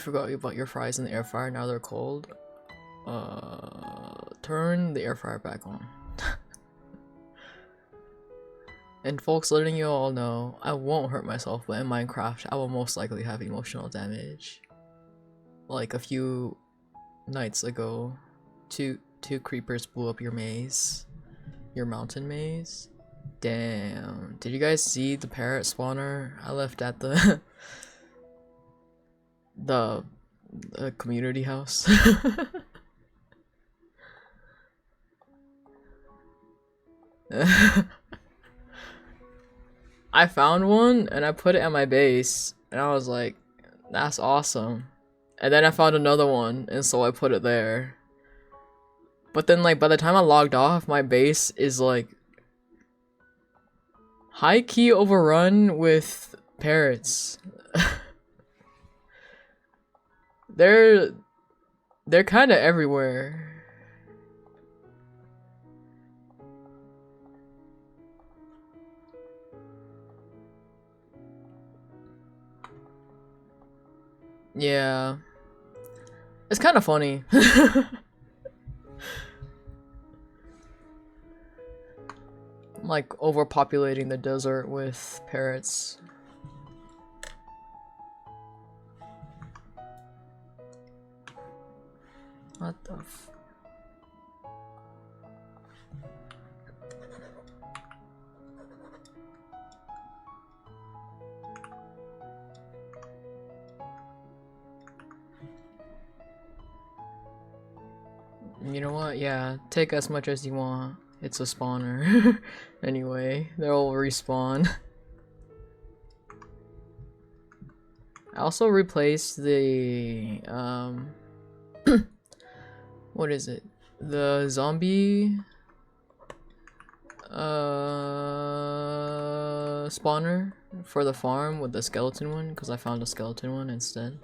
forgot about your fries in the air fryer, now they're cold. Turn the air fryer back on. And folks, letting you all know, I won't hurt myself, but in Minecraft, I will most likely have emotional damage. Like a few nights ago, two creepers blew up your maze. Your mountain maze. Damn. Did you guys see the parrot spawner I left at the the community house? I found one and I put it at my base and I was like, that's awesome. And then I found another one and so I put it there. But then like by the time I logged off, my base is like high key overrun with parrots. They're kind of everywhere. Yeah. It's kind of funny. Like overpopulating the desert with parrots. What the f- You know what? Yeah, take as much as you want. It's a spawner. Anyway, they'll respawn. I also replaced the what is it? The zombie spawner for the farm with the skeleton one because I found a skeleton one instead.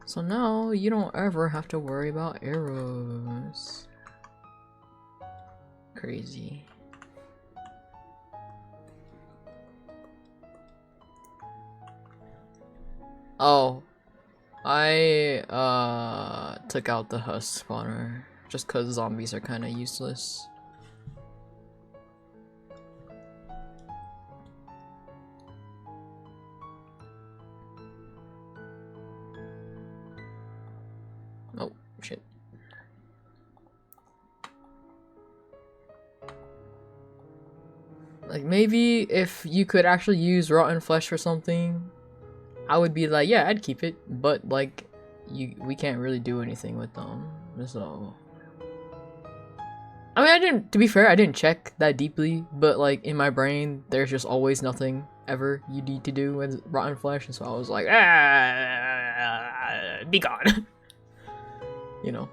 So now you don't ever have to worry about arrows. Crazy. Oh, I took out the husk spawner just cuz zombies are kind of useless. Oh, shit. Like maybe if you could actually use rotten flesh for something, I would be like, yeah, I'd keep it, but like we can't really do anything with them. So I mean, to be fair, I didn't check that deeply, but like in my brain there's just always nothing ever you need to do with rotten flesh, and so I was like, be gone. You know.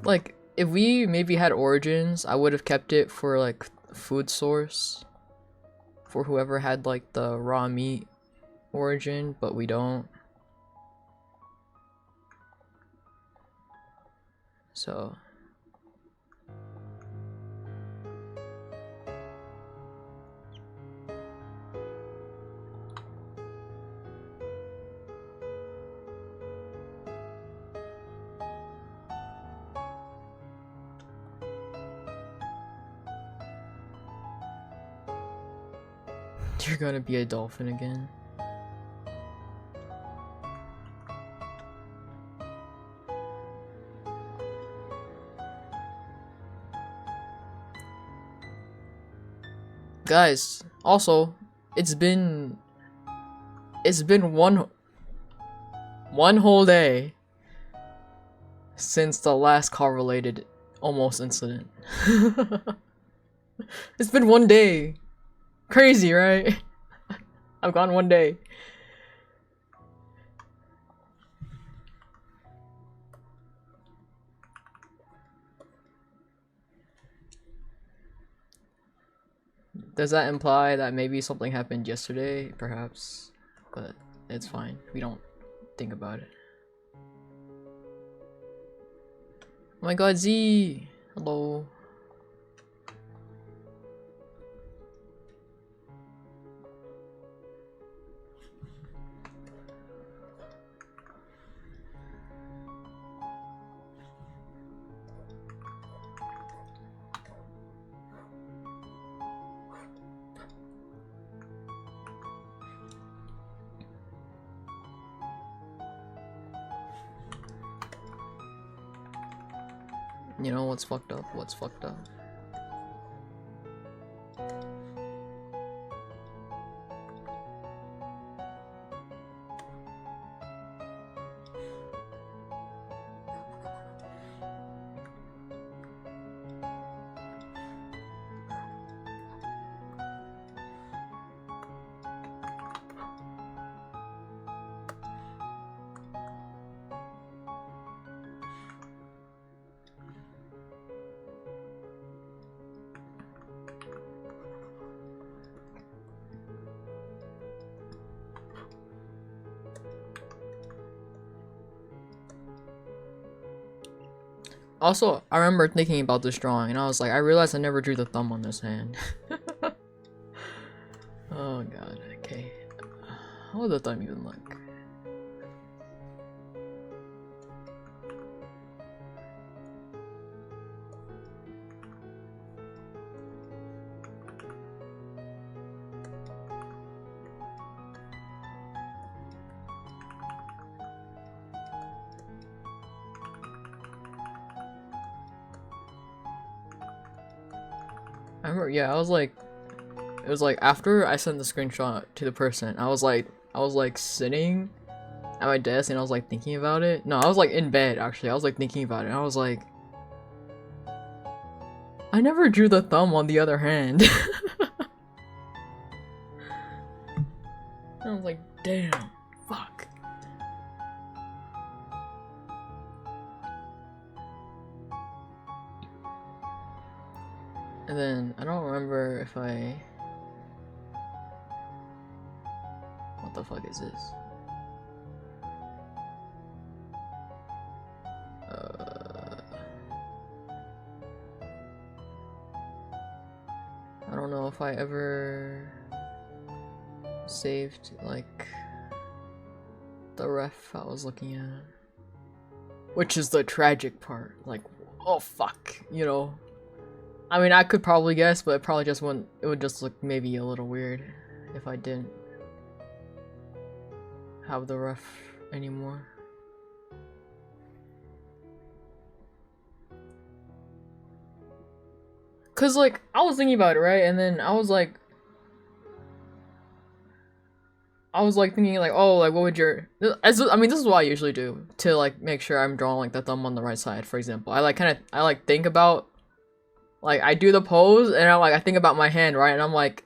Like, if we maybe had origins, I would have kept it for like food source for whoever had like the raw meat origin, but we don't. So you're gonna be a dolphin again. Guys, also, it's been one whole day since the last correlated almost incident. It's been one day. Crazy, right? I've gone one day. Does that imply that maybe something happened yesterday? Perhaps, but it's fine. We don't think about it. Oh my god, Z! Hello. You know what's fucked up? What's fucked up? Also, I remember thinking about this drawing, and I was like, I realized I never drew the thumb on this hand. Oh god, okay. How would the thumb even look? I remember, yeah, I was like, it was like after I sent the screenshot to the person, I was like sitting at my desk and I was like thinking about it. No, I was like in bed actually. I was like thinking about it. And I was like, I never drew the thumb on the other hand. I was like, damn, fuck. And then I don't remember if I. What the fuck is this? I don't know if I ever saved like the ref I was looking at, which is the tragic part. Like, oh fuck, you know. I mean, I could probably guess, but it probably just wouldn't. It would just look maybe a little weird if I didn't have the ref anymore. Cause like I was thinking about it, right? And then I was like thinking like, oh, like what would your I mean, this is what I usually do to like make sure I'm drawing like the thumb on the right side, for example. I like think about, like, I do the pose and I think about my hand, right? And I'm like,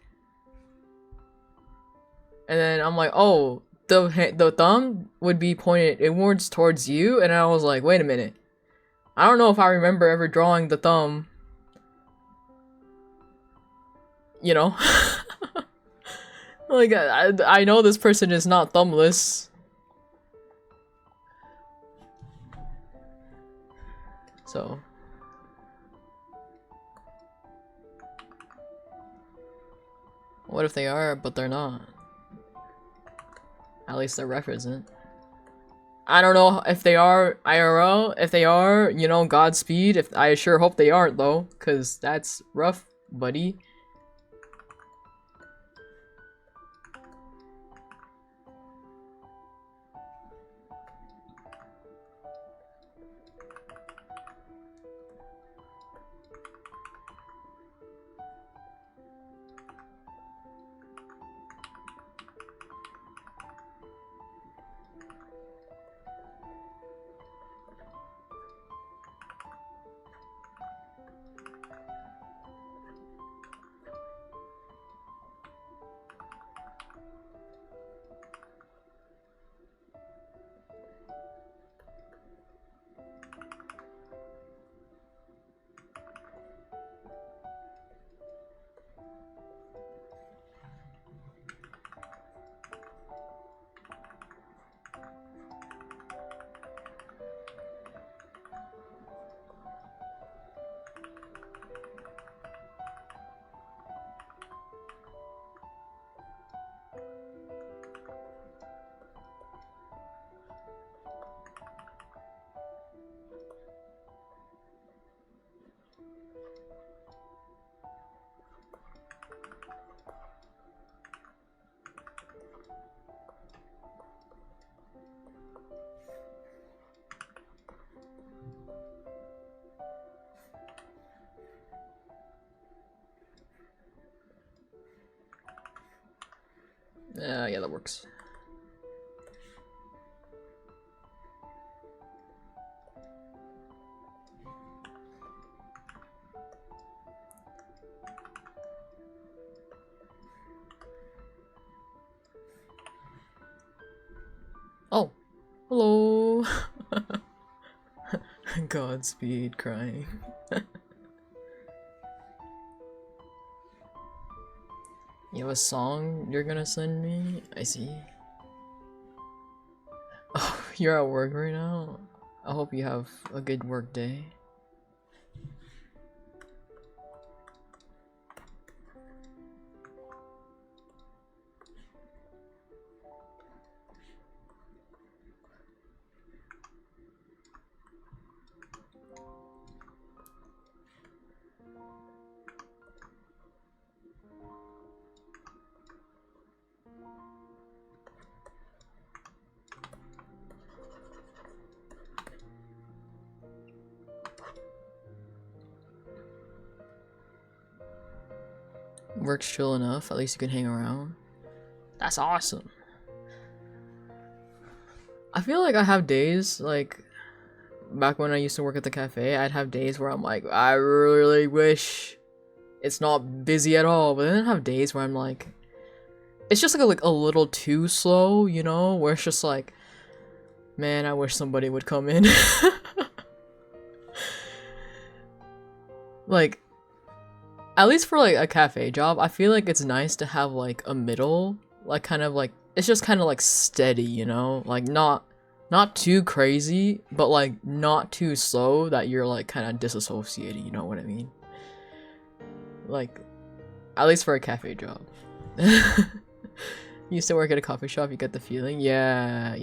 oh, the thumb would be pointed inwards towards you, and I was like, wait a minute. I don't know if I remember ever drawing the thumb, you know? Like, I know this person is not thumbless. So. What if they are, but they're not? At least their ref isn't. I don't know if they are IRL. If they are, you know, Godspeed. If I sure hope they aren't, though, because that's rough, buddy. yeah, that works. Oh, hello. Godspeed crying. You have a song you're gonna send me? I see. Oh, you're at work right now? I hope you have a good work day. Work's chill enough, at least you can hang around. That's awesome. I feel like I have days, like, back when I used to work at the cafe, I'd have days where I'm like, I really wish it's not busy at all, but then I'd have days where I'm like, it's just like a little too slow, you know, where it's just like, man, I wish somebody would come in. Like, at least for like a cafe job, I feel like it's nice to have like a middle, like kind of like, it's just kind of like steady, you know, like not too crazy, but like not too slow that you're like kind of disassociating, you know what I mean? Like, at least for a cafe job. You used to work at a coffee shop, you get the feeling? Yeah.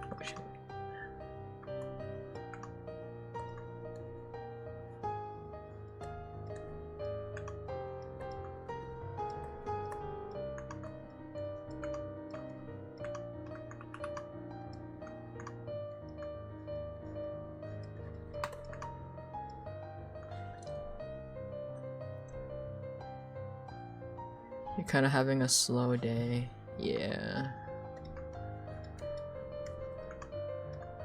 Oh, shit. You're kind of having a slow day. Yeah.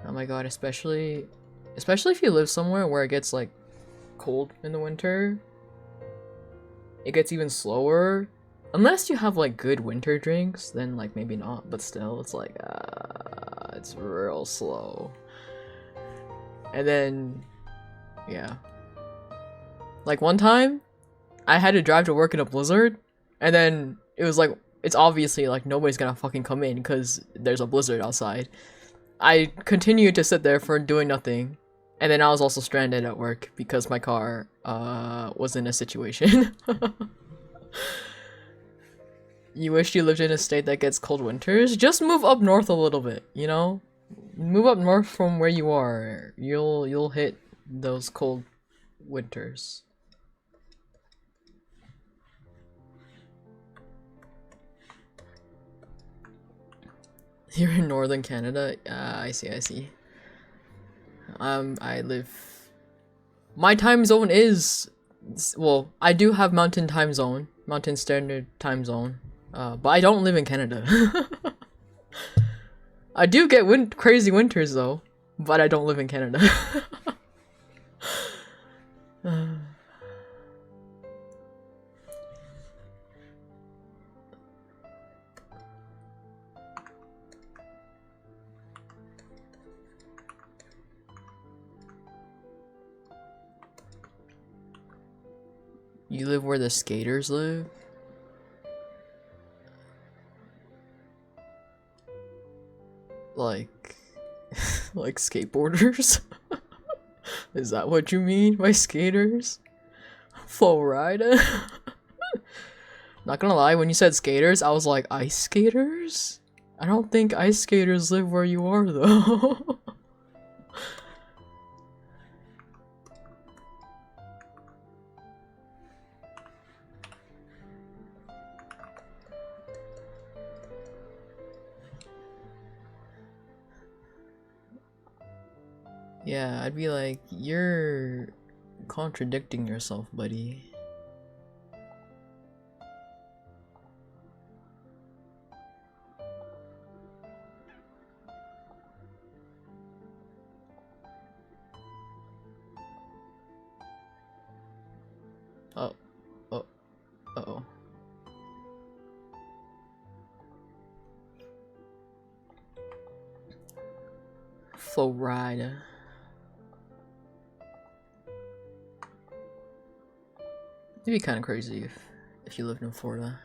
Oh my god, especially if you live somewhere where it gets like cold in the winter. It gets even slower. Unless you have like good winter drinks, then like maybe not, but still it's like it's real slow. And then yeah. Like one time I had to drive to work in a blizzard, and then it was like, it's obviously like nobody's gonna fucking come in because there's a blizzard outside. I continued to sit there for doing nothing, and then I was also stranded at work because my car was in a situation. You wish you lived in a state that gets cold winters? Just move up north a little bit, you know? Move up north from where you are. You'll hit those cold winters. You're in northern Canada? I see. I live... My time zone is... Well, I do have mountain time zone. Mountain standard time zone. But I don't live in Canada. I do get crazy winters though. But I don't live in Canada. You live where the skaters live? Like... like skateboarders? Is that what you mean by skaters? Florida? Not gonna lie, when you said skaters, I was like, ice skaters? I don't think ice skaters live where you are though. Yeah, I'd be like, you're contradicting yourself, buddy. Florida. It'd be kind of crazy if you lived in Florida.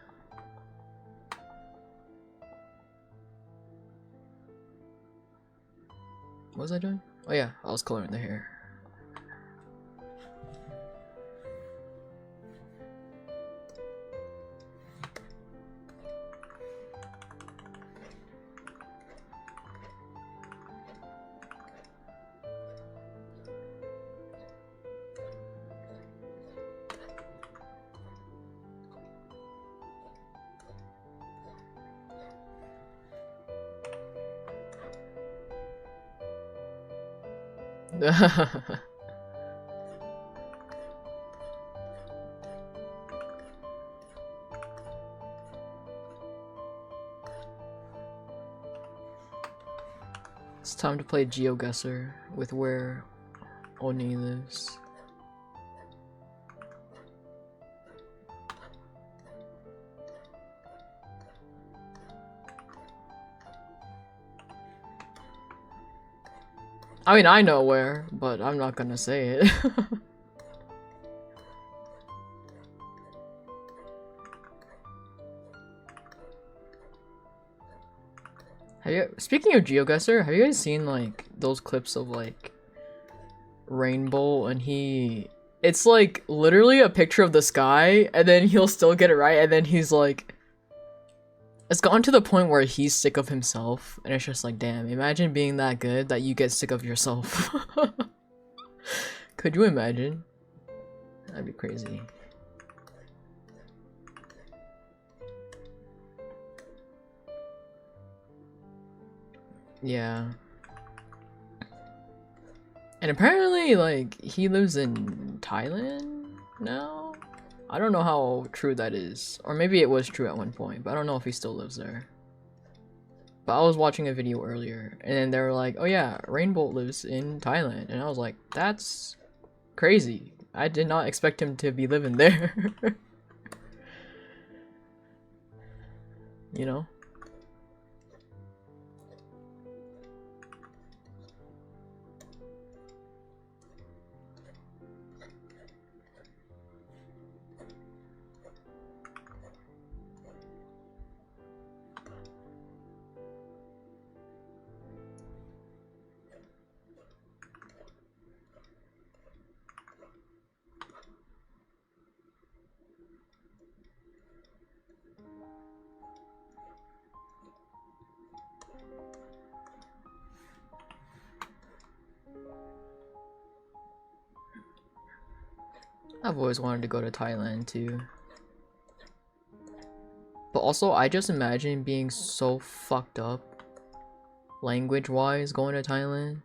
What was I doing? Oh yeah, I was coloring the hair. It's time to play GeoGuessr with where Oni lives. I mean, I know where, but I'm not gonna say it. Speaking of GeoGuessr, have you guys seen like those clips of like Rainbow and it's like literally a picture of the sky and then he'll still get it right and then he's like, it's gotten to the point where he's sick of himself and it's just like, damn, imagine being that good that you get sick of yourself. Could you imagine? That'd be crazy. Yeah. And apparently, like, he lives in Thailand now? I don't know how true that is. Or maybe it was true at one point, but I don't know if he still lives there. But I was watching a video earlier, and then they were like, oh yeah, Rainbow lives in Thailand. And I was like, that's crazy. I did not expect him to be living there. You know? I've always wanted to go to Thailand too. But also, I just imagine being so fucked up language-wise going to Thailand.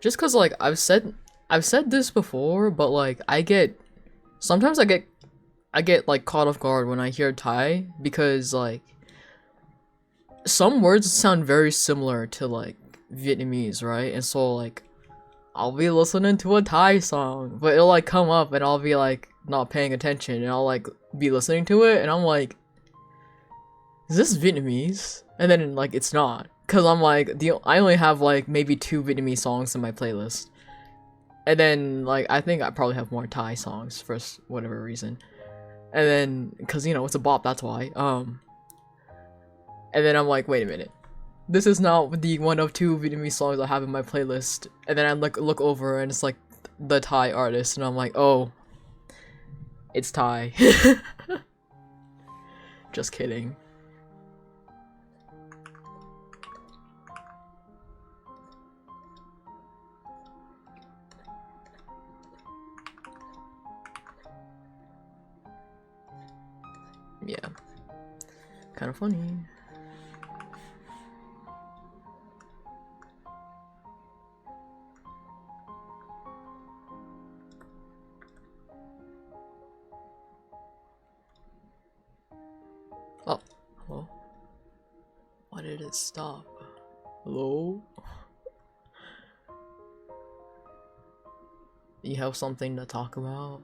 Just cause like I've said this before, but like sometimes I get like caught off guard when I hear Thai because like some words sound very similar to like Vietnamese, right? And so like I'll be listening to a Thai song, but it'll like come up and I'll be like not paying attention and I'll like be listening to it and I'm like, is this Vietnamese? And then like it's not. Cause I'm like I only have like maybe 2 Vietnamese songs in my playlist. And then like I think I probably have more Thai songs for whatever reason. And then cause you know it's a bop, that's why. And then I'm like, wait a minute. This is not the one of 2 Vietnamese songs I have in my playlist. And then I look over and it's like the Thai artist and I'm like, oh, it's Thai. Just kidding. Yeah. Kind of funny. Oh, hello? Why did it stop? Hello? You have something to talk about?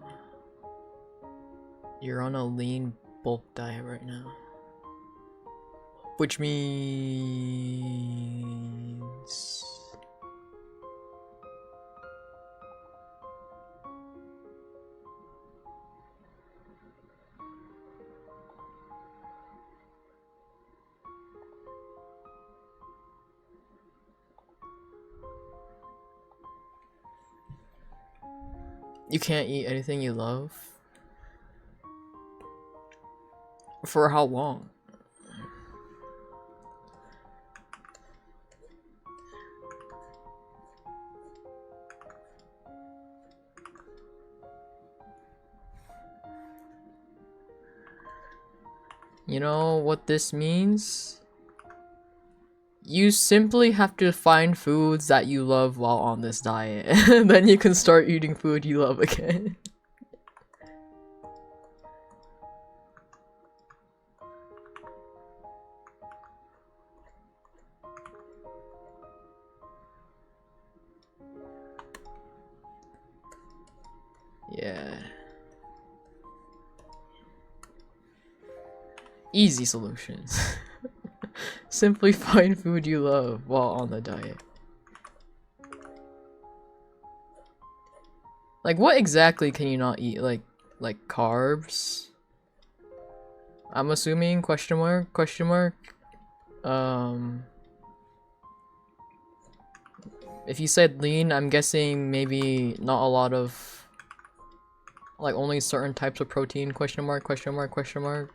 You're on a lean bulk diet right now. Which means... You can't eat anything you love? For how long? You know what this means? You simply have to find foods that you love while on this diet, and then you can start eating food you love again. Yeah. Easy solutions. Simply find food you love while on the diet. Like, what exactly can you not eat? Like carbs? I'm assuming, question mark, question mark. If you said lean, I'm guessing maybe not a lot of, like, only certain types of protein, question mark, question mark, question mark.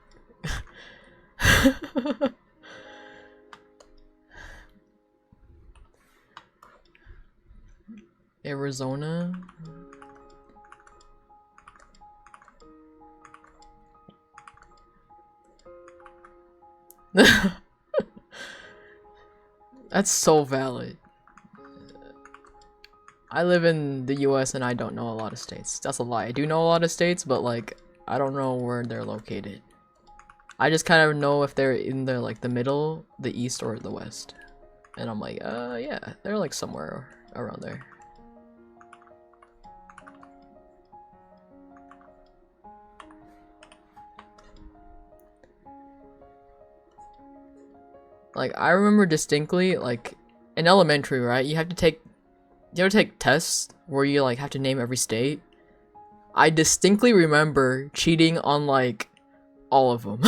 Arizona? That's so valid. I live in the US and I don't know a lot of states. That's a lie. I do know a lot of states, but like, I don't know where they're located. I just kind of know if they're in the like the middle, the east, or the west. And I'm like, yeah, they're like somewhere around there. Like, I remember distinctly, like, in elementary, right? You have to take tests where you like have to name every state. I distinctly remember cheating on like all of them.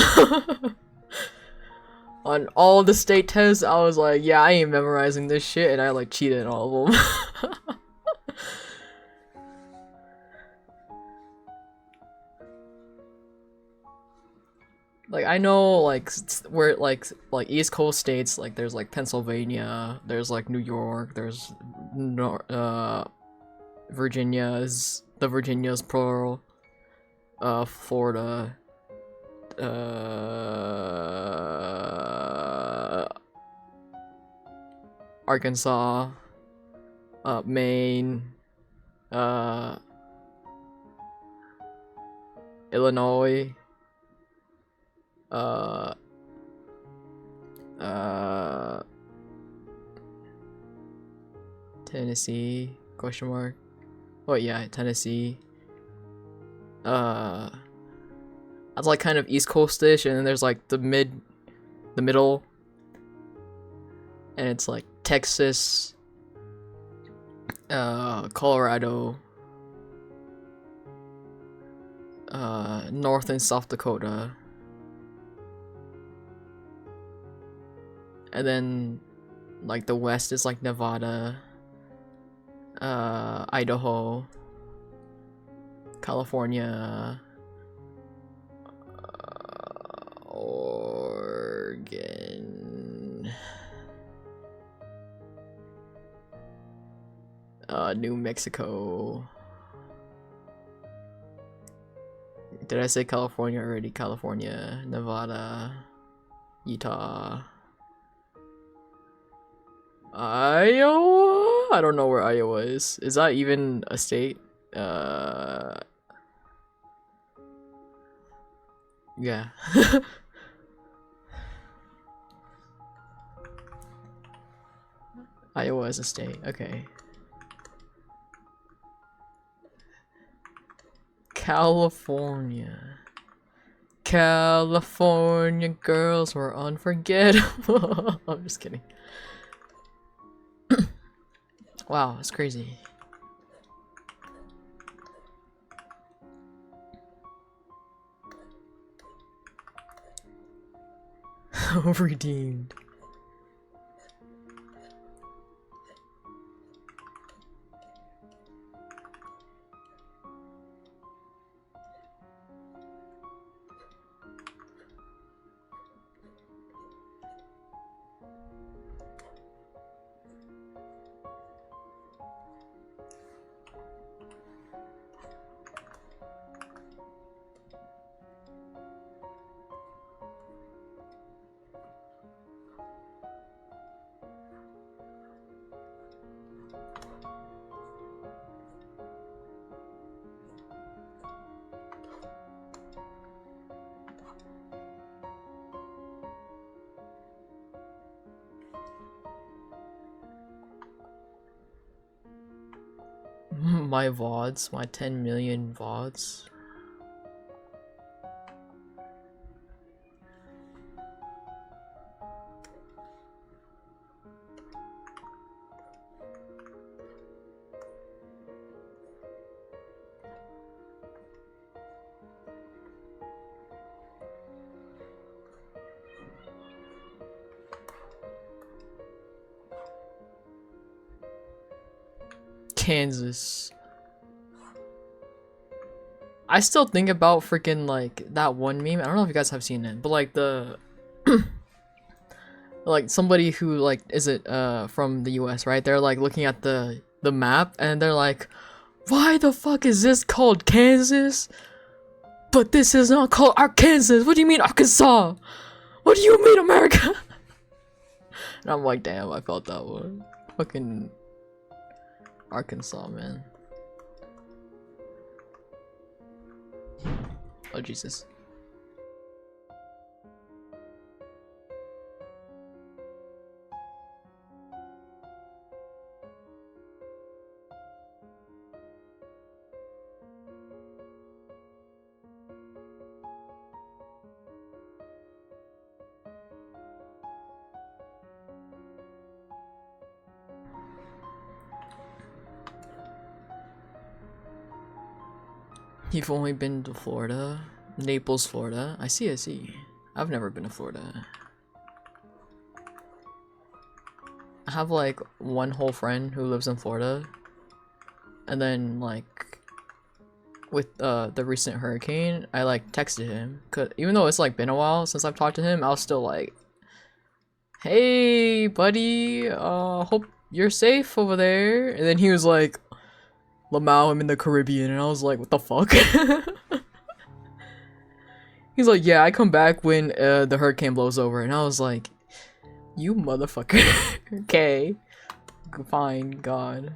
On all the state tests, I was like, yeah, I ain't memorizing this shit, and I like cheated on all of them. Like, I know like where like East Coast states, like there's like Pennsylvania, there's like New York, there's Virginia's, the Virginia's plural, Florida, Arkansas, Maine, Illinois, Tennessee, question mark. Oh yeah, Tennessee. That's like kind of East Coast-ish, and then there's like the middle, and it's like Texas, Colorado, North and South Dakota, and then like the West is like Nevada, Idaho, California, Oregon, New Mexico. Did I say California already? California, Nevada, Utah, Iowa? I don't know where Iowa is. Is that even a state? Yeah. Iowa is a state. Okay. California. California girls were unforgettable. I'm just kidding. Wow, that's crazy. Redeemed. my VODs, my 10 million VODs. Kansas. I still think about freaking like that one meme. I don't know if you guys have seen it, but like the like somebody who like is it from the US, right? They're like looking at the map and they're like, why the fuck is this called Kansas? But this is not called Arkansas. What do you mean Arkansas? What do you mean America? And I'm like, damn, I felt that one. Fucking Arkansas, man. Oh, Jesus. You've only been to Florida? Naples, Florida. I see, I see. I've never been to Florida. I have like one whole friend who lives in Florida. And then like with the recent hurricane, I like texted him. Cause even though it's like been a while since I've talked to him, I was still like, hey buddy, hope you're safe over there. And then he was like, Lamau, I'm in the Caribbean, and I was like, what the fuck? He's like, yeah, I come back when the hurricane blows over, and I was like, you motherfucker. Okay, fine, God.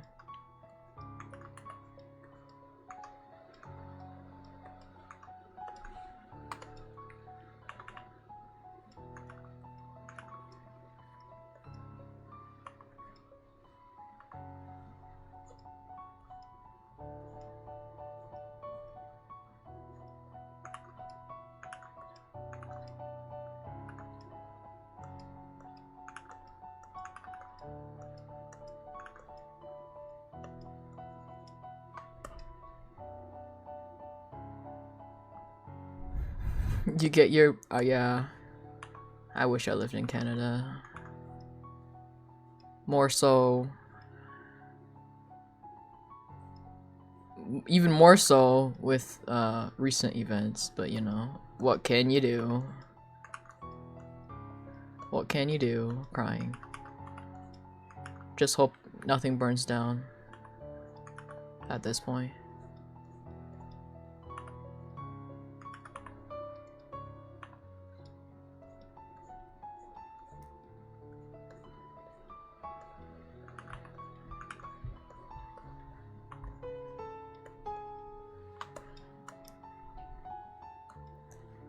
You get your, yeah. I wish I lived in Canada. More so, even more so with recent events, but you know, what can you do? What can you do? Crying. Just hope nothing burns down at this point.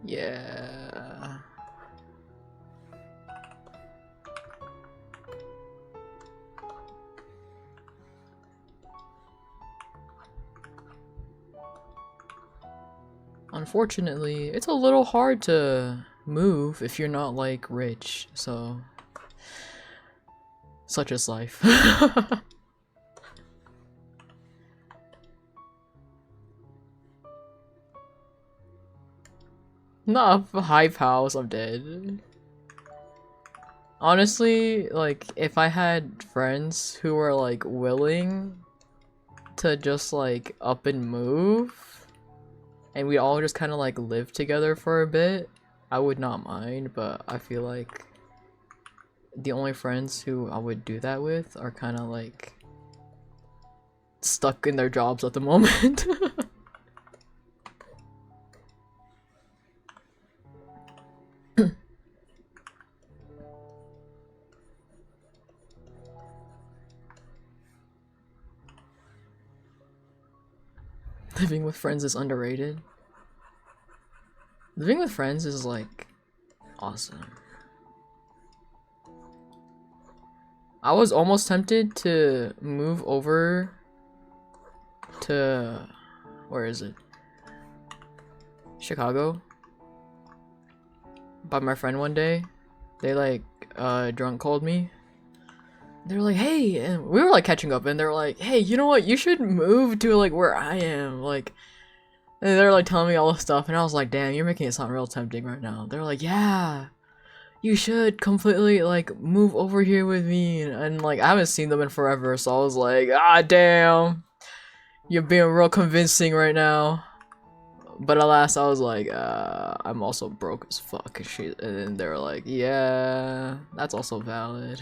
Yeah. Unfortunately, it's a little hard to move if you're not like rich, so such is life. Not a hype house, I'm dead. Honestly, like, if I had friends who were, like, willing to just, like, up and move, and we all just kind of, like, live together for a bit, I would not mind, but I feel like the only friends who I would do that with are kind of, like, stuck in their jobs at the moment. Living with friends is underrated. Living with friends is like awesome. I was almost tempted to move over to, where is it? Chicago. By my friend one day. They like, drunk called me. They were like, hey, and we were like catching up and they were like, hey, you know what? You should move to like where I am. Like, and they're like telling me all this stuff and I was like, damn, you're making it sound real tempting right now. They're like, yeah, you should completely like move over here with me. And like, I haven't seen them in forever. So I was like, ah, damn, you're being real convincing right now. But alas, I was like, I'm also broke as fuck. And then they were like, yeah, that's also valid.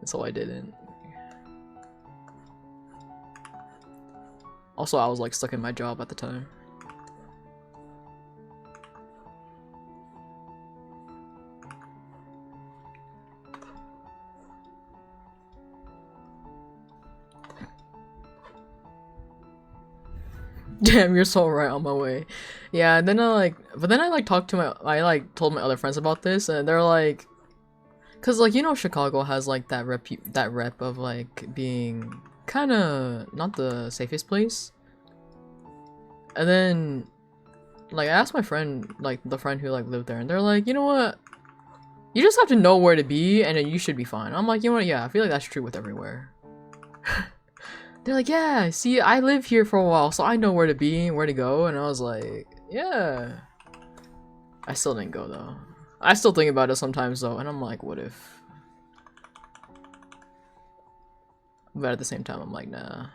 So I didn't. Also, I was like stuck in my job at the time. Damn, you're so right, on my way. Yeah, and then but then I like talked to I told my other friends about this and they're like, cause like, you know, Chicago has like that rep of like being kind of not the safest place. And then like I asked my friend, like the friend who like lived there, and they're like, you know what? You just have to know where to be and then you should be fine. I'm like, you know what? Yeah, I feel like that's true with everywhere. They're like, yeah, see, I live here for a while, so I know where to be and where to go. And I was like, yeah. I still didn't go though. I still think about it sometimes though, and I'm like, what if? But at the same time, I'm like, nah.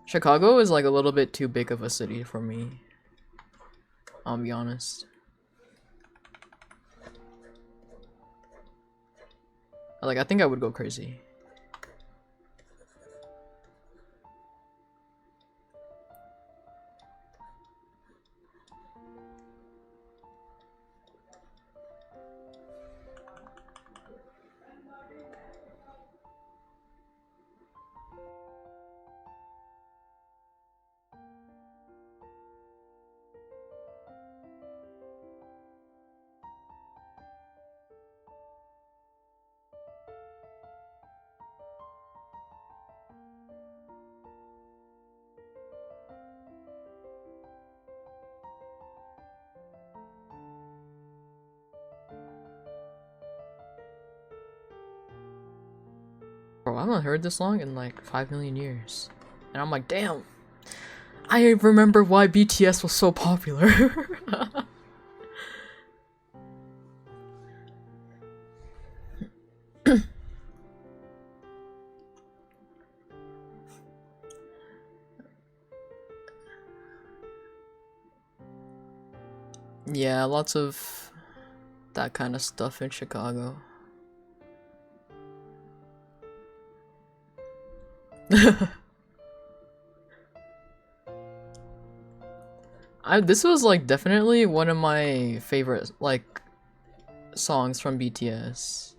Chicago is like a little bit too big of a city for me. I'll be honest. Like, I think I would go crazy. Bro, I haven't heard this song in like 5 million years. And I'm like, damn. I remember why BTS was so popular. Yeah, lots of that kind of stuff in Chicago. This was like definitely one of my favorite like songs from BTS.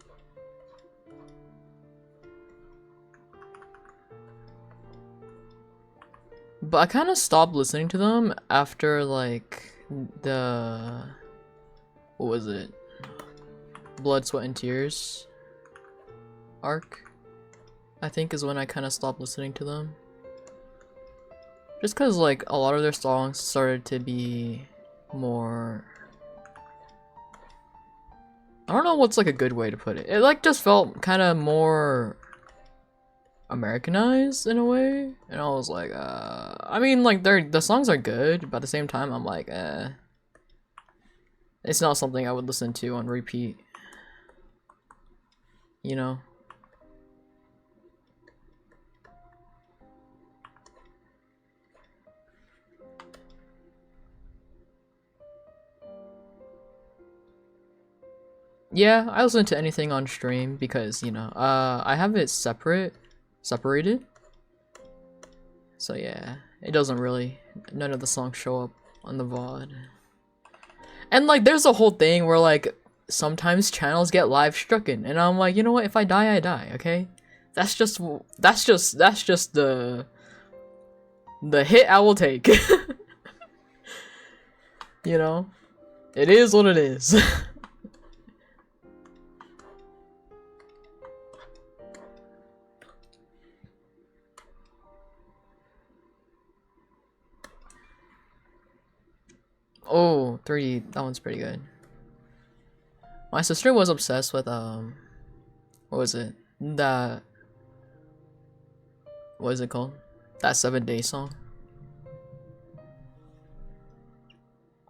But I kind of stopped listening to them after like the, what was it? Blood, Sweat and Tears arc, I think, is when I kind of stopped listening to them. Just cause like a lot of their songs started to be more, I don't know what's like a good way to put it. It like just felt kind of more Americanized in a way, and I was like, I mean, like the songs are good, but at the same time, I'm like, it's not something I would listen to on repeat, you know? Yeah, I listen to anything on stream because, you know, I have it separated. So yeah, it doesn't really, none of the songs show up on the VOD. And like, there's a whole thing where like, sometimes channels get live stricken, and I'm like, you know what, if I die, I die, okay? That's just the hit I will take. You know? It is what it is. Oh, 3D. That one's pretty good. My sister was obsessed with what was it? That what is it called? That 7 Day song.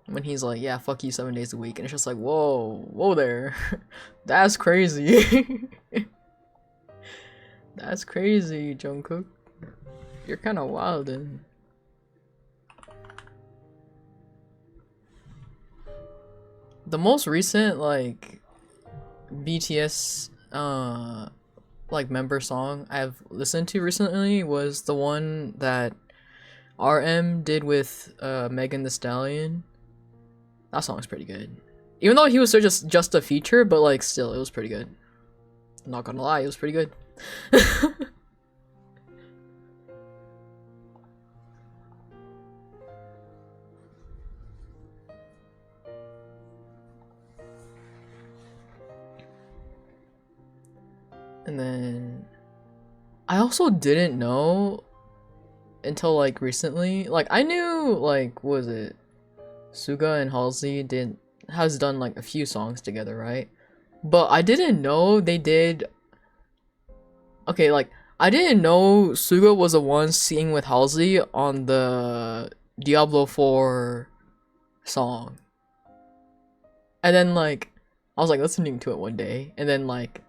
When he's like, yeah, fuck you 7 days a week, and it's just like, whoa there. That's crazy. That's crazy, Jungkook. You're kind of wild, and the most recent like BTS like member song I've listened to recently was the one that RM did with Megan Thee Stallion. That song's pretty good. Even though he was just a feature, but like still, it was pretty good. I'm not gonna lie, it was pretty good. And then I also didn't know until like recently. Like I knew like what was it? Suga and Halsey has done like a few songs together, right? But I didn't know they did. Okay, like I didn't know Suga was the one singing with Halsey on the Diablo 4 song. And then like I was like listening to it one day, and then like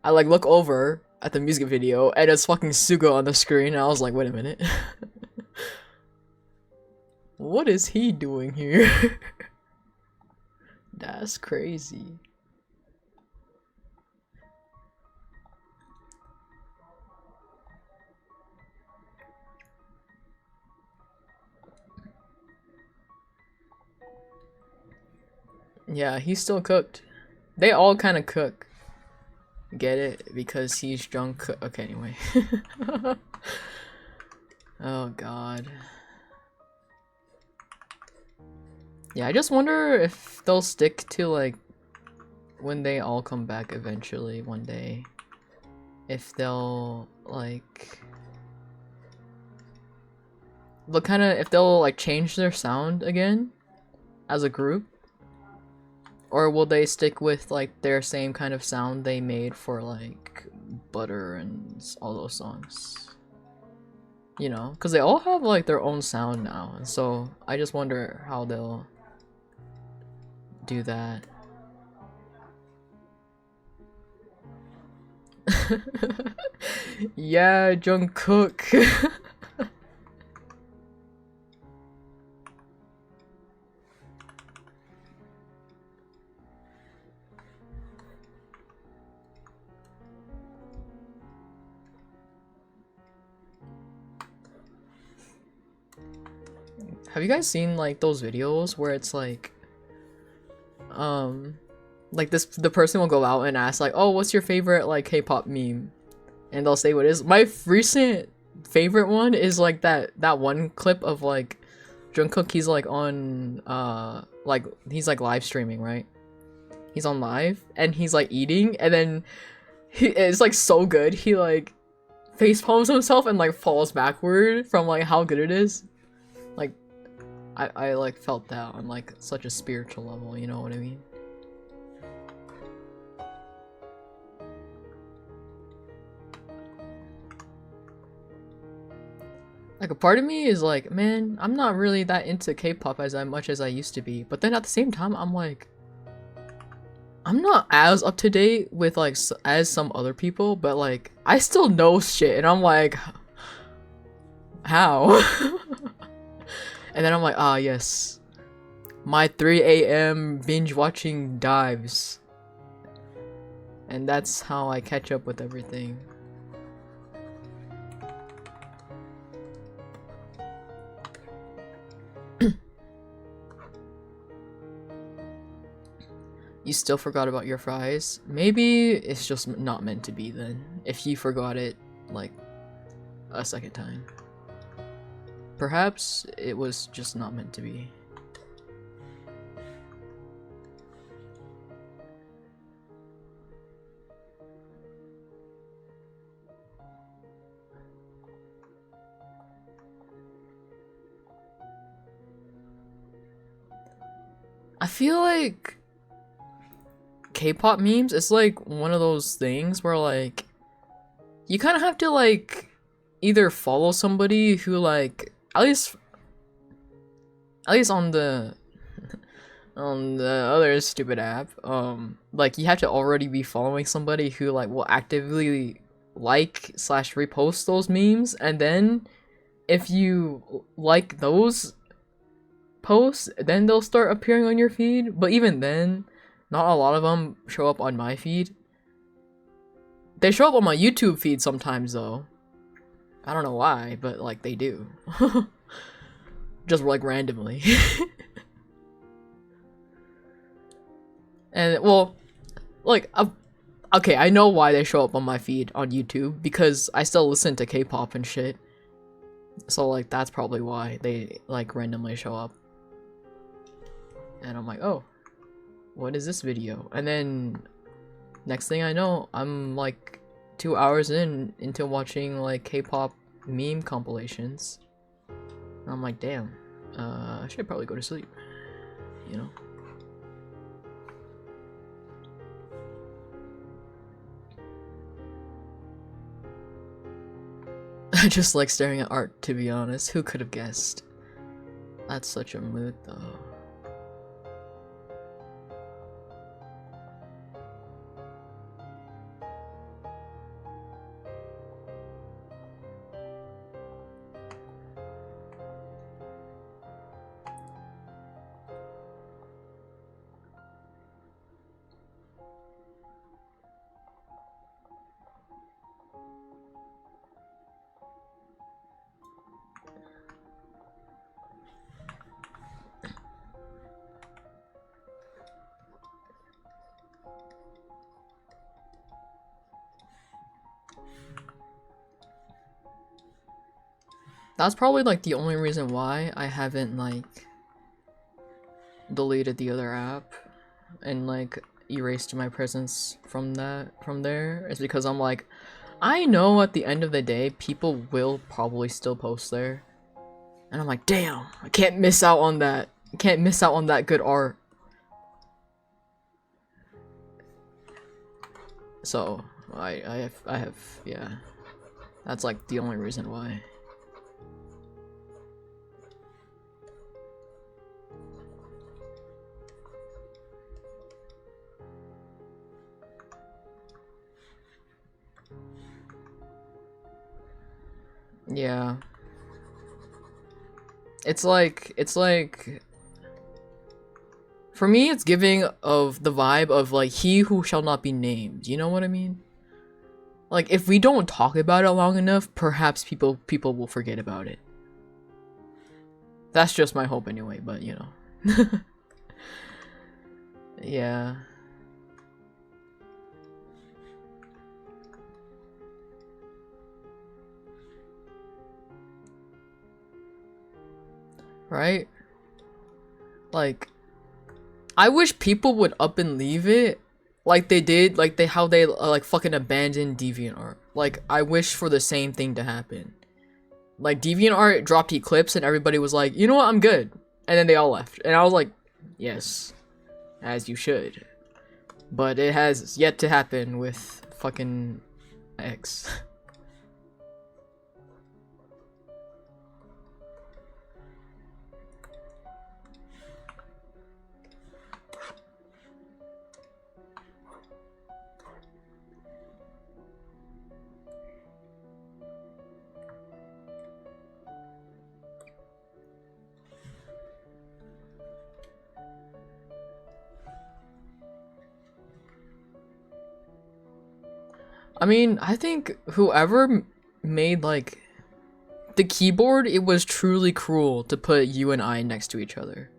I like look over at the music video and it's fucking Suga on the screen, and I was like, wait a minute. What is he doing here? That's crazy. Yeah, he's still cooked. They all kind of cook. Get it? Because he's drunk. Okay, anyway. Oh god. Yeah, I just wonder if they'll stick to like when they all come back eventually one day. If they'll like if they'll like change their sound again as a group, or will they stick with like their same kind of sound they made for like Butter and all those songs, you know, because they all have like their own sound now, and so I just wonder how they'll do that. Yeah, Jungkook. Have you guys seen like those videos where it's like the person will go out and ask like, oh, what's your favorite like K-pop meme, and they'll say what is my recent favorite one is like that one clip of like Jungkook. He's like on like he's like live streaming, right? He's on live and he's like eating, and then it's like so good, he like face palms himself and like falls backward from like how good it is. Like I like felt that on like such a spiritual level, you know what I mean? Like a part of me is like, man, I'm not really that into K-pop as much as I used to be. But then at the same time, I'm like, I'm not as up to date with like as some other people, but like I still know shit, and I'm like, how? And then I'm like, ah, yes, my 3 a.m. binge watching dives, and that's how I catch up with everything. You still forgot about your fries? Maybe it's just not meant to be then, if you forgot it like a second time. Perhaps it was just not meant to be. feel like K-pop memes, it's like one of those things where like you kind of have to like either follow somebody who like at least on the other stupid app, like you have to already be following somebody who like will actively like slash repost those memes, and then if you like those posts, then they'll start appearing on your feed. But even then, not a lot of them show up on my feed. They show up on my YouTube feed sometimes though. I don't know why, but like they do. Just like randomly. And well, like okay, I know why they show up on my feed on YouTube, because I still listen to K-pop and shit. So like that's probably why they like randomly show up. And I'm like, oh, what is this video? And then next thing I know, I'm like 2 hours into watching like K-pop meme compilations. And I'm like, damn, I should probably go to sleep, you know? I just like staring at art, to be honest. Who could have guessed? That's such a mood, though. That's probably like the only reason why I haven't like deleted the other app and like erased my presence from there, is because I'm like, I know at the end of the day people will probably still post there, and I'm like, damn, I can't miss out on that. I can't miss out on that good art. So I have yeah, that's like the only reason why. Yeah. It's like for me it's giving of the vibe of like he who shall not be named. You know what I mean? Like if we don't talk about it long enough, perhaps people will forget about it. That's just my hope anyway, but you know. Yeah. Right? Like I wish people would up and leave it like they did, like how they like fucking abandoned DeviantArt. Like I wish for the same thing to happen. Like DeviantArt dropped Eclipse and everybody was like, you know what, I'm good. And then they all left. And I was like, yes, as you should. But it has yet to happen with fucking X. I mean, I think whoever made like the keyboard, it was truly cruel to put you and I next to each other.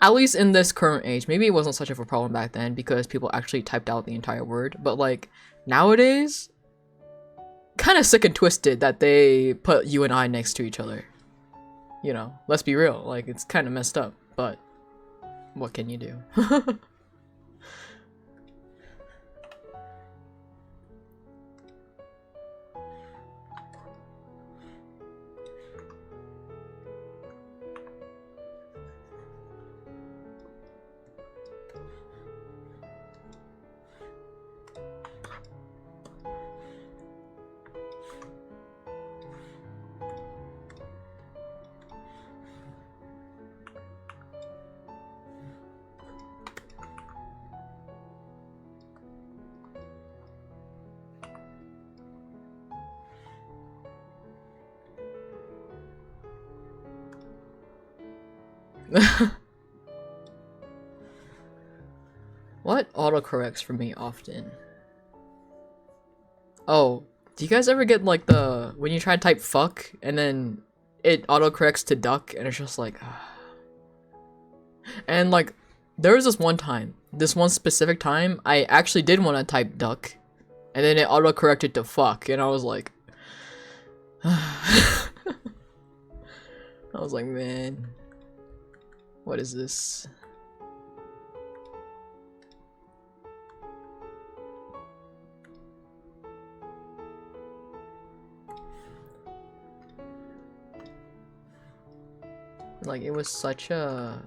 At least in this current age. Maybe it wasn't such of a problem back then because people actually typed out the entire word. But like nowadays, kind of sick and twisted that they put you and I next to each other. You know, let's be real. Like it's kind of messed up. But what can you do? What autocorrects for me often? Oh, do you guys ever get like the when you try to type fuck and then it autocorrects to duck and it's just like and like there was this one specific time I actually did want to type duck and then it autocorrected to fuck and I was like I was like, man, what is this? Like, it was such a...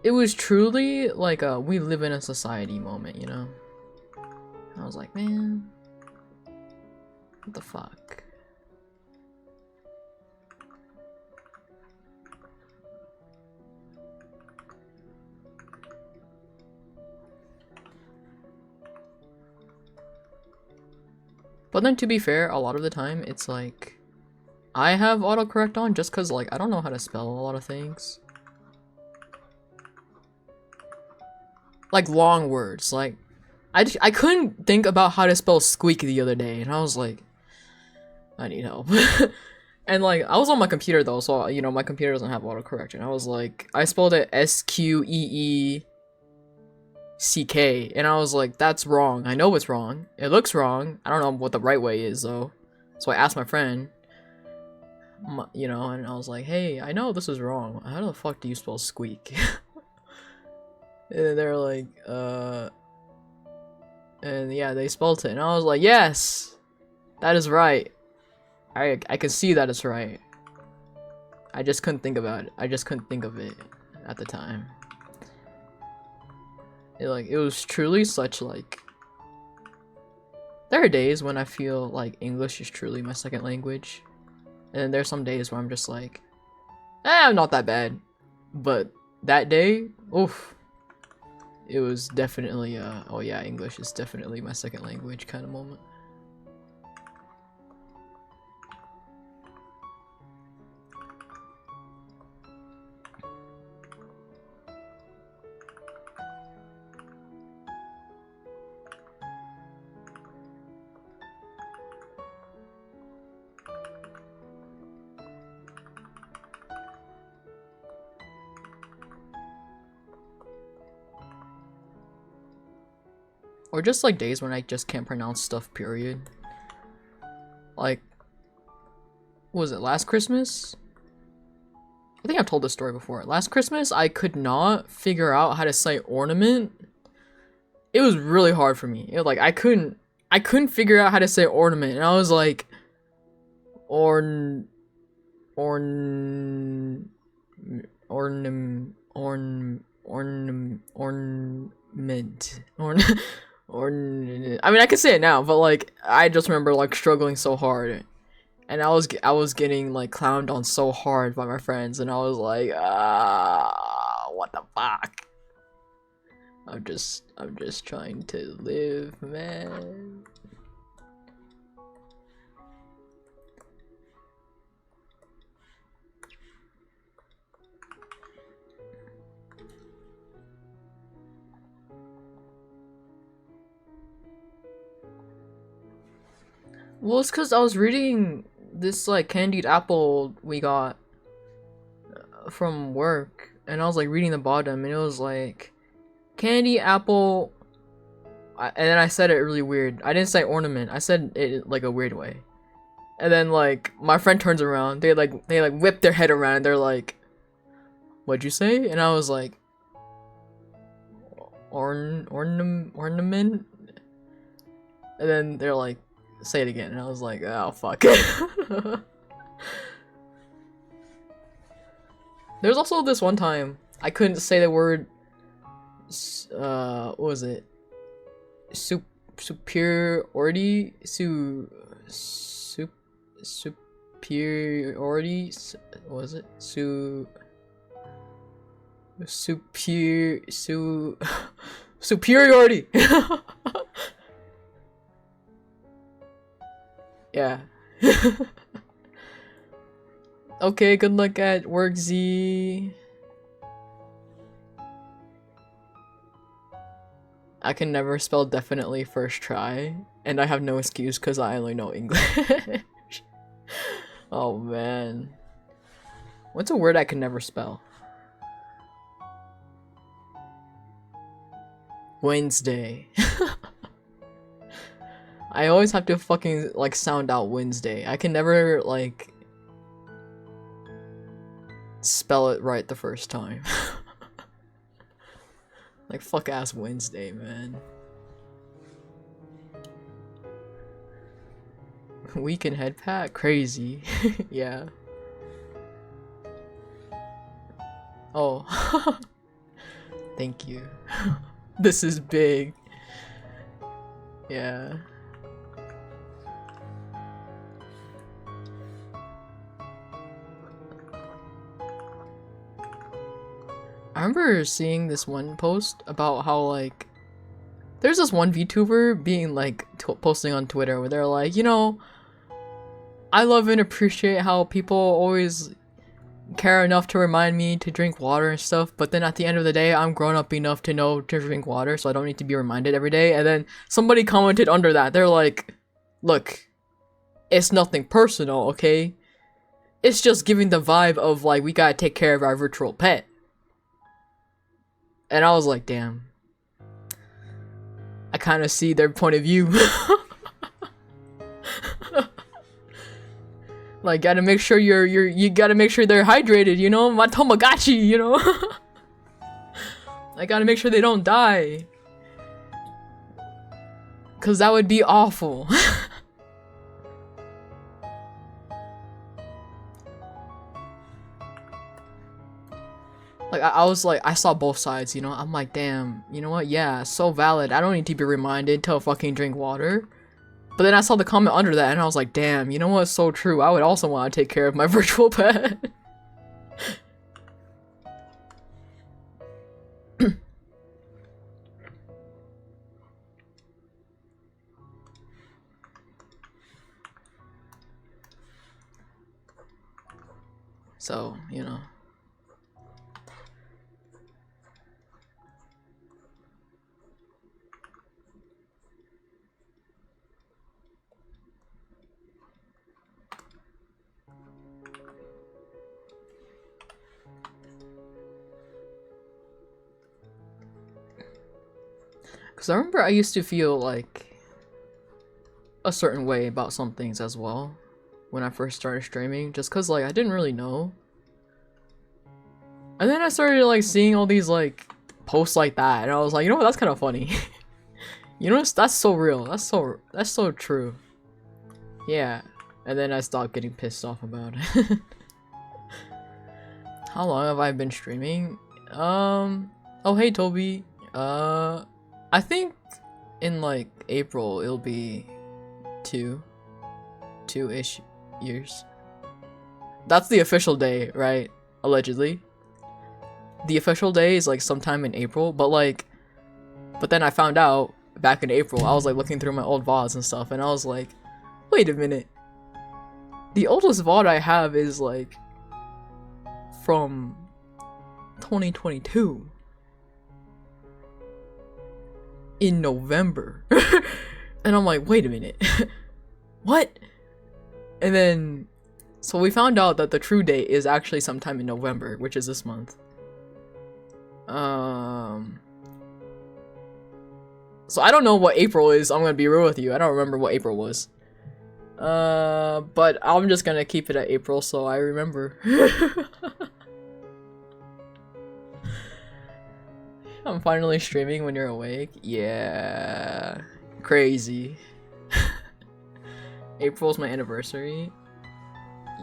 It was truly like a we live in a society moment, you know? I was like, man, what the fuck? But then to be fair, a lot of the time, it's like, I have autocorrect on just cause like, I don't know how to spell a lot of things. Like long words, like, I couldn't think about how to spell squeak the other day, and I was like, I need help. And like, I was on my computer though, so you know, my computer doesn't have autocorrection. I was like, I spelled it SQEECK, and I was like, that's wrong. I know it's wrong. It looks wrong. I don't know what the right way is though. So I asked my friend, you know, and I was like, hey, I know this is wrong. How the fuck do you spell squeak? And they're like, and yeah, they spelled it, and I was like, yes, that is right. I can see that it's right. I just couldn't think about it. I just couldn't think of it at the time. It was truly such like. There are days when I feel like English is truly my second language, and then there's some days where I'm just like, I'm not that bad. But that day, oof. It was definitely oh yeah, English is definitely my second language kind of moment. Or just like days when I just can't pronounce stuff, period. Like, what was it, last Christmas? I think I've told this story before. Last Christmas, I could not figure out how to say ornament. It was really hard for me. It was like, I couldn't figure out how to say ornament. And I was like, ornament. I mean, I can say it now, but like, I just remember like struggling so hard, and I was getting like clowned on so hard by my friends, and I was like, what the fuck? I'm just trying to live, man. Well, it's because I was reading this like candied apple we got from work, and I was like reading the bottom, and it was like candy apple, and then I said it really weird. I didn't say ornament. I said it like a weird way, and then like my friend turns around. They like whip their head around, and they're like, "What'd you say?" And I was like, ornament," and then they're like, say it again, and I was like, oh fuck. There's also this one time I couldn't say the word what was it, superiority, superiority, what was it, superiority. Yeah. Okay, good luck at work, Z. I can never spell definitely first try, and I have no excuse because I only know English. Oh man. What's a word I can never spell? Wednesday. I always have to fucking like sound out Wednesday. I can never like spell it right the first time. Like fuck ass Wednesday, man. Weekend head pat? Crazy. Yeah. Oh. Thank you. This is big. Yeah. I remember seeing this one post about how like there's this one VTuber being like posting on Twitter where they're like, you know, I love and appreciate how people always care enough to remind me to drink water and stuff, but then at the end of the day, I'm grown up enough to know to drink water, so I don't need to be reminded every day. And then somebody commented under that, they're like, look, it's nothing personal, okay? It's just giving the vibe of like, we gotta take care of our virtual pet. And I was like, damn. I kind of see their point of view. Like, gotta make sure you gotta make sure they're hydrated, you know? My Tamagotchi, you know? I gotta make sure they don't die. Cause that would be awful. Like, I was like, I saw both sides, you know? I'm like, damn, you know what? Yeah, so valid. I don't need to be reminded to fucking drink water. But then I saw the comment under that and I was like, damn, you know what's so true? I would also want to take care of my virtual pet. So, you know. Because I remember I used to feel like a certain way about some things as well when I first started streaming, just because like I didn't really know. And then I started like seeing all these like posts like that and I was like, you know what, that's kind of funny. You know, that's so real. That's so true. Yeah. And then I stopped getting pissed off about it. How long have I been streaming? Oh hey Toby. I think in like April it'll be two-ish years. That's the official day, right? Allegedly. The official day is like sometime in April, but then I found out back in April, I was like looking through my old VODs and stuff and I was like, wait a minute. The oldest VOD I have is like from 2022. In November. And I'm like, wait a minute. What? And then so we found out that the true date is actually sometime in November, which is this month. So I don't know what April is, I'm gonna be real with you. I don't remember what April was. But I'm just gonna keep it at April so I remember. I'm finally streaming when you're awake. Yeah. Crazy. April's my anniversary.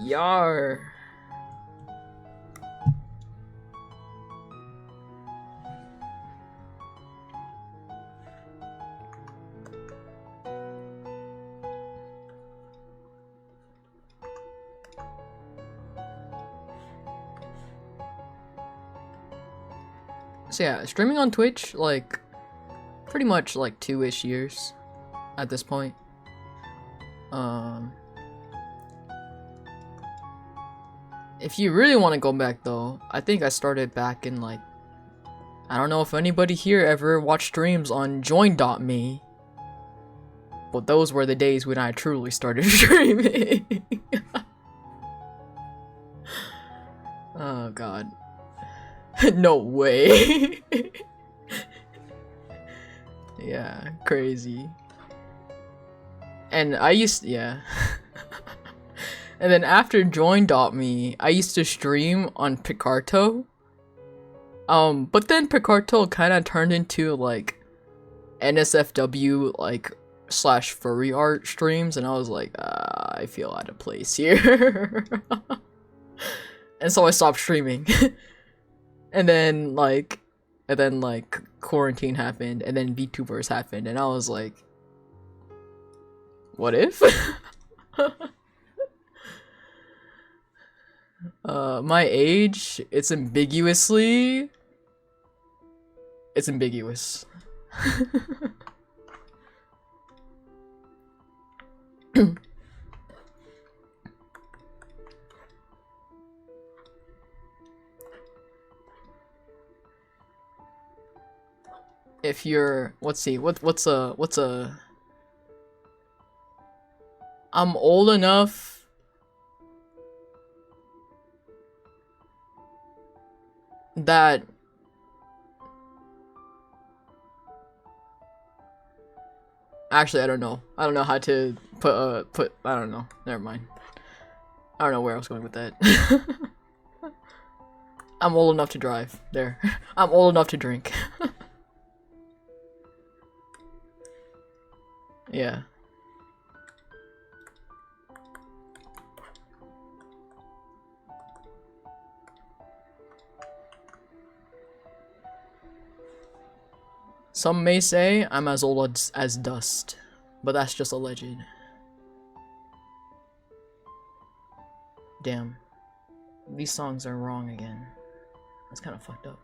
Yar. So yeah, streaming on Twitch, like, pretty much like 2-ish years at this point. If you really want to go back though, I think I started back in like, I don't know if anybody here ever watched streams on join.me, but those were the days when I truly started streaming. Oh god. No way. Yeah, crazy. And I used, yeah. And then after join.me, I used to stream on Picarto. But then Picarto kind of turned into like NSFW like slash furry art streams, and I was like, I feel out of place here. And so I stopped streaming. and then like quarantine happened, and then VTubers happened, and I was like, what if? My age, it's ambiguous. If you're, let's see, what's a I'm old enough that actually I don't know how to put I don't know, never mind. I don't know where I was going with that. I'm old enough to drive. There. I'm old enough to drink. Yeah. Some may say I'm as old as dust, but that's just alleged. Damn. These songs are wrong again. That's kind of fucked up.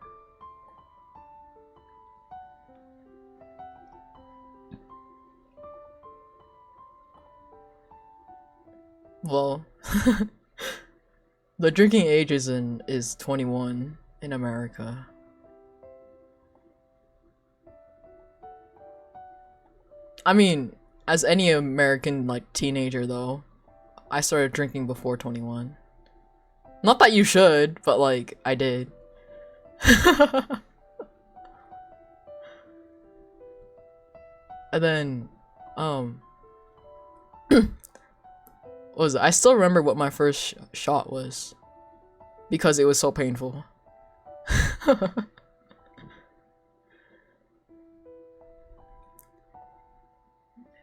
Well, the drinking age is 21 in America. I mean, as any American like teenager though, I started drinking before 21. Not that you should, but like I did. And then what was it? I still remember what my first shot was because it was so painful.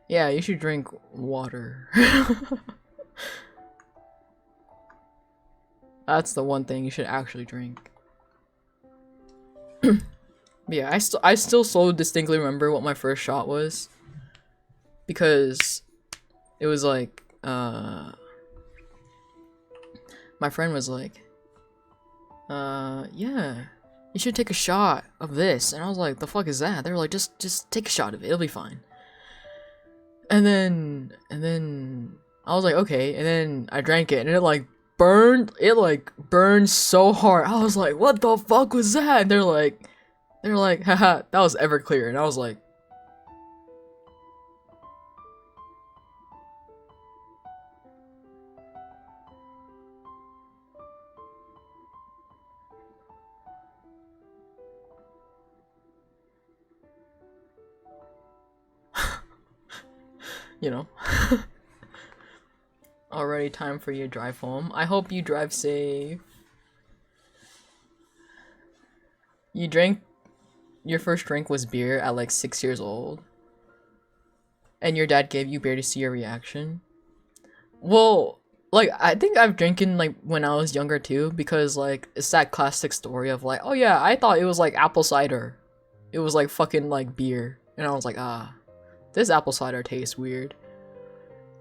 Yeah, you should drink water. That's the one thing you should actually drink. Yeah, I still so distinctly remember what my first shot was because it was like my friend was like, yeah, you should take a shot of this, and I was like, the fuck is that? They were like, just take a shot of it, it'll be fine. And then I was like, okay, and then I drank it, and it burned so hard. I was like, what the fuck was that? And they're like, haha, that was Everclear, and I was like, you know. Already time for you to drive home. I hope you drive safe. You drank your first drink was beer at like 6 years old, and your dad gave you beer to see your reaction. Well, like I think I've drinking like when I was younger too, because like it's that classic story of like, oh yeah, I thought it was like apple cider. It was like fucking like beer, and I was like, this apple cider tastes weird.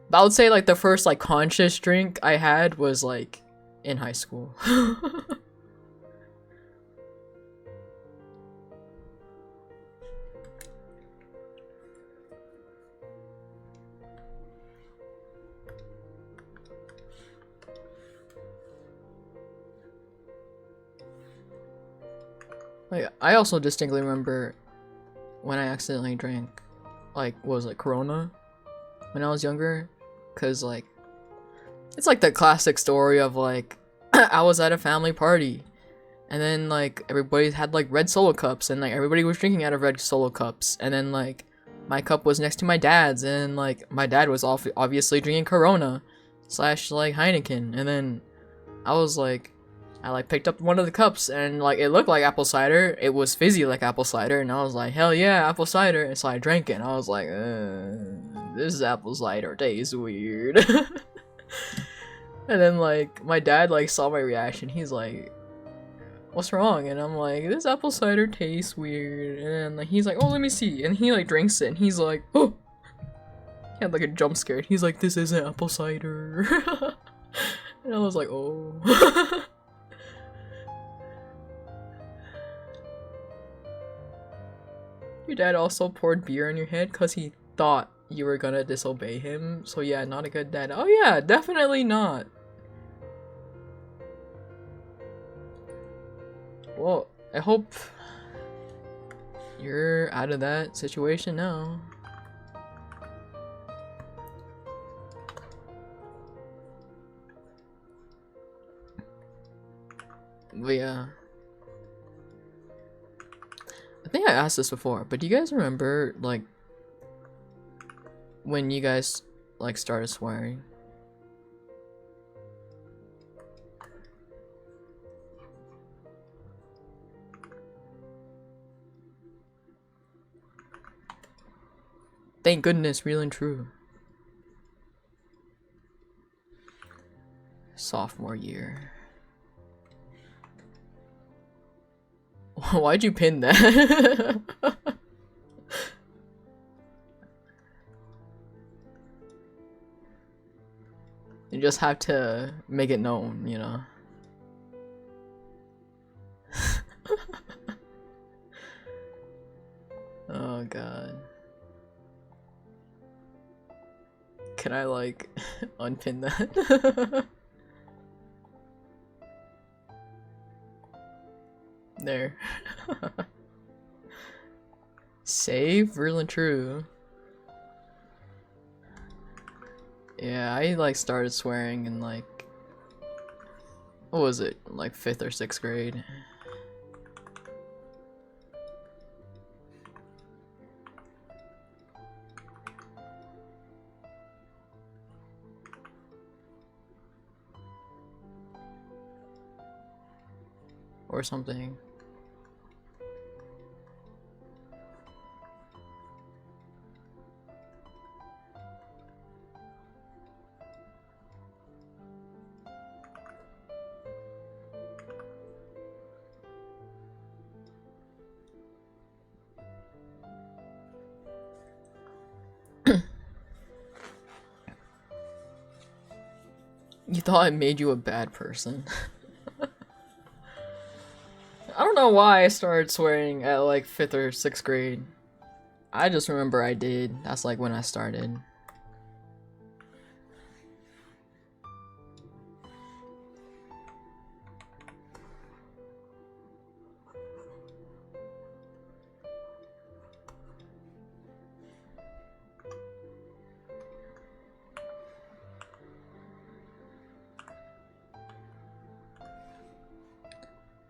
But I would say like the first like conscious drink I had was like in high school. Like, I also distinctly remember when I accidentally drank, like, what was it, Corona? When I was younger? Cause, like, it's like the classic story of, like, I was at a family party. And then, like, everybody had, like, red Solo cups. And, like, everybody was drinking out of red Solo cups. And then, like, my cup was next to my dad's. And, like, my dad was obviously drinking Corona. / like, Heineken. And then I was, like, I, like, picked up one of the cups. And, like, it looked like apple cider. It was fizzy like apple cider. And I was like, hell yeah, apple cider. And so I drank it. And I was like, this apple cider tastes weird. And then, like, my dad, like, saw my reaction. He's like, what's wrong? And I'm like, this apple cider tastes weird. And then, like, he's like, oh, let me see. And he, like, drinks it. And he's like, oh. He had, like, a jump scare. He's like, this isn't apple cider. And I was like, oh. Your dad also poured beer in your head because he thought you were gonna disobey him. So yeah, not a good dad. Oh yeah, definitely not. Well, I hope you're out of that situation now. But yeah. I think I asked this before, but do you guys remember, like, when you guys, like, started swearing? Thank goodness, real and true. Sophomore year. Why'd you pin that? You just have to make it known, you know? Oh god. Can I, like, unpin that? There. Save, real and true. Yeah, I, like, started swearing in, like, what was it, like 5th or 6th grade? Or something. You thought I made you a bad person. I don't know why I started swearing at like 5th or 6th grade. I just remember I did. That's like when I started.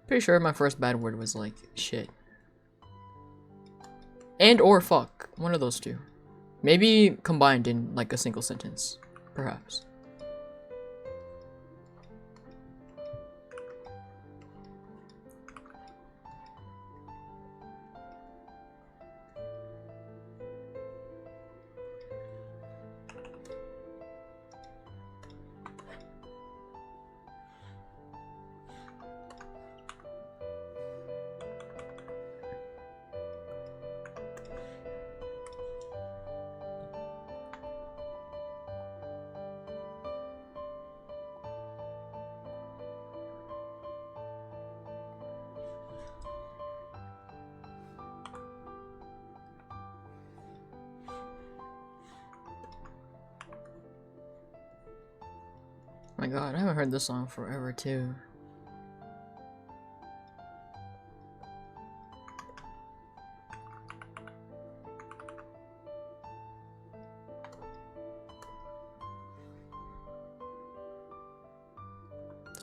Pretty sure my first bad word was like shit. And or fuck. One of those two. Maybe combined in like a single sentence. Perhaps. My god, I haven't heard this song forever too.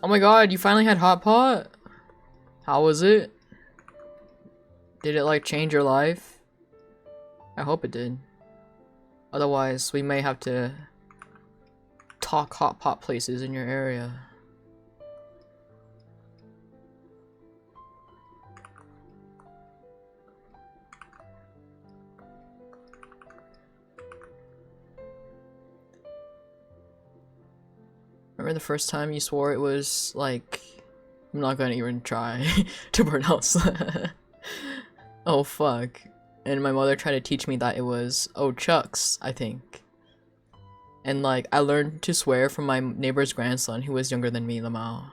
Oh my god, you finally had hot pot? How was it? Did it like change your life? I hope it did. Otherwise, we may have to talk hot pot places in your area. Remember the first time you swore it was like... I'm not gonna even try to pronounce that. Oh fuck. And my mother tried to teach me that it was oh chucks, I think. And like I learned to swear from my neighbor's grandson who was younger than me, Lamau.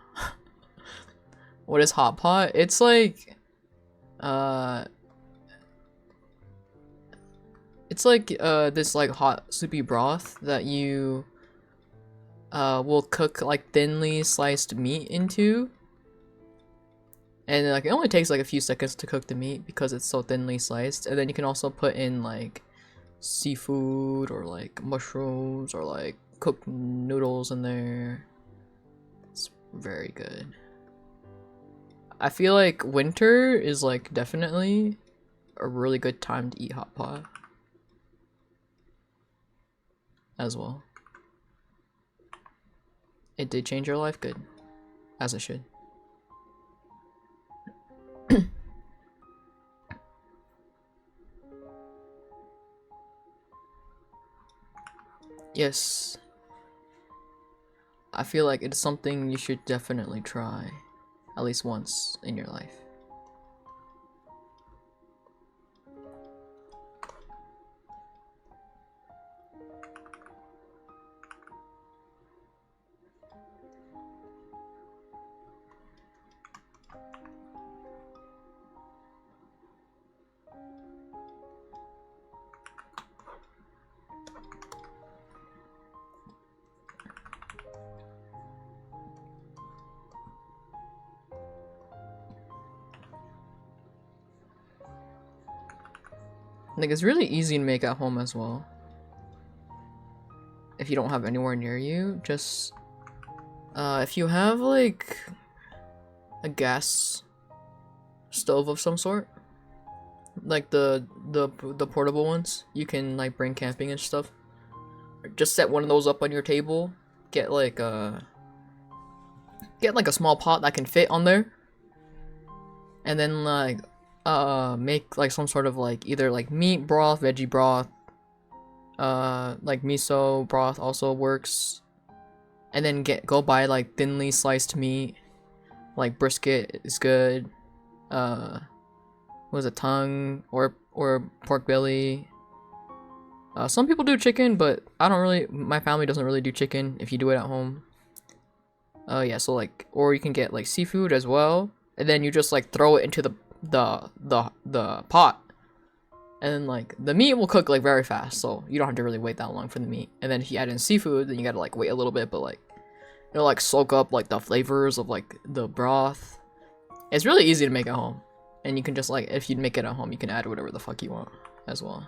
What is hot pot? It's like it's like this like hot soupy broth that you will cook like thinly sliced meat into. And like it only takes like a few seconds to cook the meat because it's so thinly sliced. And then you can also put in like seafood or like mushrooms or like cooked noodles in there. It's very good. I feel like winter is like definitely a really good time to eat hot pot as well. It did change your life, good. As it should. Yes. I feel like it's something you should definitely try. At least once in your life. Like it's really easy to make at home as well. If you don't have anywhere near you, just if you have like a gas stove of some sort, like the portable ones, you can like bring camping and stuff. Just set one of those up on your table. Get like a small pot that can fit on there, and then like make like some sort of like either like meat broth, veggie broth, like miso broth also works, and then go buy like thinly sliced meat, like brisket is good, what was it, tongue or pork belly. Some people do chicken, but I don't really, my family doesn't really do chicken if you do it at home. Yeah, so like, or you can get like seafood as well, and then you just like throw it into the pot, and then like the meat will cook like very fast, so you don't have to really wait that long for the meat. And then if you add in seafood, then you gotta like wait a little bit, but like it'll like soak up like the flavors of like the broth. It's really easy to make at home, and you can just like, if you make it at home, you can add whatever the fuck you want as well.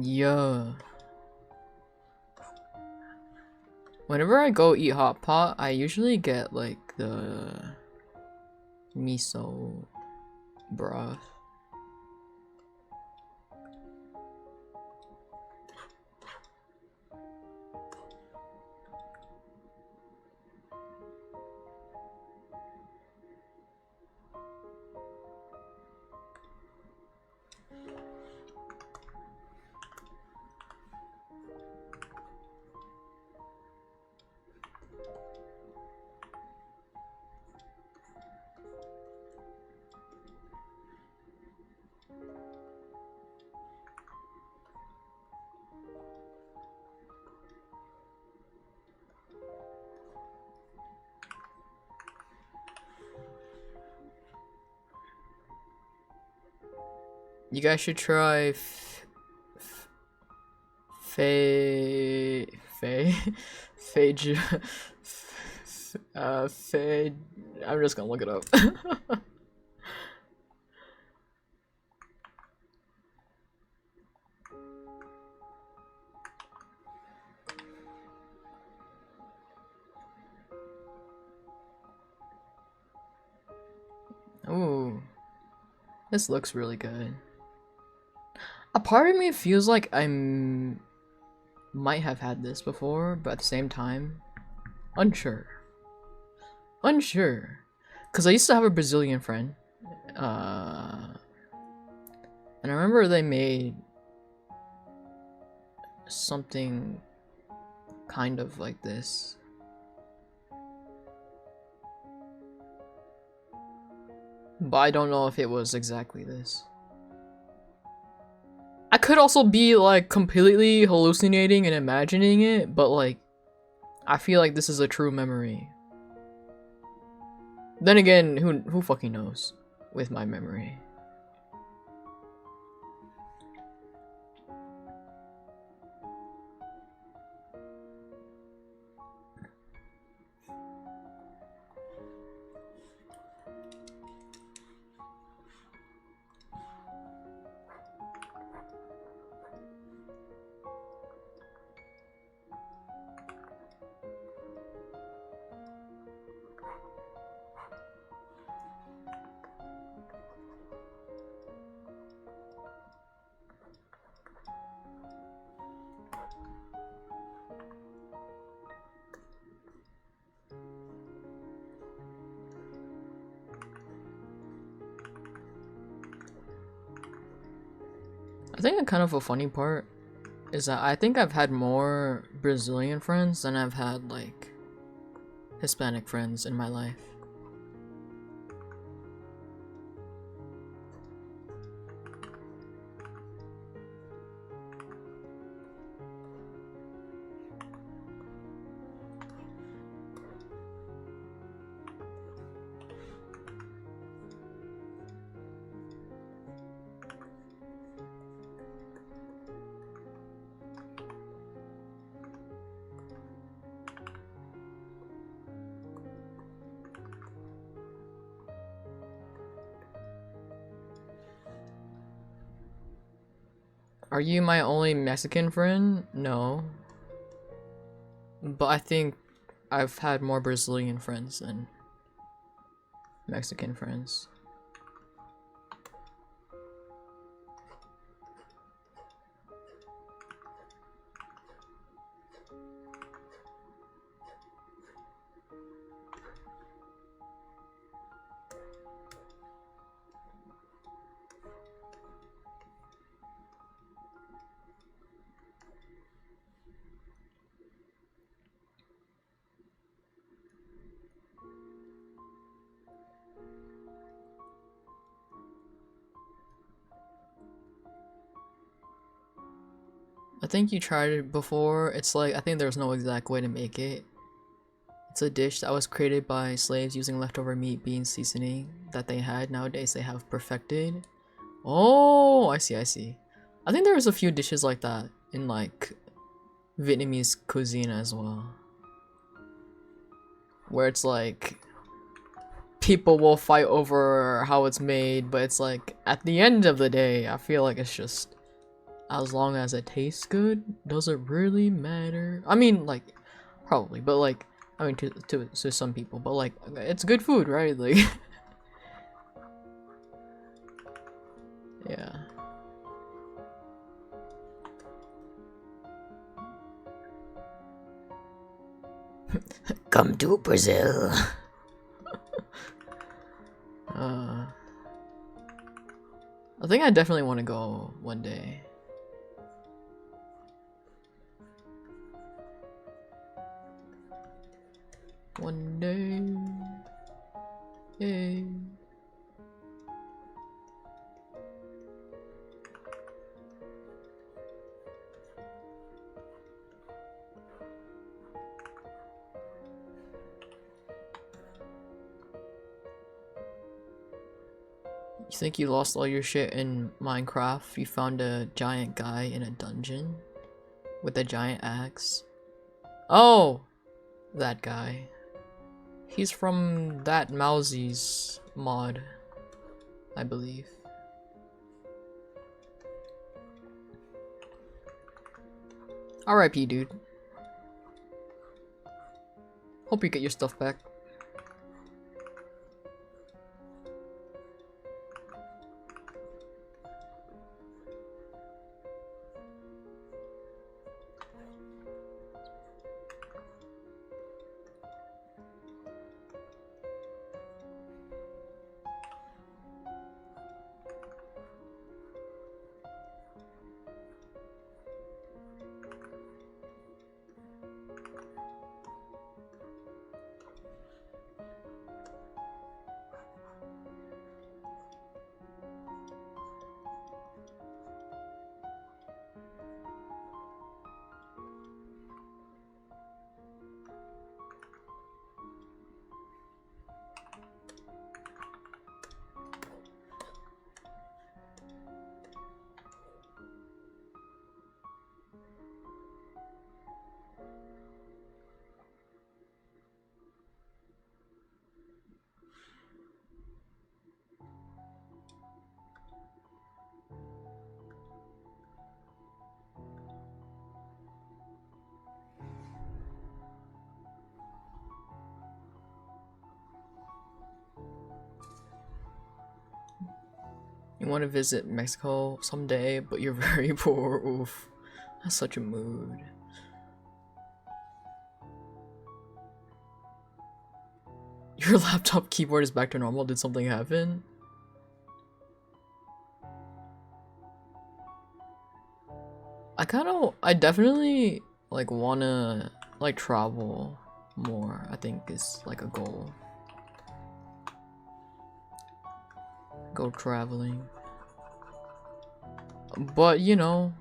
Yeah. Whenever I go eat hot pot, I usually get like the miso broth. You guys should try Fei Fei Fei Fei. I'm just gonna look it up. Ooh, this looks really good. A part of me feels like might have had this before, but at the same time, unsure. Unsure. Because I used to have a Brazilian friend. And I remember they made something kind of like this. But I don't know if it was exactly this. I could also be like completely hallucinating and imagining it, but like I feel like this is a true memory. Then again, who fucking knows with my memory. I think kind of a funny part is that I think I've had more Brazilian friends than I've had like Hispanic friends in my life. Are you my only Mexican friend? No. But I think I've had more Brazilian friends than Mexican friends. I think you tried it before. It's like, I think there's no exact way to make it. It's a dish that was created by slaves using leftover meat, beans, seasoning that they had. Nowadays they have perfected. Oh, I see, I see. I think there's a few dishes like that in like Vietnamese cuisine as well. Where it's like people will fight over how it's made, but it's like at the end of the day, I feel like it's just as long as it tastes good, does it really matter? I mean, like, probably, but like, I mean, to some people, but like, it's good food, right? Like, yeah. Come to Brazil. I think I definitely want to go one day. One day. Yay. You think you lost all your shit in Minecraft? You found a giant guy in a dungeon with a giant axe. Oh, that guy. He's from that Mousie's mod, I believe. RIP, dude. Hope you get your stuff back. You want to visit Mexico someday, but you're very poor. Oof. That's such a mood. Your laptop keyboard is back to normal. Did something happen? I definitely like wanna like travel more. I think is like a goal. Go traveling. But you know,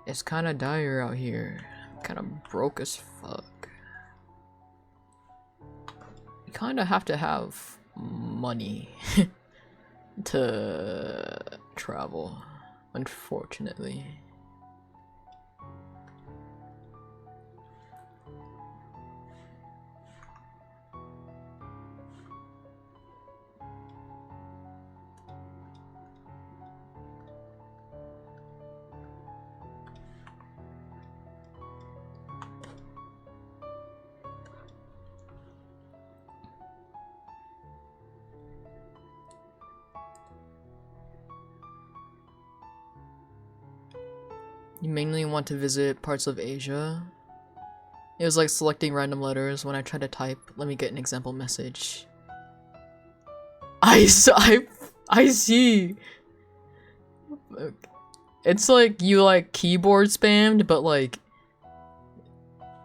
it's kind of dire out here. Kind of broke as fuck. You kind of have to have money to travel, unfortunately. You mainly want to visit parts of Asia. It was like selecting random letters when I try to type. Let me get an example message. I see. It's like you like keyboard spammed, but like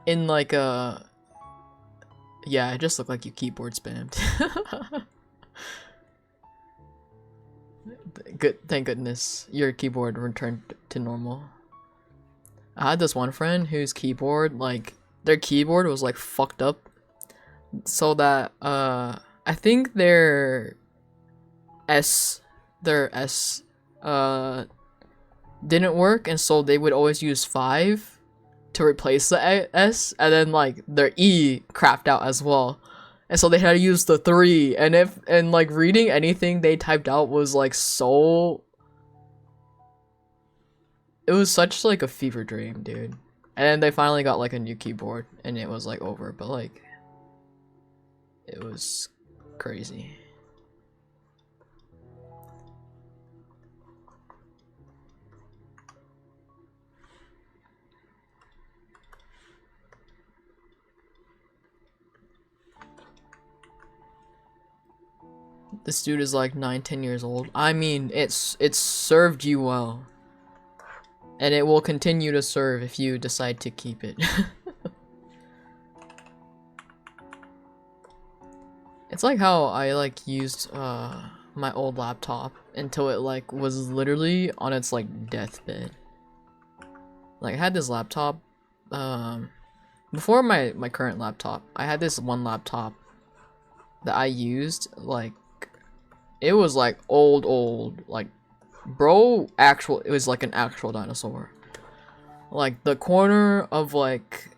in like a yeah, it just looked like you keyboard spammed. Good, thank goodness your keyboard returned to normal. I had this one friend whose keyboard, like, their keyboard was like fucked up, so that I think their S didn't work, and so they would always use 5 to replace the S, and then like their E crapped out as well, and so they had to use the 3, and like reading anything they typed out was like so. It was such like a fever dream, dude. And then they finally got like a new keyboard and it was like over, but like it was crazy. This dude is like 9-10 years old. I mean, it's served you well. And it will continue to serve if you decide to keep it. It's like how I like used my old laptop until it like was literally on its like deathbed. Like I had this laptop before my current laptop. I had this one laptop that I used like it was like old, like, bro, it was like an actual dinosaur. Like, the corner of, like,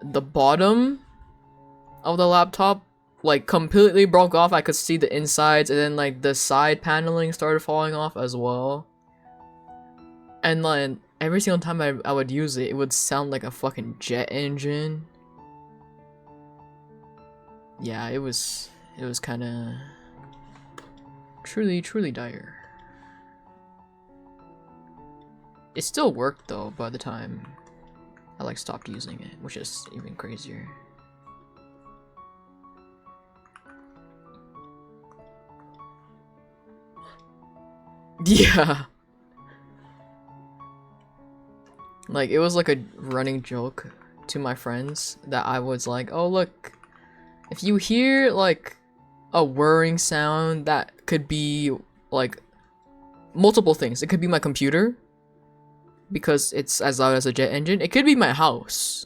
the bottom of the laptop, like, completely broke off. I could see the insides, and then, like, the side paneling started falling off as well. And, like, every single time I would use it, it would sound like a fucking jet engine. Yeah, it was kind of truly dire. It still worked though by the time I like stopped using it, which is even crazier. Yeah. Like, it was like a running joke to my friends that I was like, oh look, if you hear like a whirring sound, that could be like multiple things. It could be my computer, because it's as loud as a jet engine. It could be my house,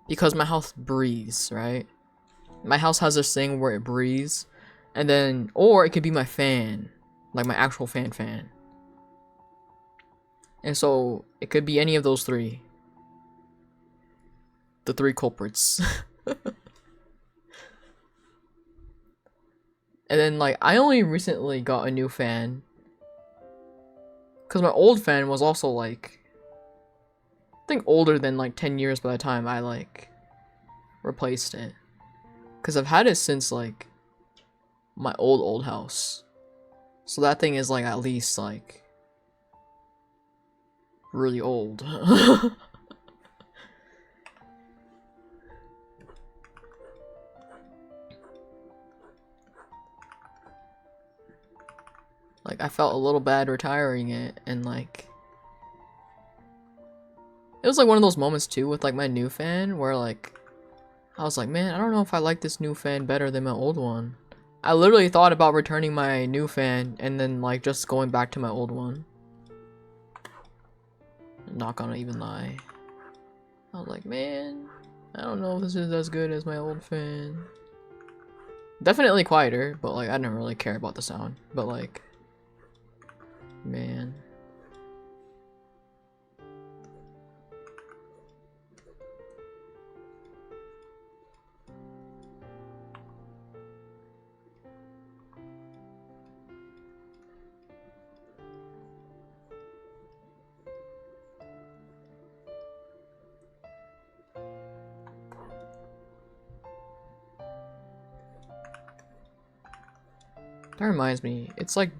because my house breathes, right? My house has this thing where it breathes. And then, or it could be my fan, like my actual fan. And so it could be any of those three. The three culprits. And then, like, I only recently got a new fan, because my old fan was also like, I think older than like 10 years by the time I like replaced it. Because I've had it since like my old house. So that thing is like at least like really old. Like, I felt a little bad retiring it, and like, it was like one of those moments too with like my new fan where like I was like, man, I don't know if I like this new fan better than my old one. I literally thought about returning my new fan and then like just going back to my old one. I'm not gonna even lie. I was like, man, I don't know if this is as good as my old fan. Definitely quieter, but like I didn't really care about the sound. But like, man. That reminds me, it's like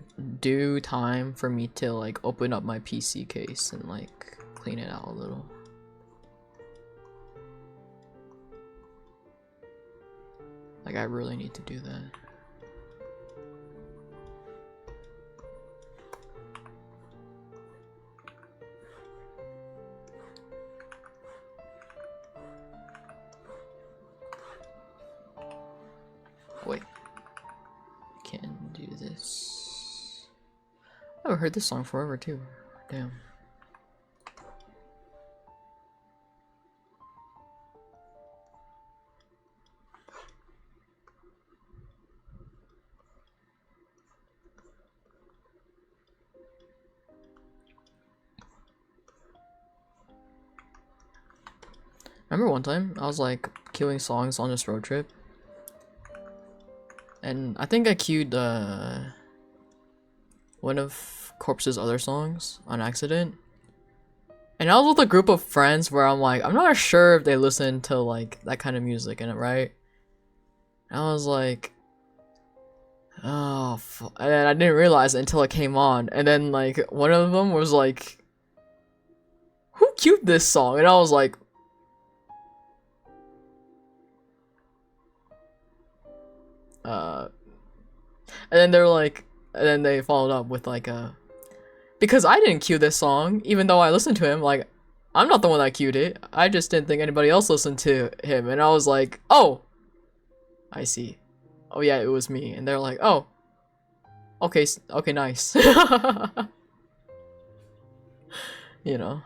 due time for me to like open up my PC case and like clean it out a little. Like, I really need to do that. Wait. Can do this. I haven't heard this song forever too. Damn. Remember one time I was like queuing songs on this road trip, and I think I queued one of Corpse's other songs on accident. And I was with a group of friends where I'm like, I'm not sure if they listen to like that kind of music in it, right? And I was like, oh, and I didn't realize it until it came on. And then like one of them was like, who queued this song? And I was like, and then they're like, and then they followed up with like because I didn't cue this song, even though I listened to him. Like, I'm not the one that cued it. I just didn't think anybody else listened to him. And I was like, oh, I see. Oh yeah, it was me. And they're like, oh, okay, okay, nice. You know.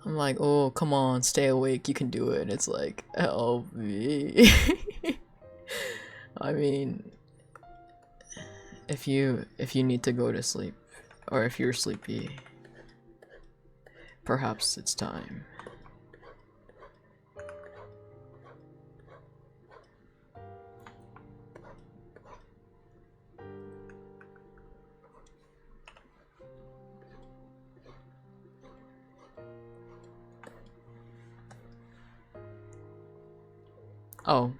I'm like, oh, come on, stay awake, you can do it. And it's like, help me. I mean, if you need to go to sleep, or if you're sleepy, perhaps it's time. Oh.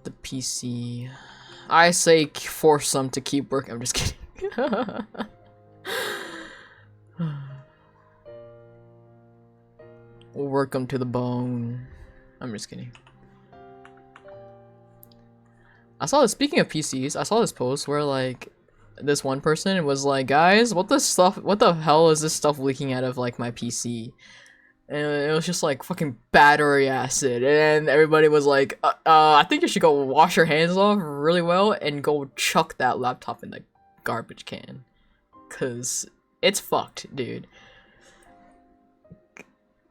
The PC. I say force them to keep working. I'm just kidding. We'll work them to the bone. I'm just kidding. I saw this, speaking of PCs, I saw this post where like this one person was like, guys, what the hell is this stuff leaking out of like my PC? And it was just like fucking battery acid, and everybody was like, I think you should go wash your hands off really well and go chuck that laptop in the garbage can, cause it's fucked, dude.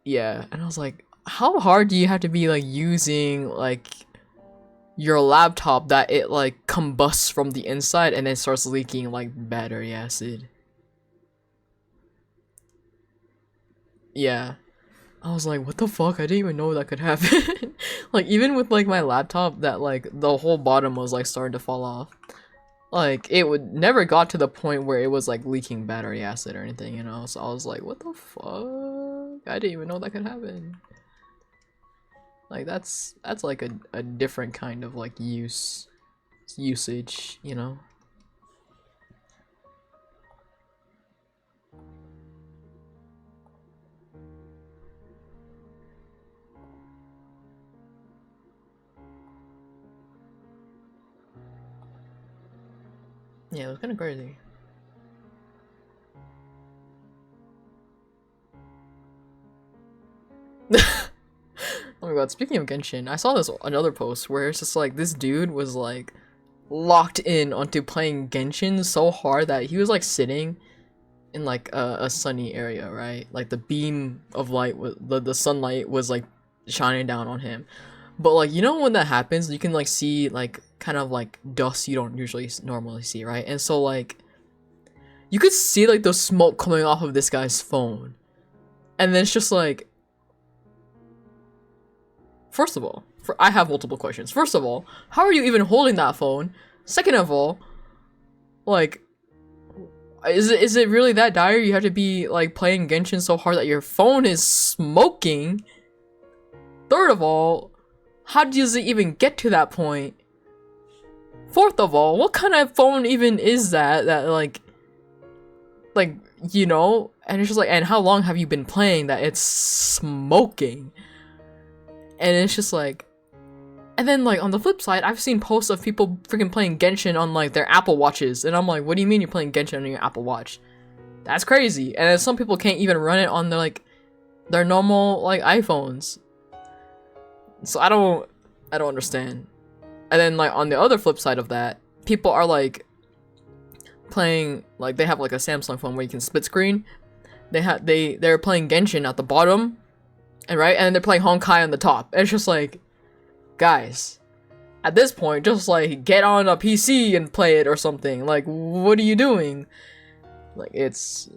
Yeah, and I was like, how hard do you have to be like using like your laptop that it like combusts from the inside and then starts leaking like battery acid? Yeah. I was like, what the fuck? I didn't even know that could happen. Like, even with like my laptop that like the whole bottom was like starting to fall off. Like, it would never got to the point where it was like leaking battery acid or anything, you know? So I was like, what the fuck? I didn't even know that could happen. Like, that's like a different kind of like usage, you know? Yeah, it was kind of crazy. Oh my god, speaking of Genshin, I saw this another post where it's just like this dude was like locked in onto playing Genshin so hard that he was like sitting in like a sunny area, right? Like the beam of light, the sunlight was like shining down on him. But like, you know when that happens, you can like see like kind of like dust you don't usually normally see, right? And so like you could see like the smoke coming off of this guy's phone. And then it's just like, first of all, I have multiple questions. First of all, how are you even holding that phone? Second of all, like, is it really that dire? You have to be like playing Genshin so hard that your phone is smoking? Third of all, how does it even get to that point? Fourth of all, what kind of phone even is that like you know? And it's just like, and how long have you been playing that it's smoking? And it's just like, and then like on the flip side, I've seen posts of people freaking playing Genshin on like their Apple Watches, and I'm like, what do you mean you're playing Genshin on your Apple Watch? That's crazy. And then some people can't even run it on their normal like iPhones. So I don't understand. And then like on the other flip side of that, people are like playing, like they have like a Samsung phone where you can split screen. They're playing Genshin at the bottom, and right, and they're playing Honkai on the top. And it's just like, guys, at this point, just like get on a PC and play it or something. Like, what are you doing? Like, it's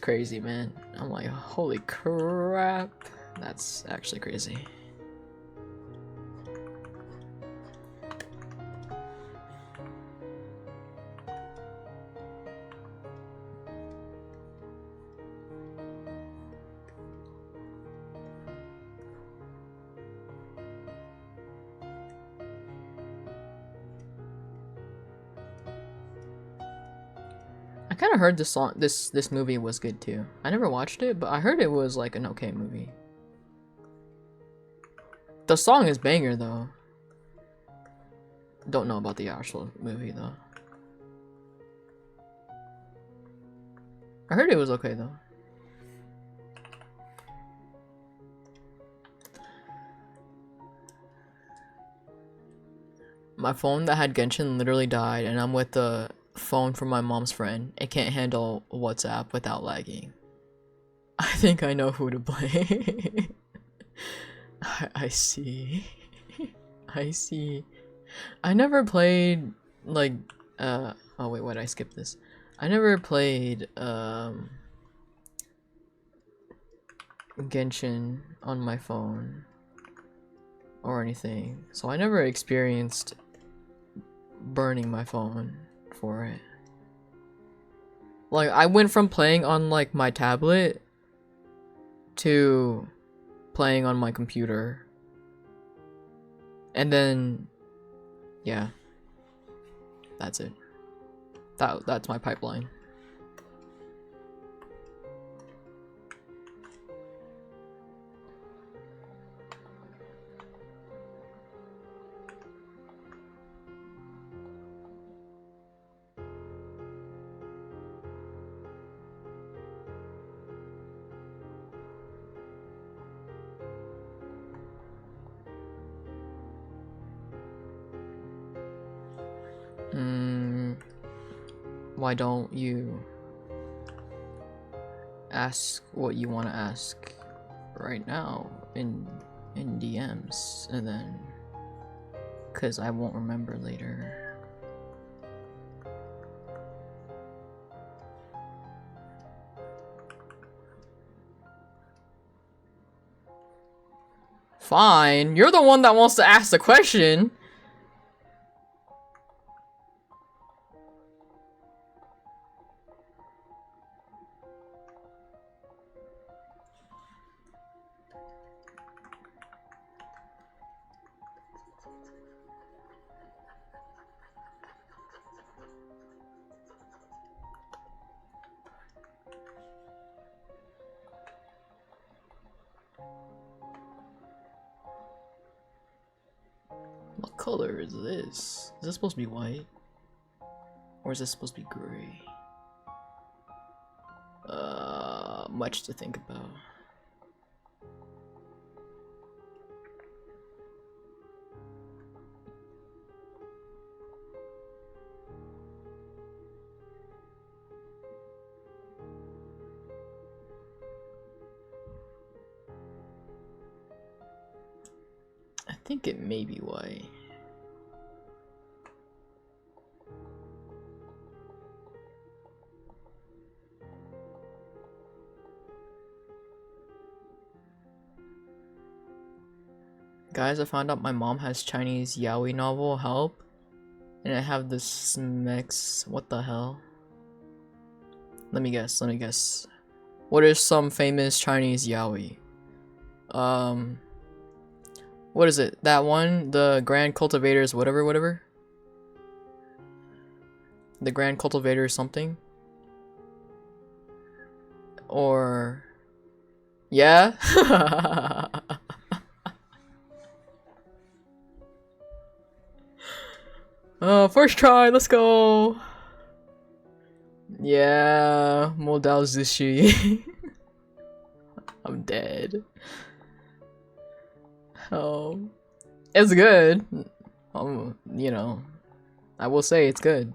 crazy, man. I'm like, holy crap, that's actually crazy. I kind of heard this movie was good too. I never watched it, but I heard it was like an okay movie. The song is banger though. Don't know about the actual movie though. I heard it was okay though. My phone that had Genshin literally died, and I'm with the phone from my mom's friend. It can't handle WhatsApp without lagging. I think I know who to blame. I see. I see. I never played like oh wait, why did I skip this? I never played Genshin on my phone or anything, so I never experienced burning my phone for it. Like, I went from playing on like my tablet to playing on my computer, and then yeah, that's it. That's my pipeline. Why don't you ask what you want to ask right now in DMs, and then, cause I won't remember later. Fine, you're the one that wants to ask the question. What color is this? Is this supposed to be white? Or is this supposed to be gray? Much to think about. I think it may be white. Guys, I found out my mom has Chinese yaoi novel, help. And I have this mix. What the hell? Let me guess. What is some famous Chinese yaoi? What is it? That one? The Grand Cultivators whatever? The Grand Cultivator something? Or... yeah? First try, let's go! Yeah, Modao Zushi. I'm dead. Oh, it's good. You know, I will say it's good.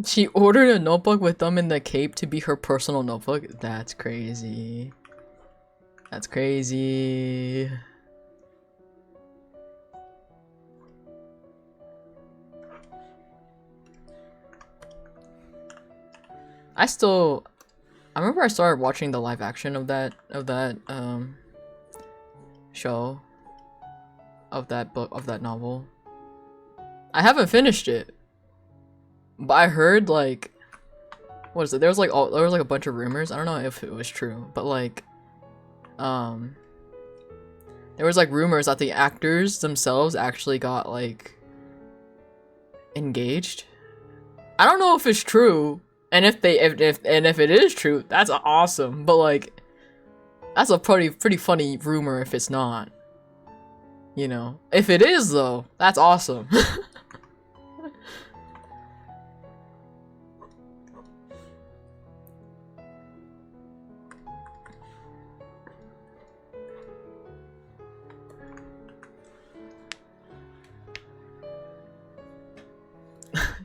She ordered a notebook with them in the cape to be her personal notebook? That's crazy. That's crazy. I remember I started watching the live action of that show. Of that book, of that novel. I haven't finished it. But I heard, like, what is it? There was like a bunch of rumors. I don't know if it was true, but like, there was like rumors that the actors themselves actually got like engaged. I don't know if it's true, and if it is true, that's awesome. But like, that's a pretty funny rumor if it's not. You know, if it is though, that's awesome.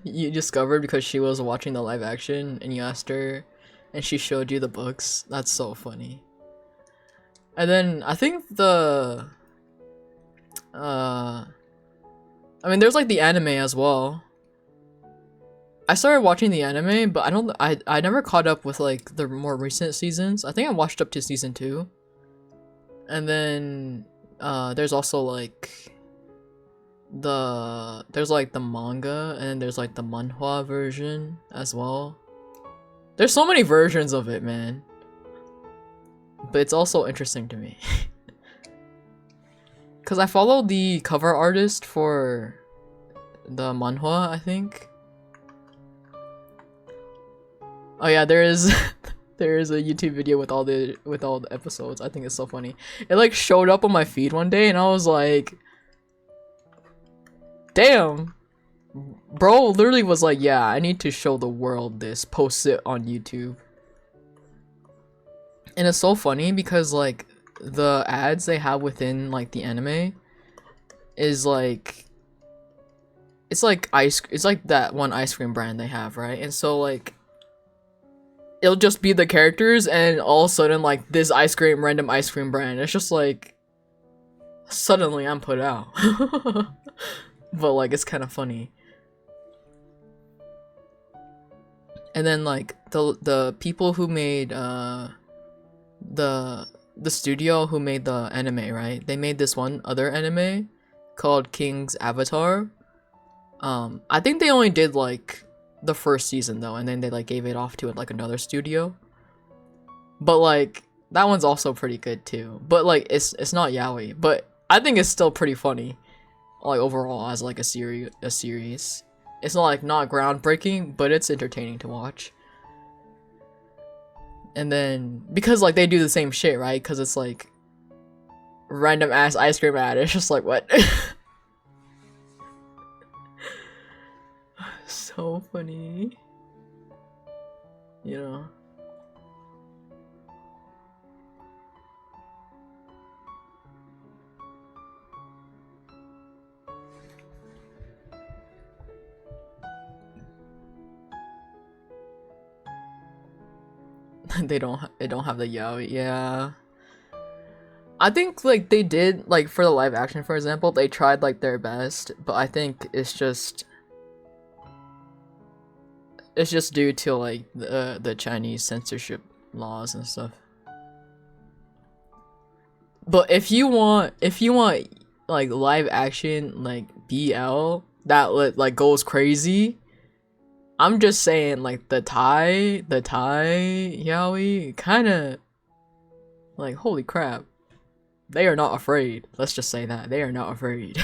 you discovered because she was watching the live action and you asked her and she showed you the books. That's so funny. And then I think I mean there's like the anime as well. I started watching the anime, but I never caught up with like the more recent seasons. I think I watched up to season 2. And then there's also like there's like the manga and then there's like the manhwa version as well. There's so many versions of it, man. But it's also interesting to me. Cause I follow the cover artist for the manhwa, I think. Oh yeah, there is there is a YouTube video with all the episodes. I think it's so funny. It like showed up on my feed one day and I was like, damn. Bro literally was like, yeah, I need to show the world this, post it on YouTube. And it's so funny because like the ads they have within like the anime is like it's like that one ice cream brand they have, right? And so like it'll just be the characters and all of a sudden like this random ice cream brand. It's just like suddenly I'm put out. But like it's kind of funny. And then like the people who made the studio who made the anime, right? They made this one other anime called King's Avatar. I think they only did like the first season though, and then they like gave it off to like another studio. But like that one's also pretty good too. But like it's not yaoi, but I think it's still pretty funny. Like overall as like a series. It's not groundbreaking, but it's entertaining to watch. And then because like they do the same shit, right? Because it's like random ass ice cream ad. It's just like what? So funny. You know. They don't have the yaoi. Yeah. I think like they did like for the live action, for example, they tried like their best, but I think it's just due to like the Chinese censorship laws and stuff. But if you want like live action like BL that like goes crazy, I'm just saying like the Thai yaoi kind of like holy crap. They are not afraid. Let's just say that. They are not afraid.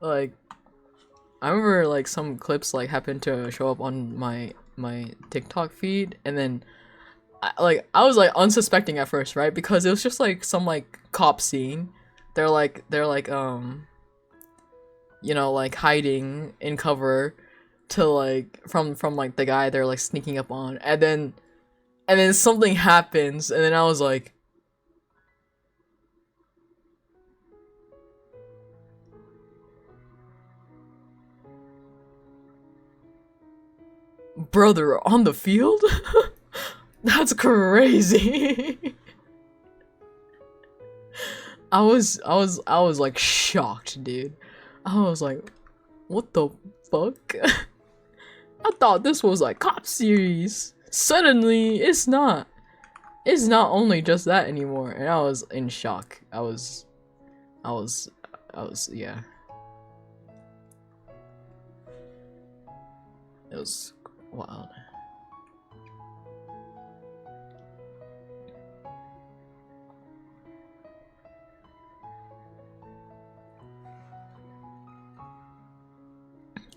Like I remember like some clips like happened to show up on my TikTok feed, and then I was like unsuspecting at first, right? Because it was just like some like cop scene. They're like you know, like hiding in cover to like from like the guy they're like sneaking up on, and then something happens, and then I was like, brother, on the field? That's crazy. I was like shocked, dude. I was like, what the fuck? I thought this was like cop series. Suddenly, it's not. It's not only just that anymore, and I was in shock. I was, yeah. It was wild.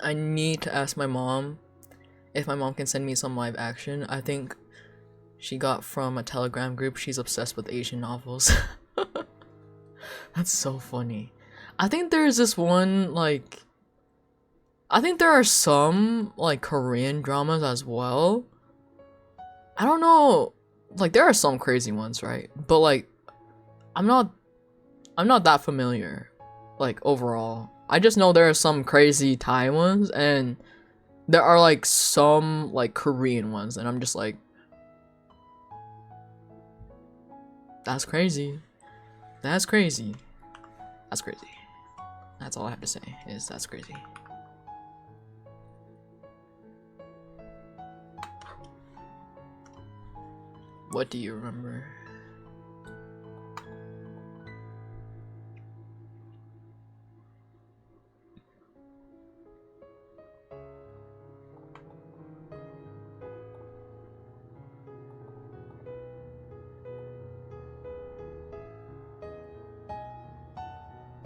I need to ask my mom if my mom can send me some live action. I think she got from a Telegram group. She's obsessed with Asian novels. That's so funny. I think there's this one, like, I think there are some, like, Korean dramas as well. I don't know, like, there are some crazy ones, right? But, like, I'm not that familiar, like, overall. I just know there are some crazy Thai ones, and there are like some like Korean ones, and I'm just like, that's crazy. That's crazy. That's crazy. That's all I have to say, is that's crazy. What do you remember?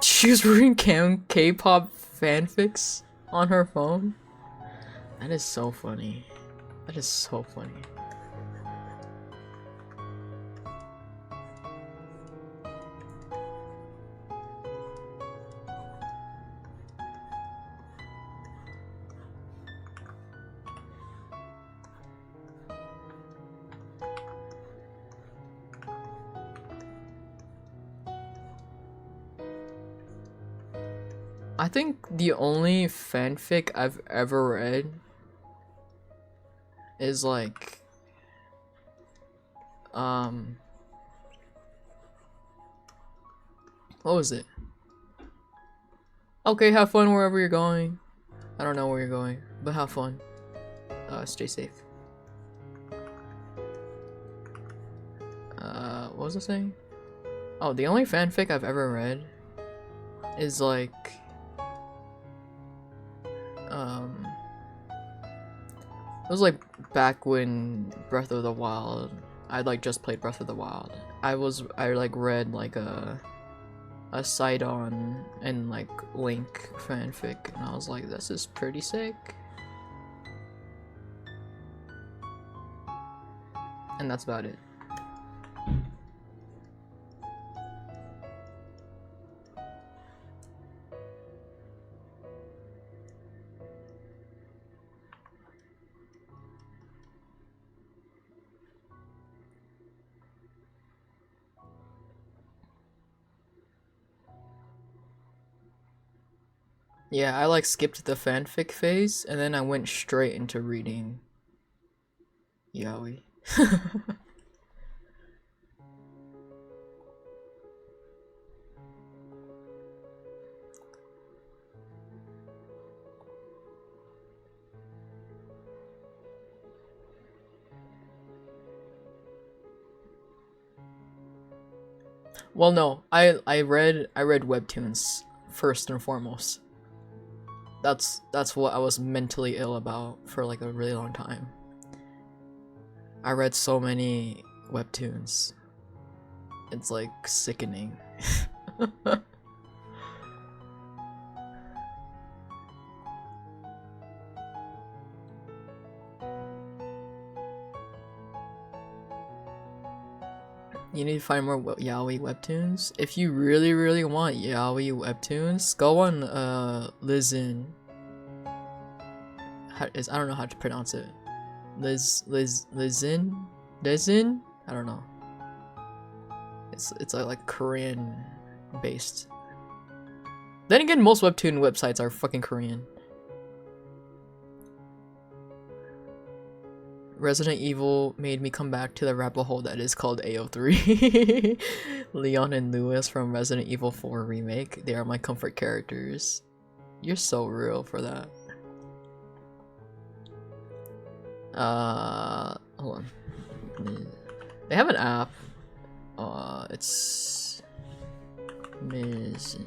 She was reading K-pop fanfics on her phone? That is so funny. That is so funny. I think the only fanfic I've ever read is like what was it? Okay, have fun wherever you're going. I don't know where you're going, but have fun. Stay safe. What was I saying? Oh, the only fanfic I've ever read is like it was like back when Breath of the Wild, I like just played Breath of the Wild. I like read like a Sidon and like Link fanfic, and I was like, this is pretty sick. And that's about it. Yeah, I like skipped the fanfic phase, and then I went straight into reading yaoi. Well, no, I read webtoons first and foremost. That's what I was mentally ill about for like a really long time. I read so many webtoons. It's like sickening. You need to find more yaoi webtoons. If you really want yaoi webtoons, go on Lizin. I don't know how to pronounce it. Lizin? I don't know. It's like Korean based. Then again, most webtoon websites are fucking Korean. Resident Evil made me come back to the rabbit hole that is called AO3. Leon and Lewis from Resident Evil 4 Remake. They are my comfort characters. You're so real for that. Hold on. They have an app. It's Miz.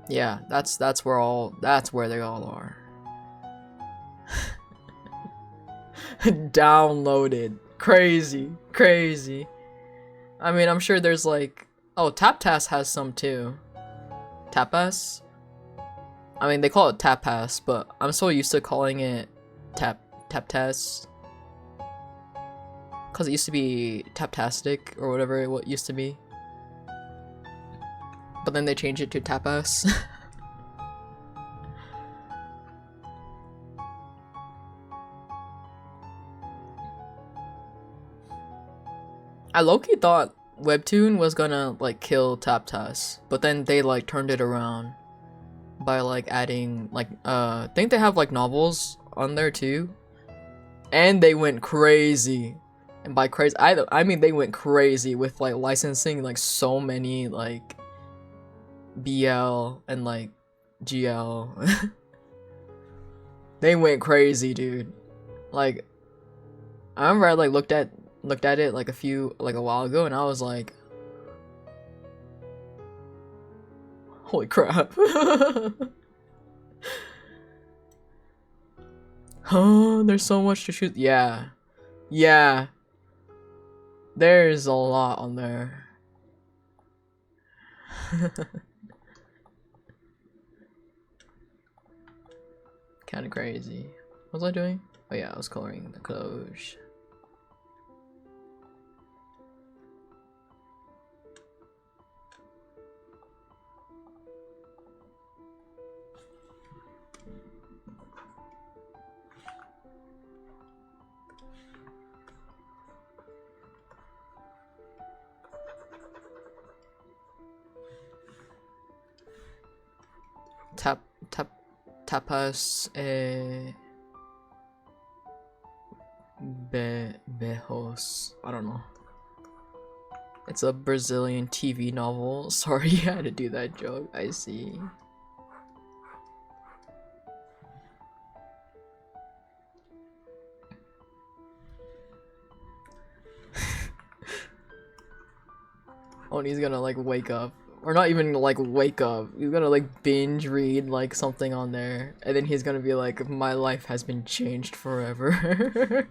Yeah, that's where they all are. Downloaded. Crazy. I mean, I'm sure there's like, oh, TapTas has some too. Tapas? I mean, they call it Tapas, but I'm so used to calling it TapTas. Cause it used to be Taptastic or whatever it used to be. But then they changed it to Tapas. I low-key thought Webtoon was gonna like kill TapTas, but then they like turned it around by like adding like I think they have like novels on there too, and they went crazy. And by crazy, I mean they went crazy with like licensing like so many like BL and like GL. They went crazy, dude. Like I remember I like looked at it like a while ago, and I was like, holy crap. Huh, there's so much to shoot. Yeah. Yeah. There's a lot on there. Kinda crazy. What was I doing? Oh yeah, I was coloring the clothes. Tapas Bejos. I don't know. It's a Brazilian TV novel. Sorry, I had to do that joke. I see. Oni's gonna like wake up. Or not even like wake up. He's gonna like binge read like something on there. And then he's gonna be like, my life has been changed forever.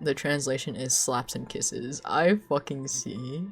The translation is slaps and kisses. I fucking see.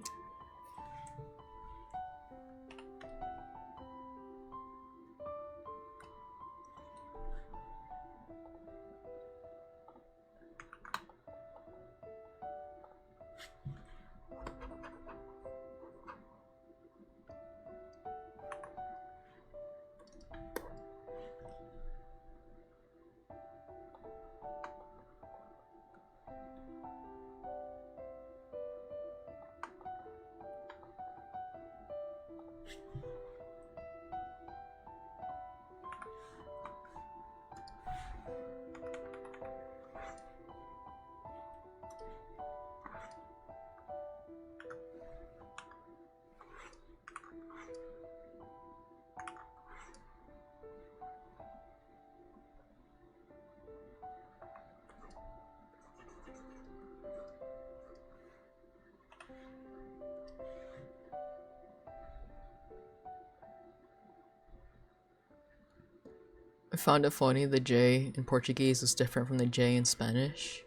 I found it funny the J in Portuguese is different from the J in Spanish.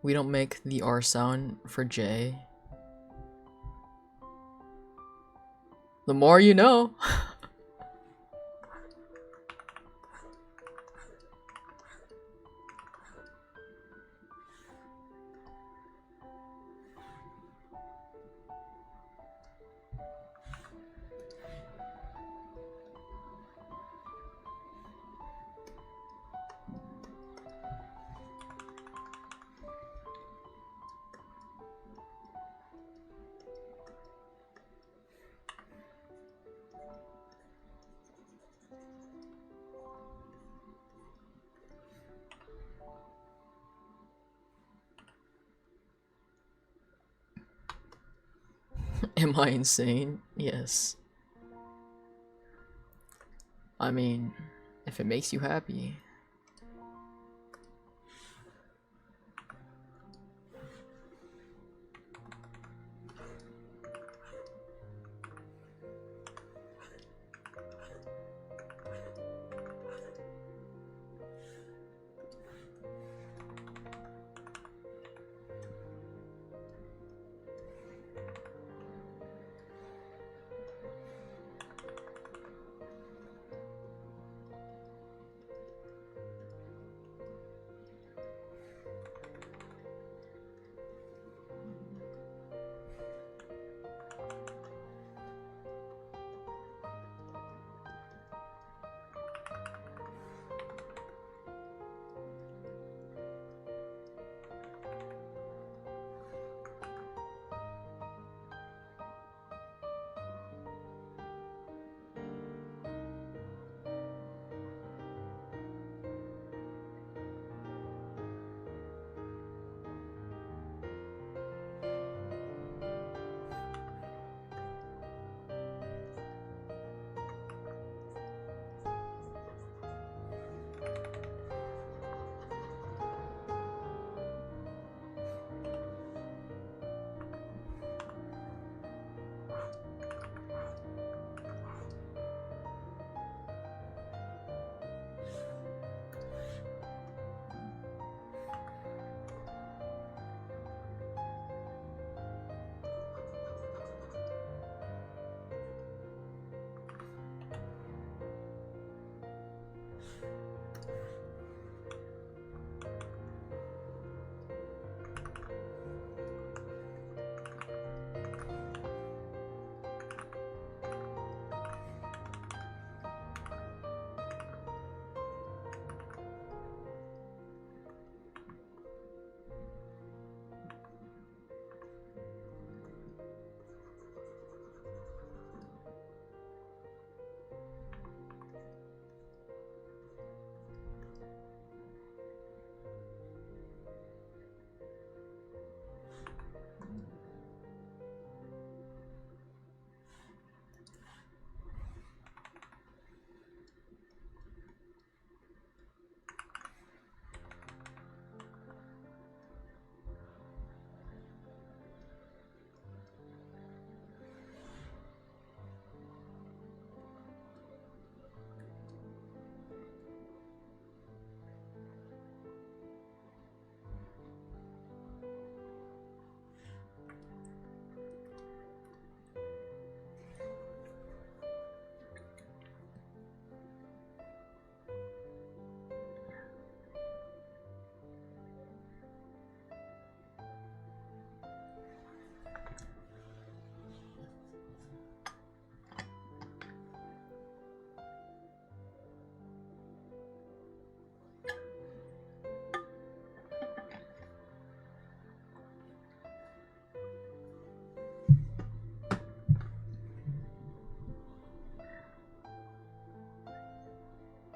We don't make the R sound for J. The more you know. Am I insane? Yes. I mean, if it makes you happy.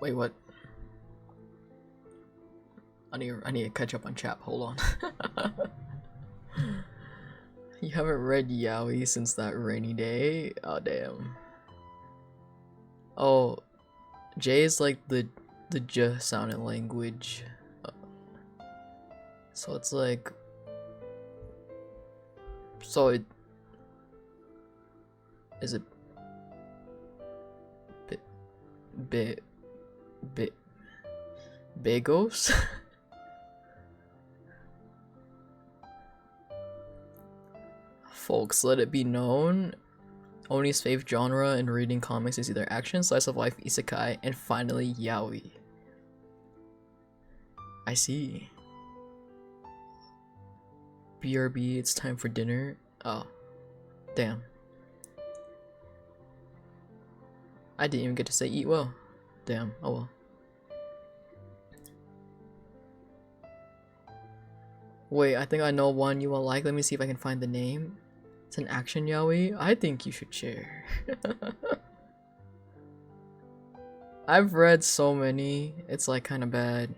Wait, what? I need to catch up on chat. Hold on. You haven't read Yaoi since that rainy day? Oh damn. Oh, J is like the J sounding language. So it's like, so it is it bagos? Folks, let it be known, Oni's favorite genre in reading comics is either action, slice of life, isekai, and finally yaoi. I see. BRB, it's time for dinner. Oh, damn. I didn't even get to say eat well. Damn, oh well. Wait, I think I know one you will like. Let me see if I can find the name. It's an action yaoi. I think you should share. I've read so many, it's like kind of bad.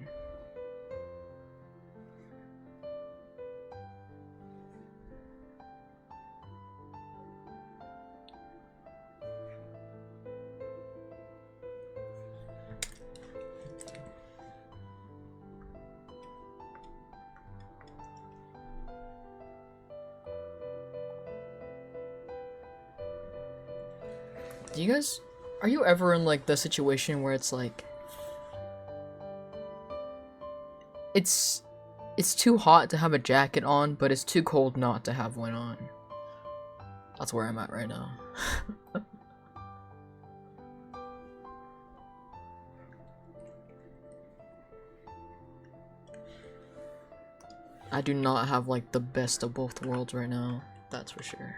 Do you guys, are you ever in like the situation where it's like, it's too hot to have a jacket on, but it's too cold not to have one on? That's where I'm at right now. I do not have like the best of both worlds right now, that's for sure.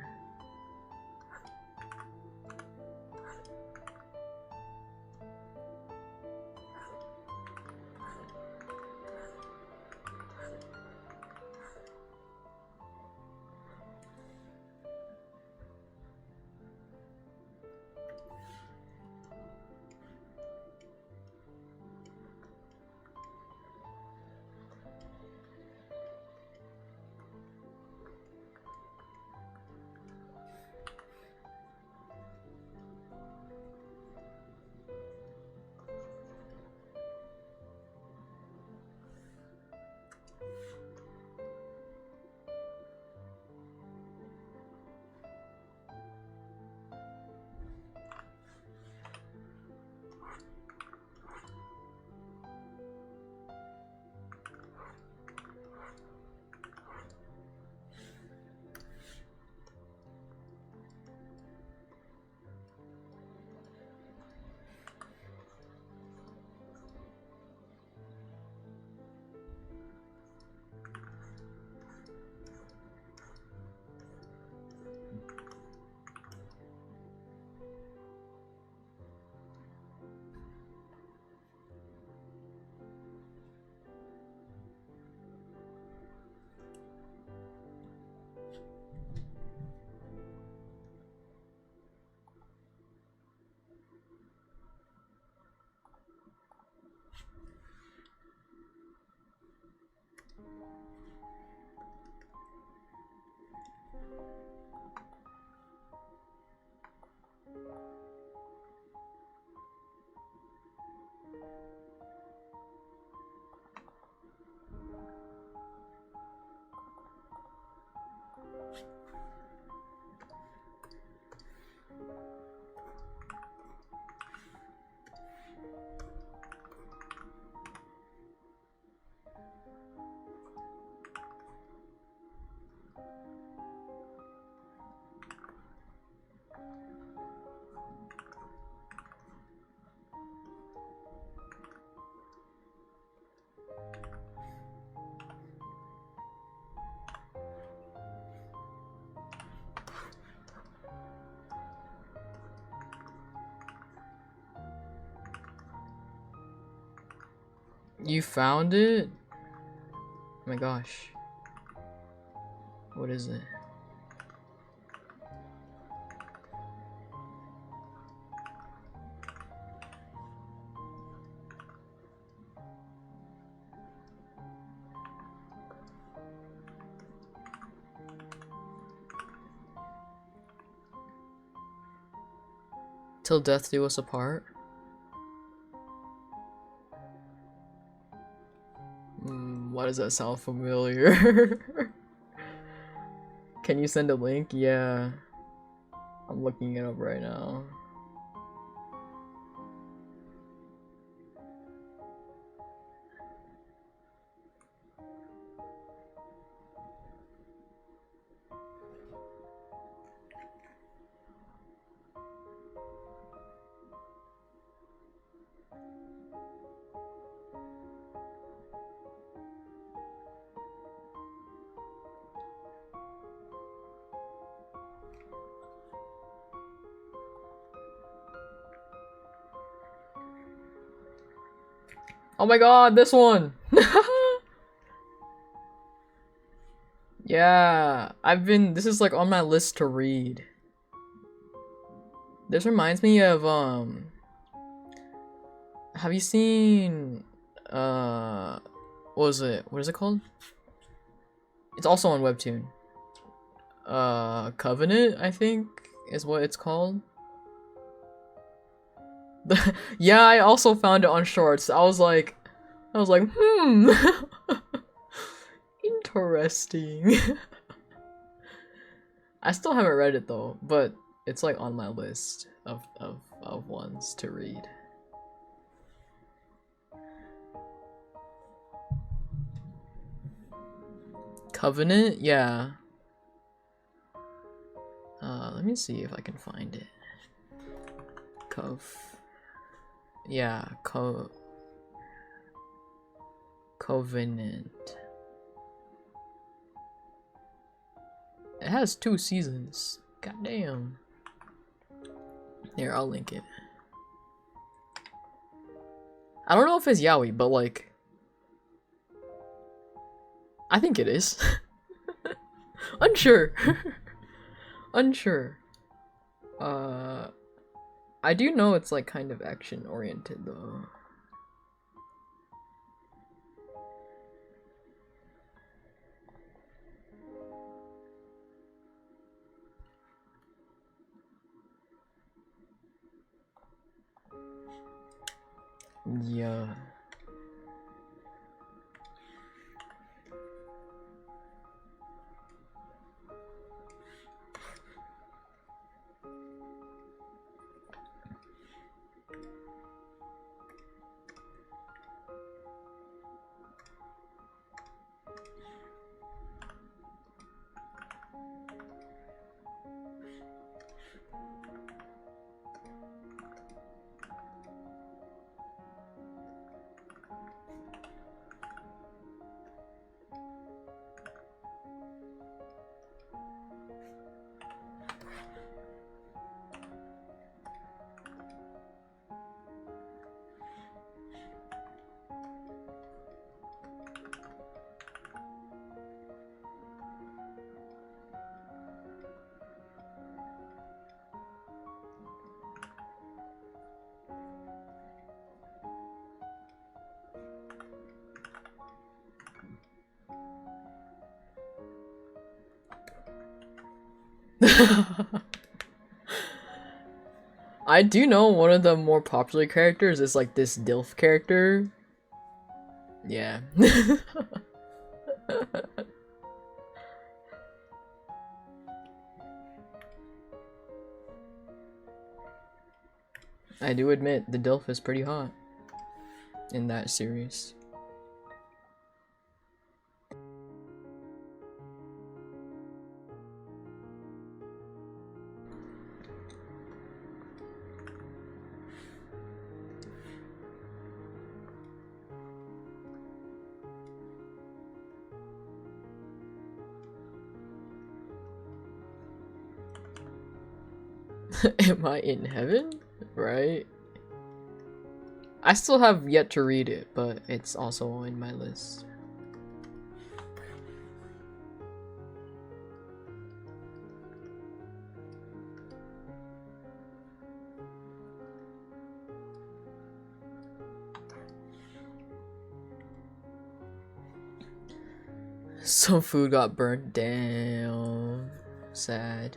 You found it? Oh my gosh. What is it? Till death do us apart. Why does that sound familiar? Can you send a link? Yeah. I'm looking it up right now. Oh my god, this one! Yeah, this is like on my list to read. This reminds me of, have you seen, what is it called? It's also on Webtoon. Covenant, I think, is what it's called. Yeah, I also found it on Shorts. I was like, interesting. I still haven't read it though, but it's like on my list of ones to read. Covenant? Yeah. Let me see if I can find it. Yeah, Covenant. It has 2 seasons. Goddamn. Here, I'll link it. I don't know if it's yaoi, but like, I think it is. Unsure. Unsure. I do know it's like kind of action oriented though. Yeah. I do know one of the more popular characters is like this Dilf character. Yeah. I do admit the Dilf is pretty hot in that series. Am I in heaven? Right? I still have yet to read it, but it's also in my list. Some food got burnt down. Sad.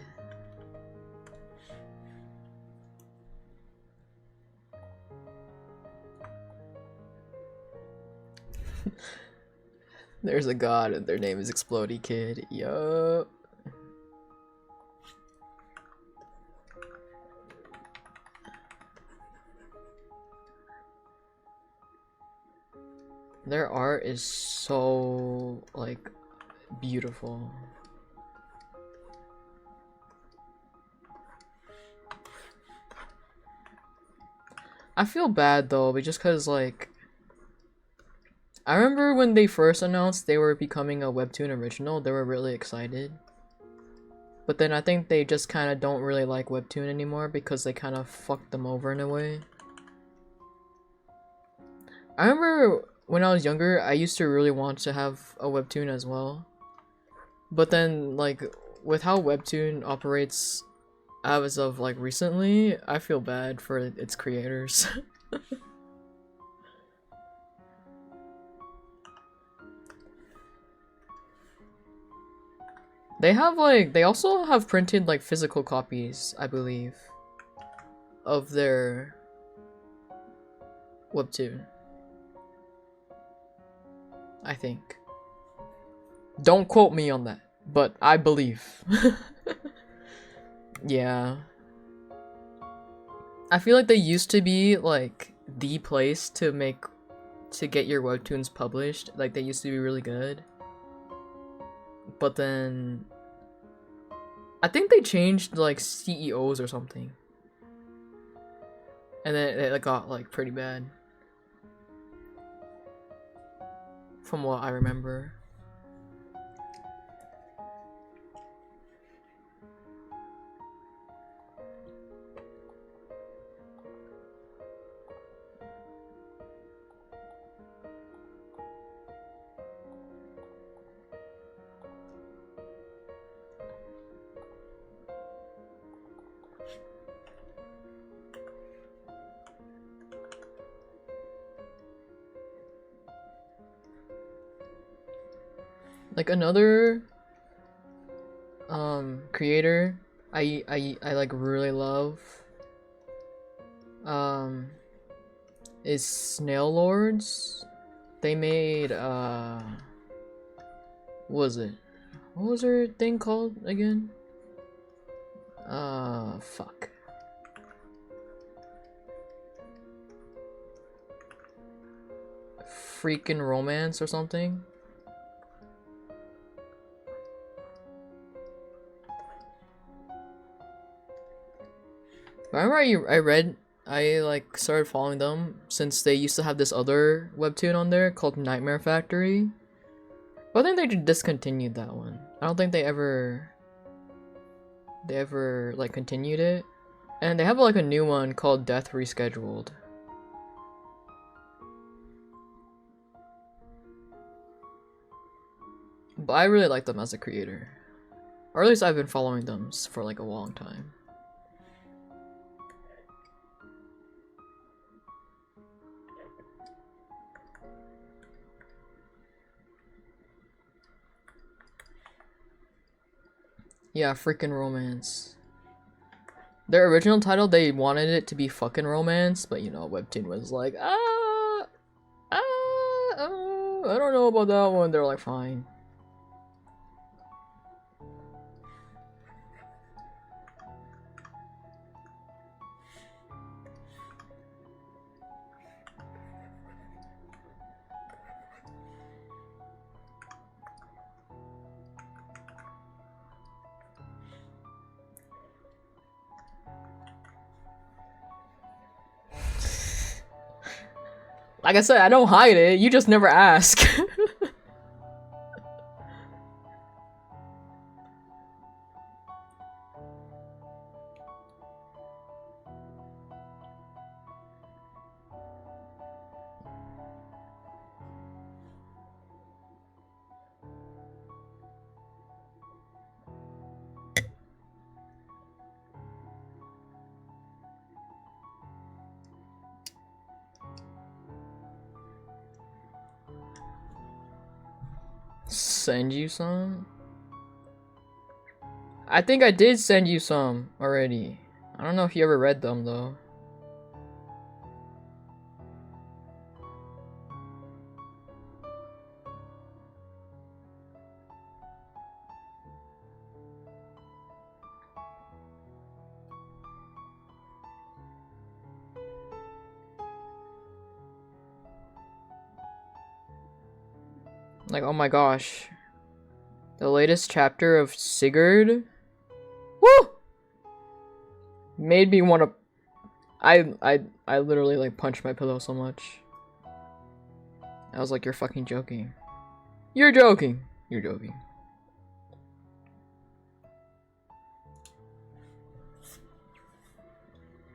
There's a god and their name is Explodey Kid. Yup. Their art is so, like, beautiful. I feel bad though, but just cause like I remember when they first announced they were becoming a Webtoon original, they were really excited. But then I think they just kind of don't really like Webtoon anymore because they kind of fucked them over in a way. I remember when I was younger, I used to really want to have a Webtoon as well. But then, like, with how Webtoon operates as of, like, recently, I feel bad for its creators. They have, like, they also have printed, like, physical copies, I believe, of their Webtoon. I think. Don't quote me on that, but I believe. Yeah. I feel like they used to be, like, the place to get your webtoons published. Like, they used to be really good. But then I think they changed, like, CEOs or something. And then it got, like, pretty bad. From what I remember. Like another creator I like really love is Snail Lords. They made what was it? What was her thing called again? Fuck. Freaking Romance or something? Remember I like started following them since they used to have this other webtoon on there called Nightmare Factory. But I think they discontinued that one. I don't think they ever like continued it. And they have like a new one called Death Rescheduled. But I really like them as a creator. Or at least I've been following them for like a long time. Yeah, freaking Romance. Their original title, they wanted it to be fucking Romance, but you know, Webtoon was like, I don't know about that one. They're like, fine. Like I said, I don't hide it. You just never ask. Send you some? I think I did send you some already. I don't know if you ever read them though. Like, oh my gosh. The latest chapter of Sigurd? Woo! Made me want to... I literally, like, punched my pillow so much. I was like, you're fucking joking. You're joking. You're joking.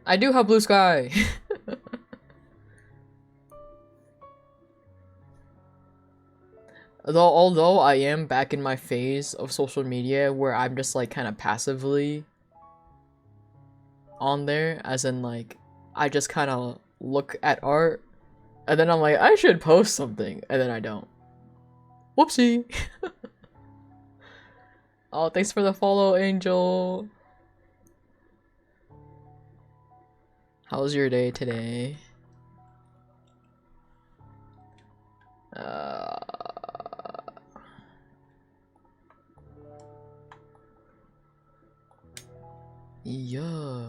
I do have blue sky. Although I am back in my phase of social media where I'm just like kind of passively on there, as in like I just kind of look at art and then I'm like, I should post something, and then I don't. Whoopsie. Oh, thanks for the follow, Angel. How was your day today? Yeah.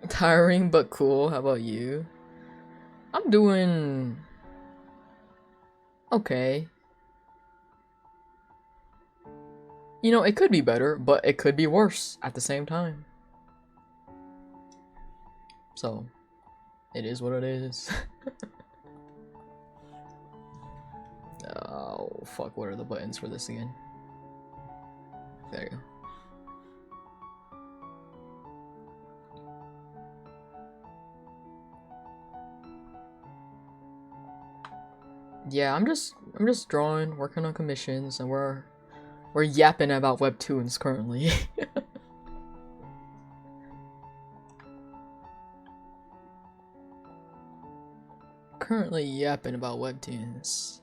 Tiring but cool. How about you? I'm doing okay. You know, it could be better, but it could be worse at the same time. So, it is what it is. Oh, fuck, what are the buttons for this again? There you go. Yeah, I'm just drawing, working on commissions, and we're yapping about webtoons currently. Currently yapping about webtoons.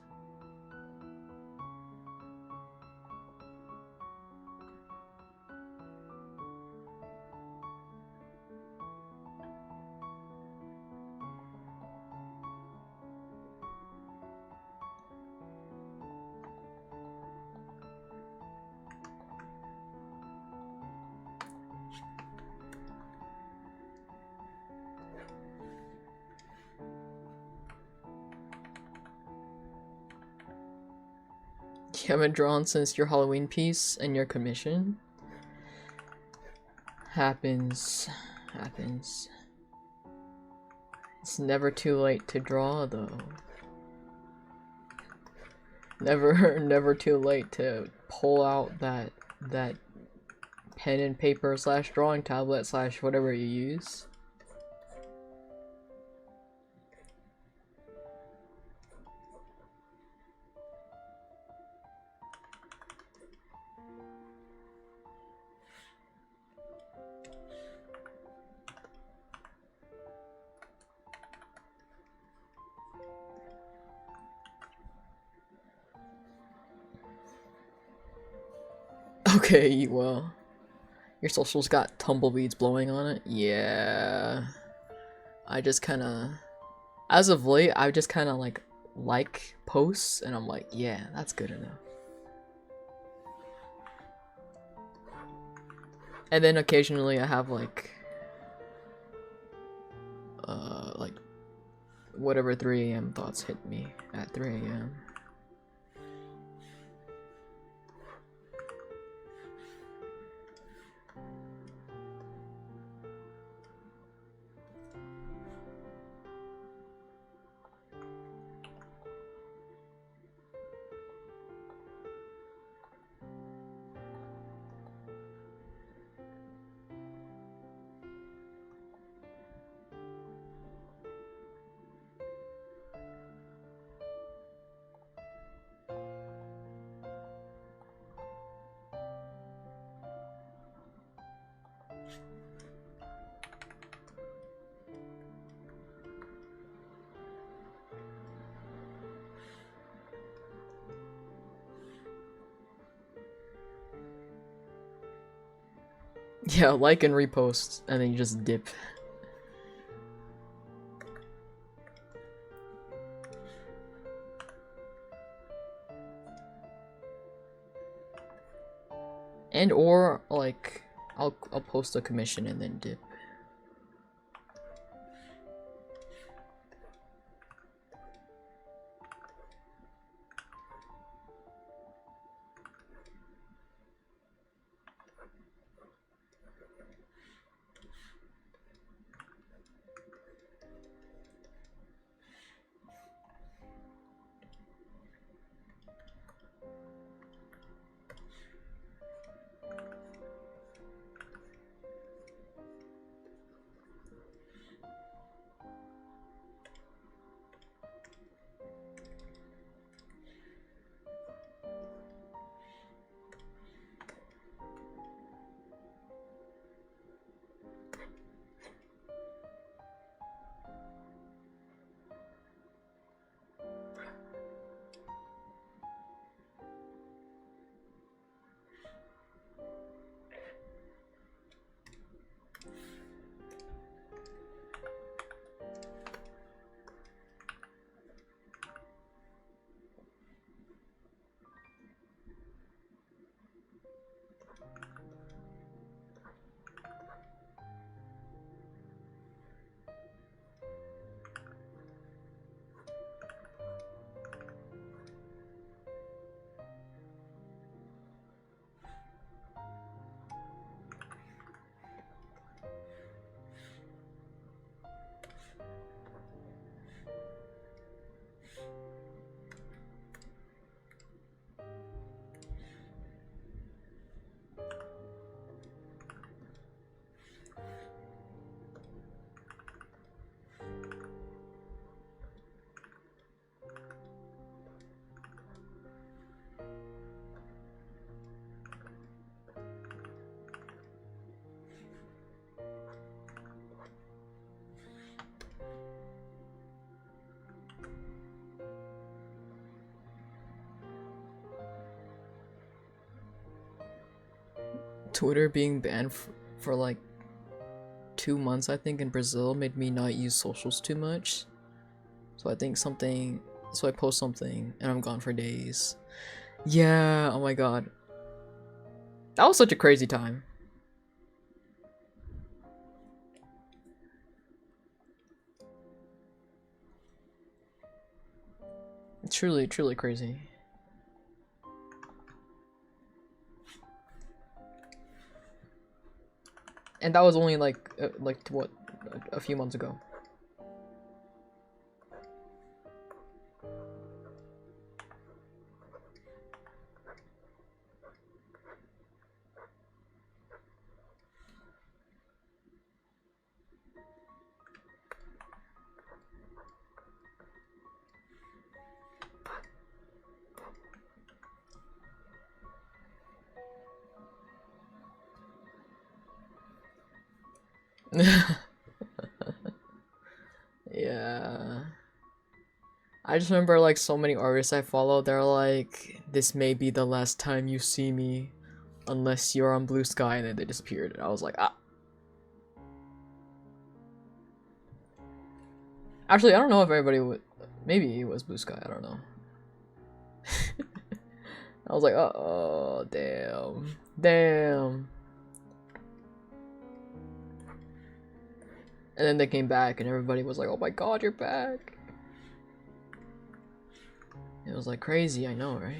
You haven't drawn since your Halloween piece and your commission? Happens. Happens. It's never too late to draw, though. Never too late to pull out that pen and paper slash drawing tablet slash whatever you use. Okay, well, your social's got tumbleweeds blowing on it? Yeah. I just kinda... As of late, I just kinda like posts, and I'm like, yeah, that's good enough. And then occasionally I have like whatever 3 AM thoughts hit me at 3 AM. Yeah, like and repost, and then you just dip. And or like I'll post a commission and then dip. Twitter being banned for like 2 months, I think, in Brazil made me not use socials too much. So I think something, so I post something and I'm gone for days. Yeah, oh my god. That was such a crazy time. Truly, truly crazy. And that was only like what, a few months ago. Yeah. I just remember like so many artists I follow, they're like, this may be the last time you see me unless you're on Blue Sky, and then they disappeared. And I was like, ah. Actually, I don't know if everybody would. Maybe it was Blue Sky, I don't know. I was like, oh, damn. Damn. And then they came back and everybody was like, oh my god, you're back. It was like crazy, I know, right?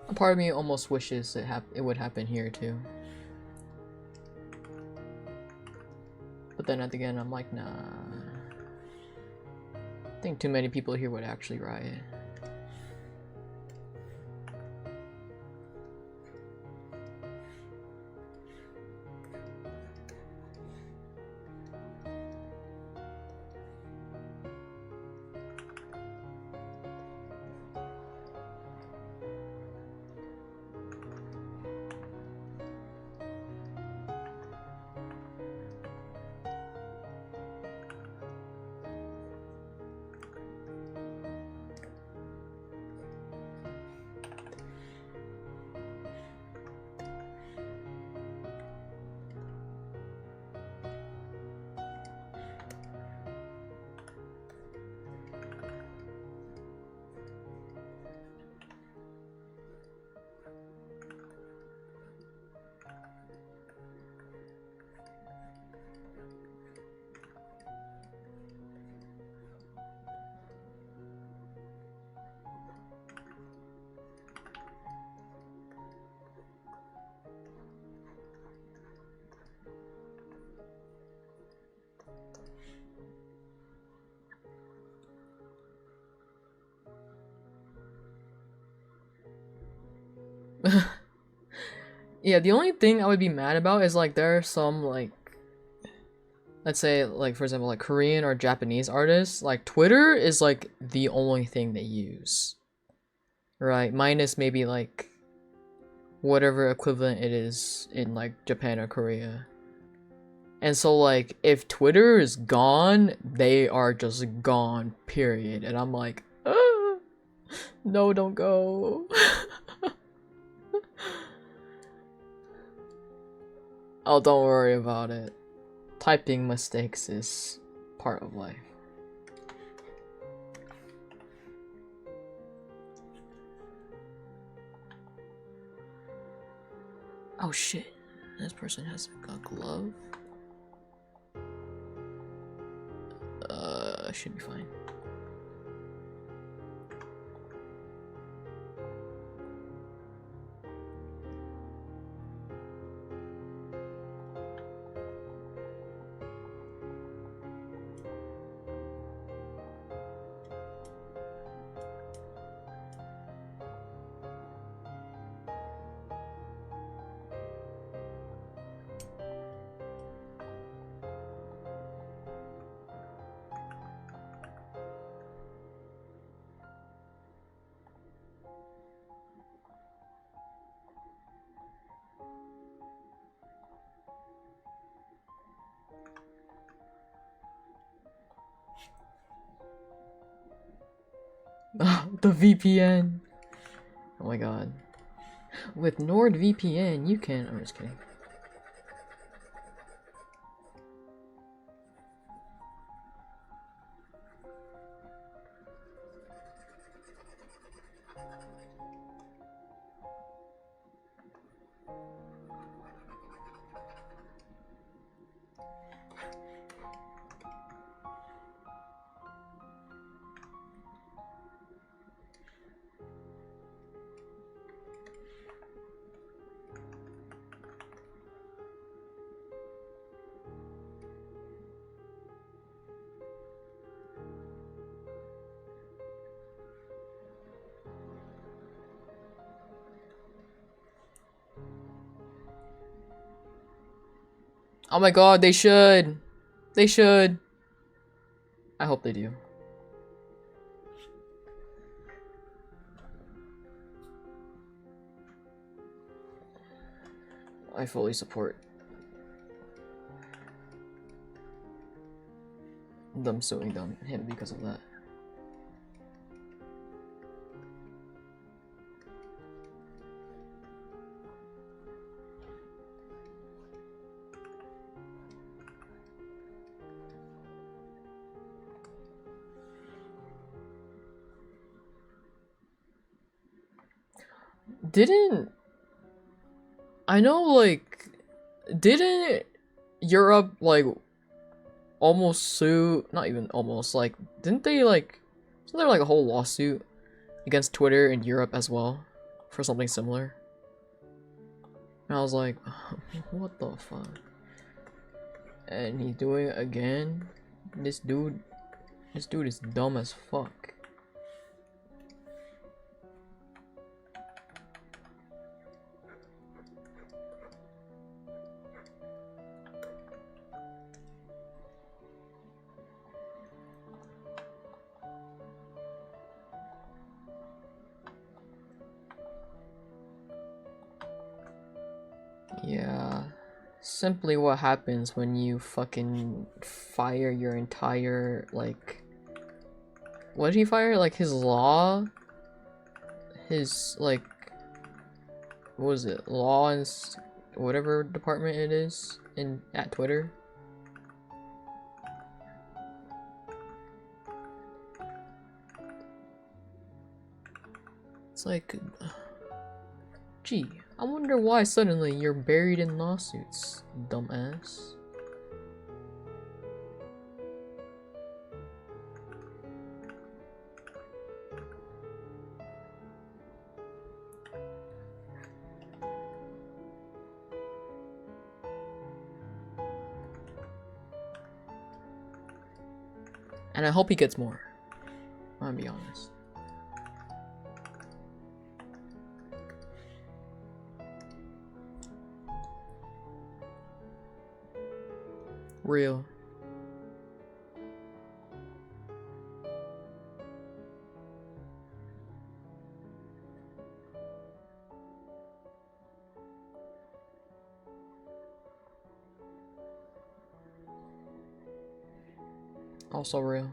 A part of me almost wishes it would happen here too. But then at the end, I'm like, nah. I think too many people here would actually riot. Yeah, the only thing I would be mad about is like there are some like, let's say like for example like Korean or Japanese artists, like Twitter is like the only thing they use, right? Minus maybe like whatever equivalent it is in like Japan or Korea. And so like if Twitter is gone, they are just gone, period. And I'm like, no, don't go. Oh, don't worry about it. Typing mistakes is part of life. Oh shit, this person has a glove. Should be fine. The VPN. Oh my god. With NordVPN, you can. I'm just kidding. Oh my god, they should. They should. I hope they do. I fully support them suing him because of that. Didn't I know like didn't Europe like almost sue, not even almost, like didn't they like, wasn't there like a whole lawsuit against Twitter in Europe as well? for something similar. And I was like, what the fuck? And he's doing it again. This dude is dumb as fuck. Yeah, simply what happens when you fucking fire your entire, like, what did he fire? Like his law? His, like, what was it? Law and whatever department it is at Twitter? It's like, gee, I wonder why suddenly you're buried in lawsuits, dumbass. And I hope he gets more. I'm gonna be honest. Real. Also real.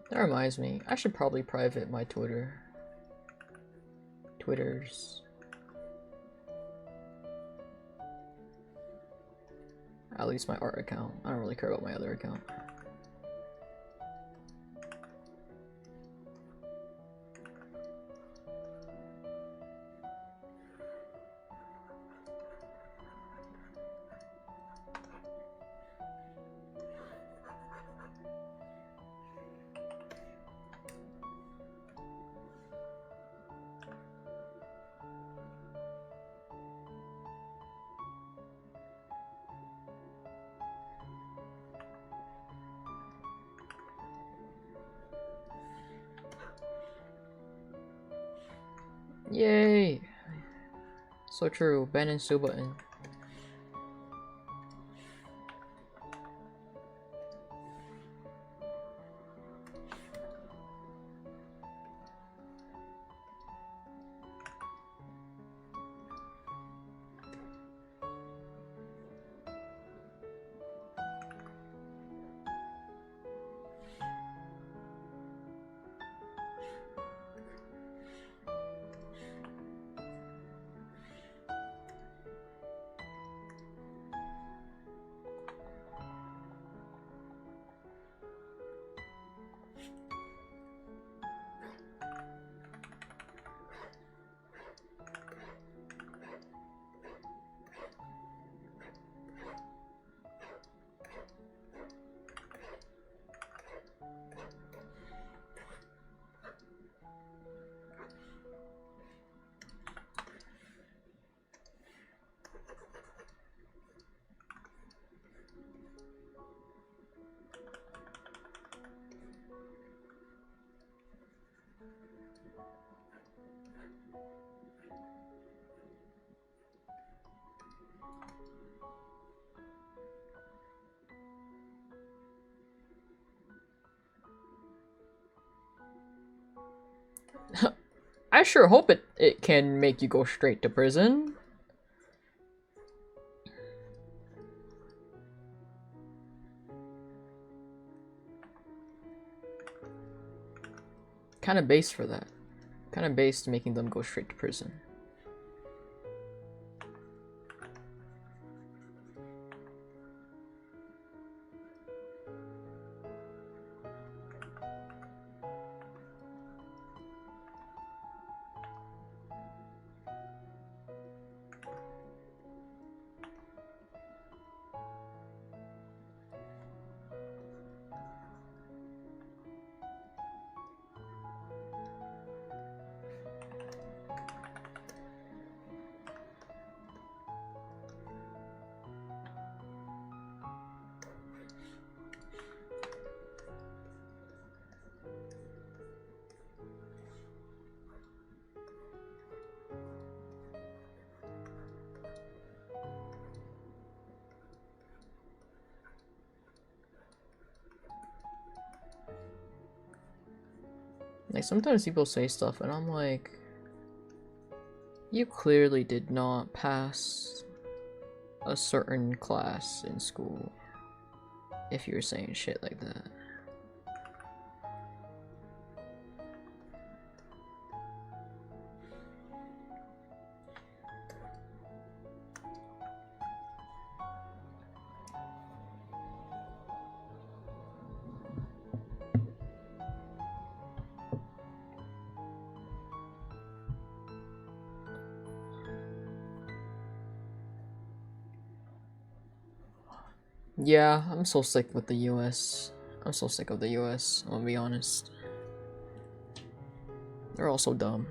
That reminds me, I should probably private my Twitters. At least my art account. I don't really care about my other account. Yay! So true, Ben and Sue button. I sure hope it can make you go straight to prison. Kind of based for that. Kind of based making them go straight to prison. Like, sometimes people say stuff and I'm like, you clearly did not pass a certain class in school if you're saying shit like that. Yeah, I'm so sick with the US. I'm so sick of the US, I'll be honest. They're all so dumb.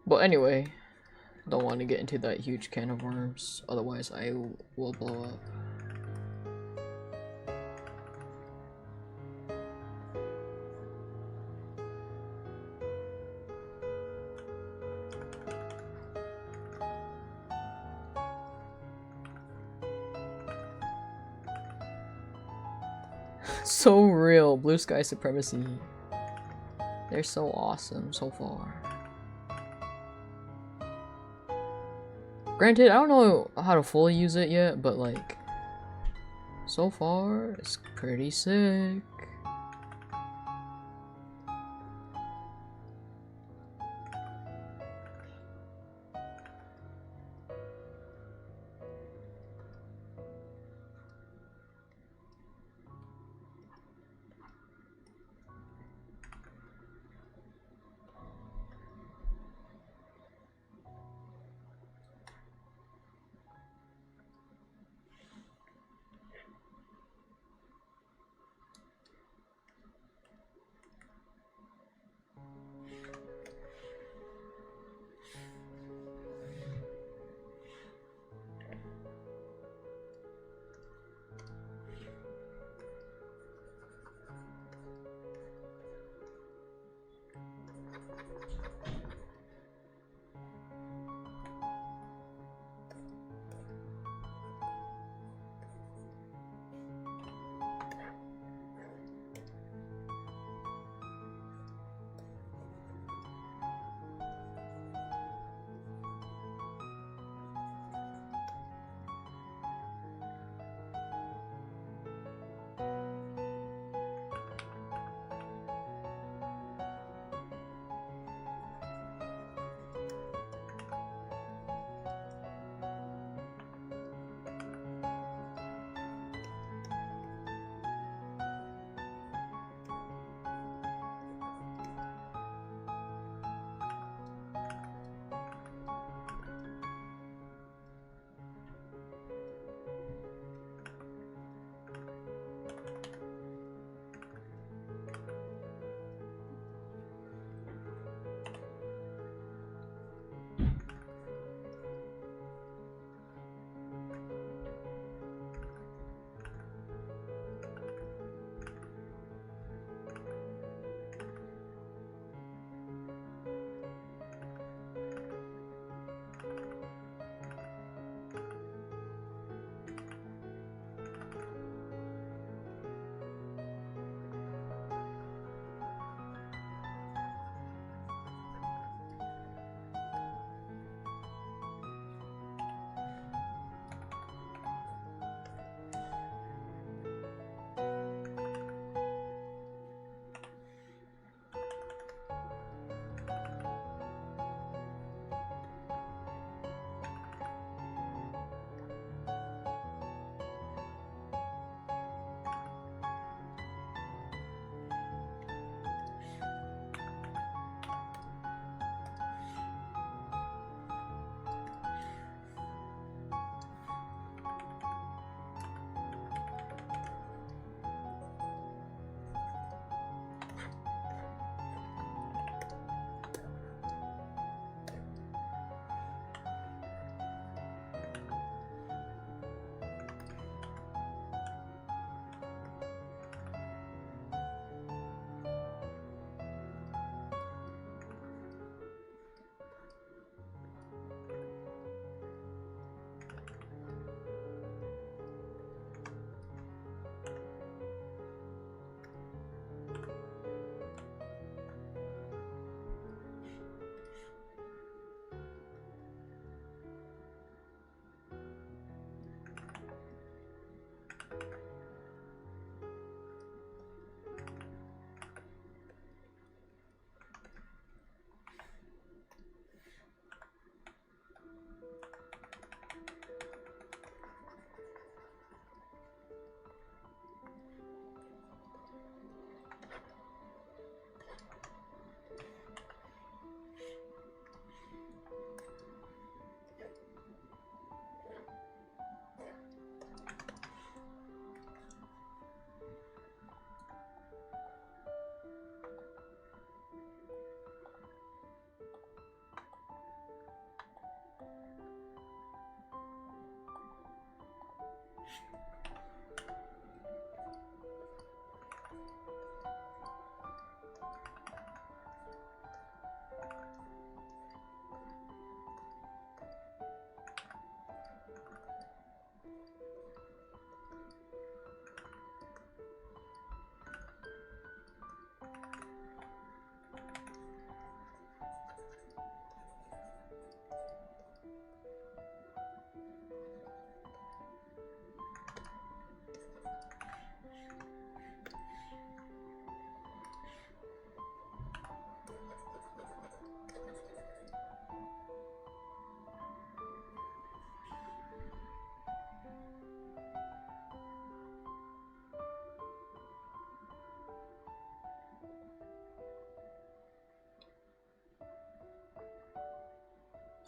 But anyway, don't want to get into that huge can of worms, otherwise I will blow up. So real, blue sky supremacy. They're so awesome so far. Granted, I don't know how to fully use it yet, but like, so far, it's pretty sick.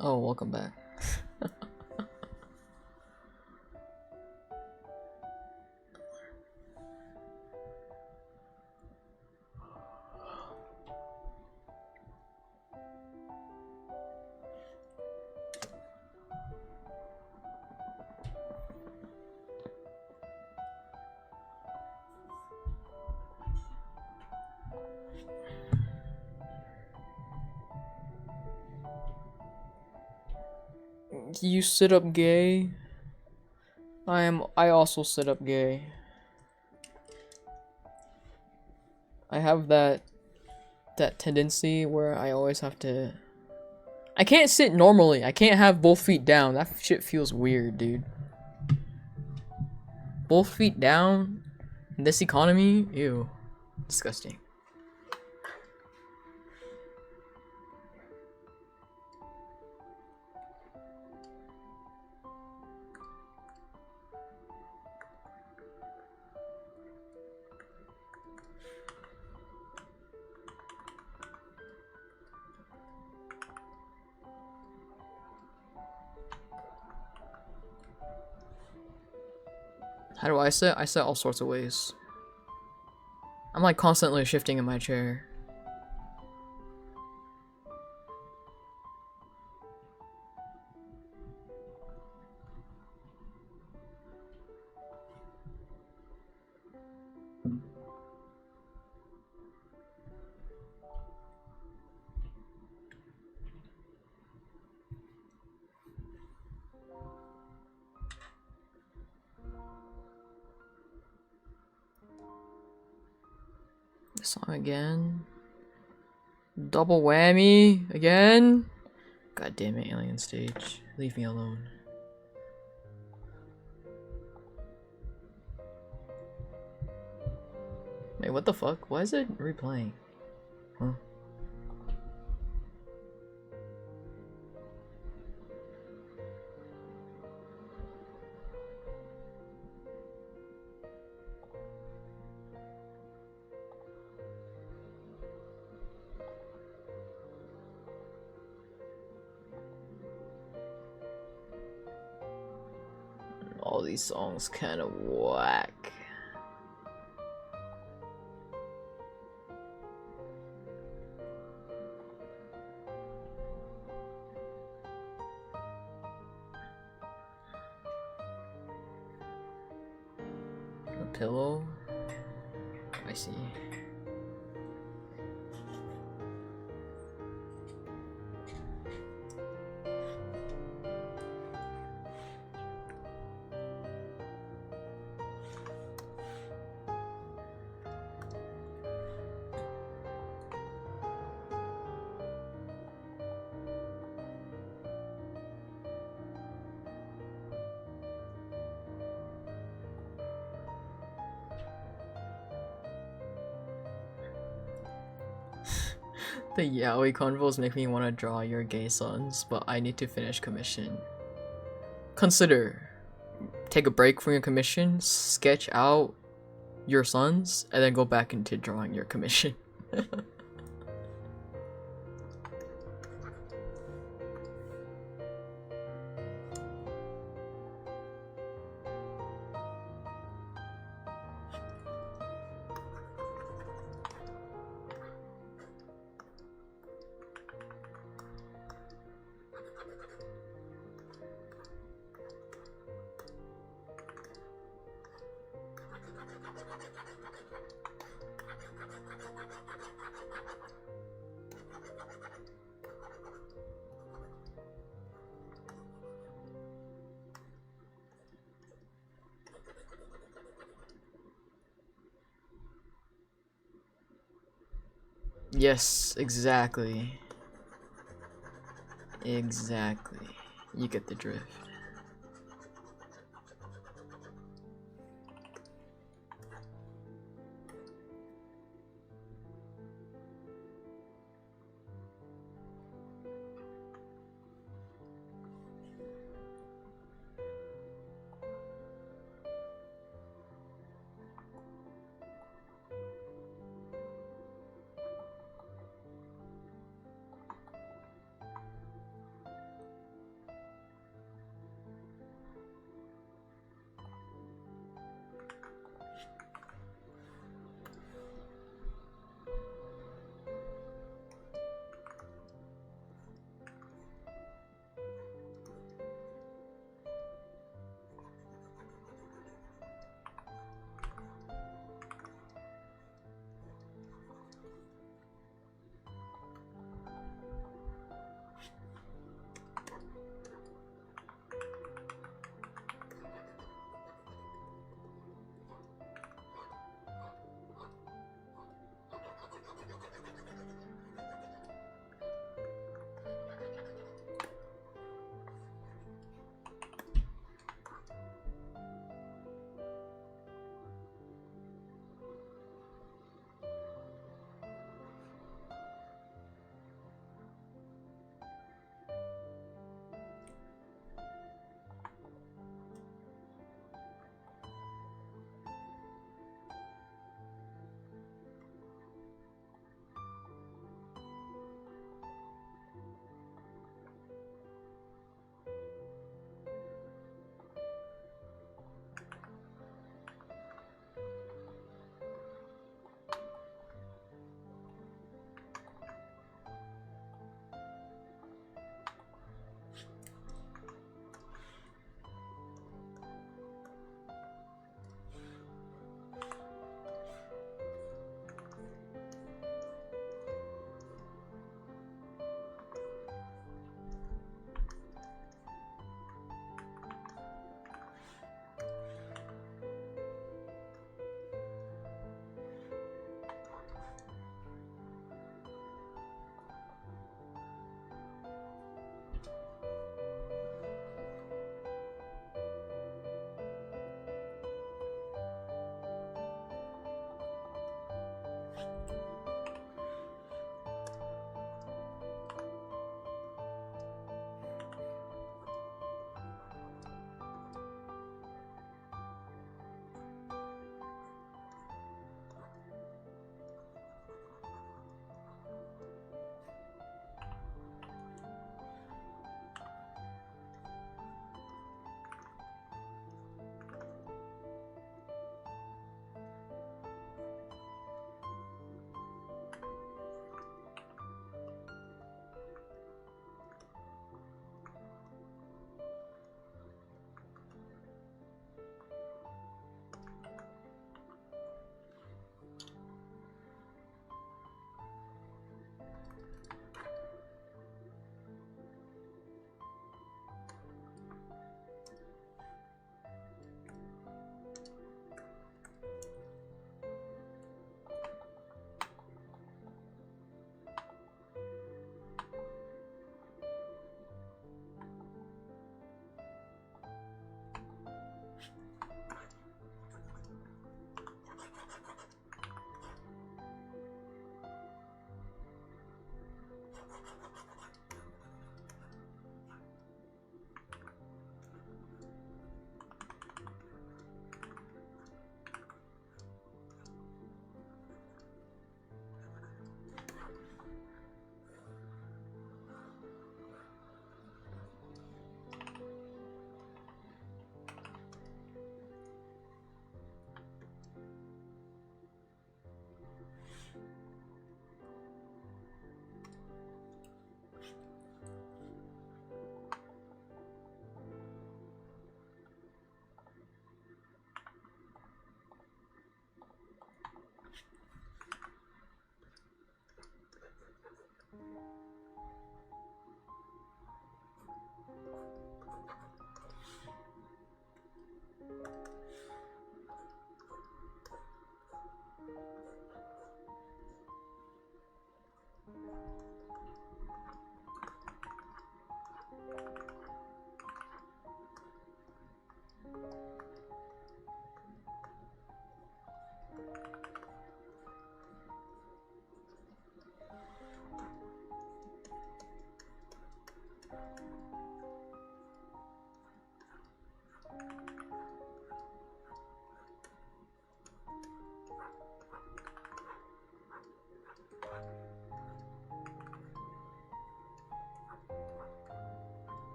Oh, welcome back. You sit up gay. I also sit up gay. I have that tendency where I always have to. I can't sit normally. I can't have both feet down. That shit feels weird, dude. Both feet down in this economy? Ew. Disgusting. How do I sit? I sit all sorts of ways. I'm like constantly shifting in my chair. This song again. Double whammy again. God damn it, Alien Stage. Leave me alone. Wait, what the fuck? Why is it replaying? Huh? All these songs kind of whack. A pillow? I see. The yaoi convos make me want to draw your gay sons, but I need to finish commission. Consider. Take a break from your commission, sketch out your sons, and then go back into drawing your commission. Yes, exactly. Exactly. You get the drift.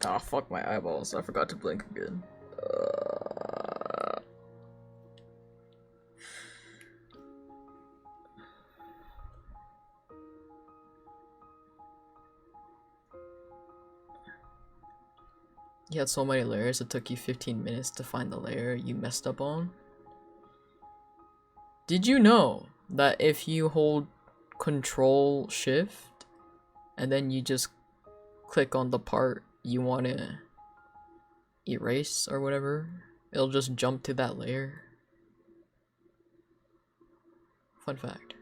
Ah, fuck my eyeballs. I forgot to blink again. You had so many layers, it took you 15 minutes to find the layer you messed up on. Did you know that if you hold Control Shift and then you just click on the part you want to erase or whatever, it'll just jump to that layer? Fun fact.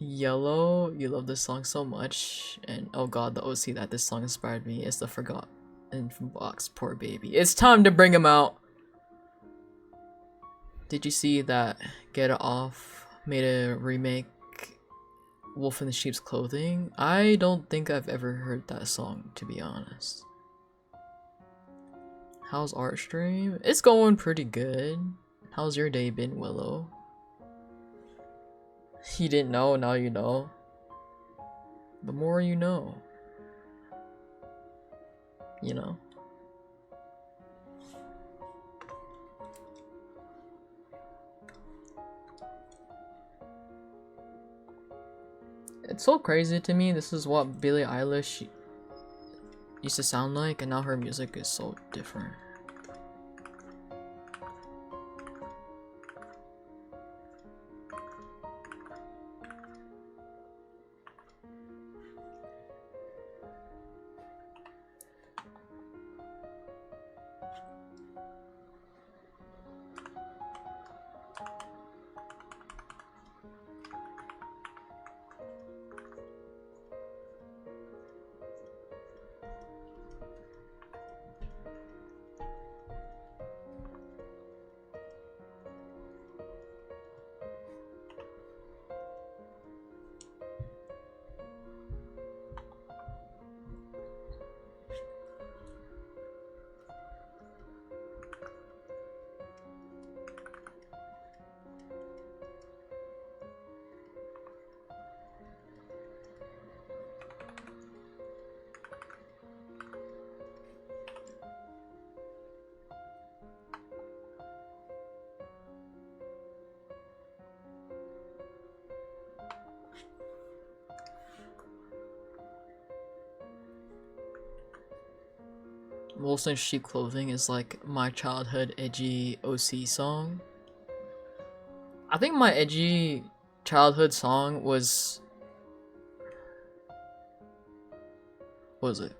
Yellow, you love this song so much, and oh god, the OC that this song inspired me is the Forgotten Box, Poor Baby. It's time to bring him out! Did you see that Get It Off made a remake Wolf in the Sheep's Clothing? I don't think I've ever heard that song, to be honest. How's art stream? It's going pretty good. How's your day been, Willow? You didn't know, now you know. The more you know. You know? It's so crazy to me, this is what Billie Eilish used to sound like, and now her music is so different. Wolves in Sheep Clothing is like my childhood edgy OC song. I think my edgy childhood song was... what was it?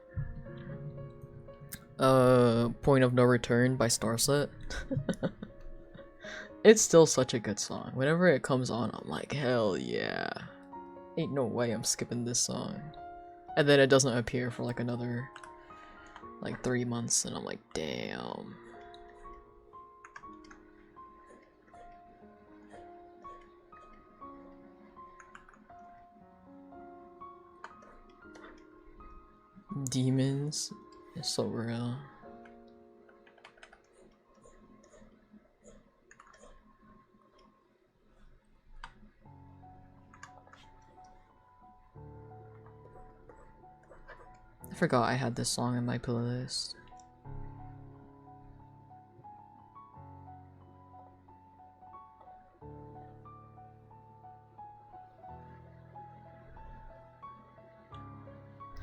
Point of No Return by Starset. It's still such a good song. Whenever it comes on, I'm like, hell yeah. Ain't no way I'm skipping this song. And then it doesn't appear for like another... like 3 months, and I'm like, damn. Demons is so real. I forgot I had this song in my playlist.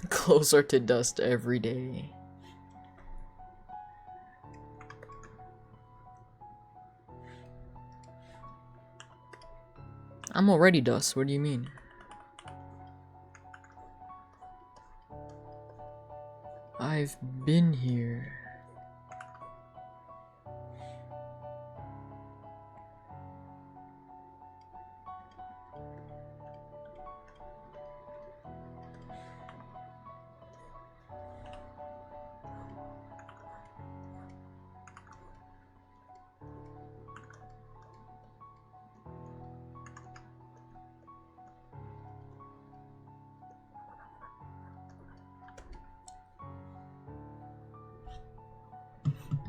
Closer to dust every day. I'm already dust, what do you mean? I've been here.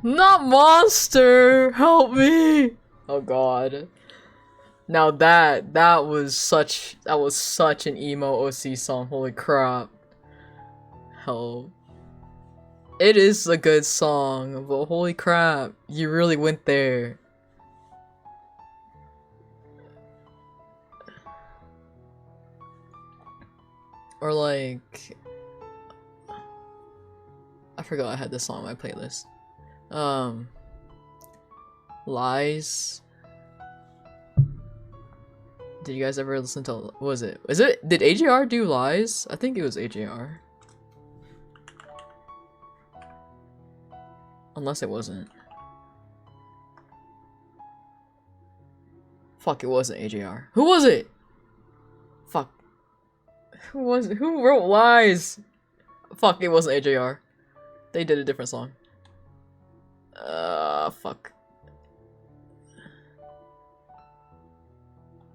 Not monster! Help me! Oh god. Now that was such an emo OC song. Holy crap. Hell. It is a good song, but holy crap, you really went there. Or like, I forgot I had this song on my playlist. Lies. Did you guys ever listen to, what was it? Did AJR do Lies? I think it was AJR. Unless it wasn't. Fuck, it wasn't AJR. Who was it? Fuck. Who was it? Who wrote Lies? Fuck, it wasn't AJR. They did a different song. Fuck.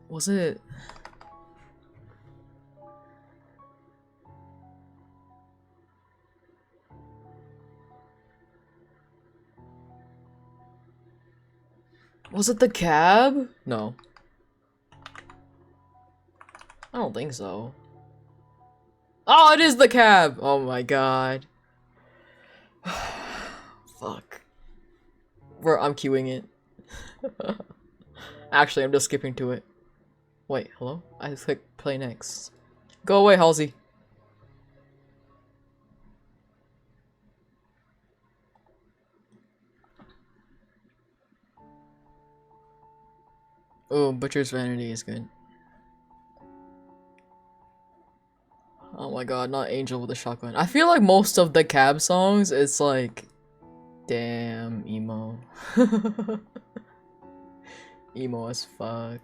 Was it? Was it The Cab? No. I don't think so. Oh, it is The Cab! Oh my god. Fuck. I'm queuing it. Actually, I'm just skipping to it. Wait, hello? I just clicked play next. Go away, Halsey. Oh, Butcher's Vanity is good. Oh my god, not Angel with a Shotgun. I feel like most of the Cab songs, it's like, damn, emo. Emo as fuck.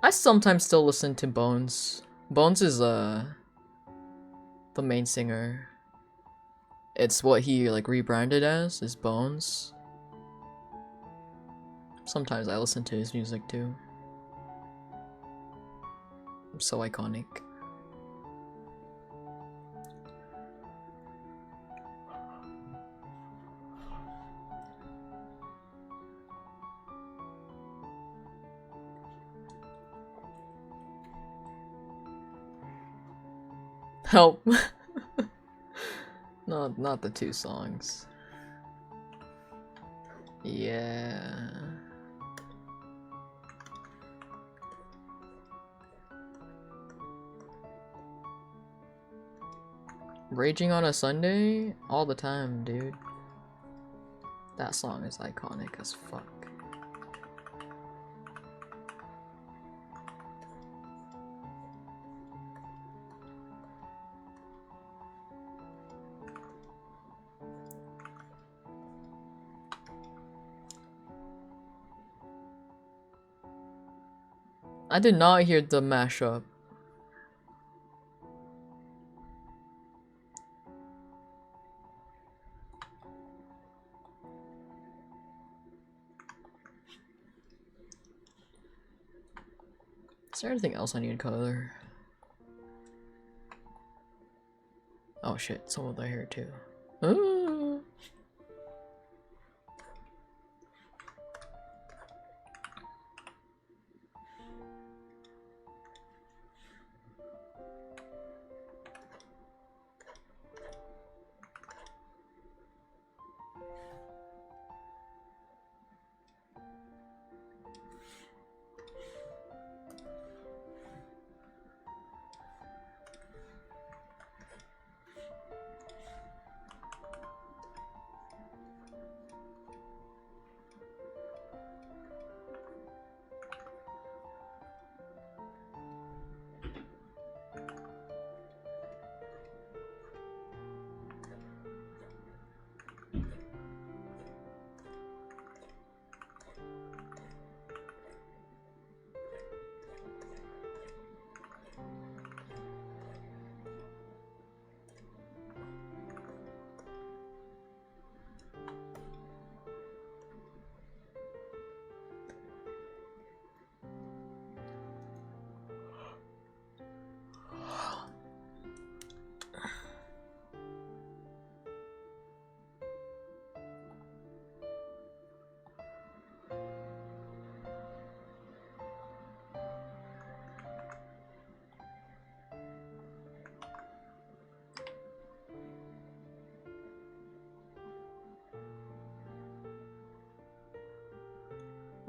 I sometimes still listen to Bones. Bones is the main singer. It's what he like rebranded as, is Bones. Sometimes I listen to his music too. So iconic. Help. Not the two songs. Yeah. Raging on a Sunday? All the time, dude. That song is iconic as fuck. I did not hear the mashup. Is there anything else I need to color? Oh shit, some of the hair too.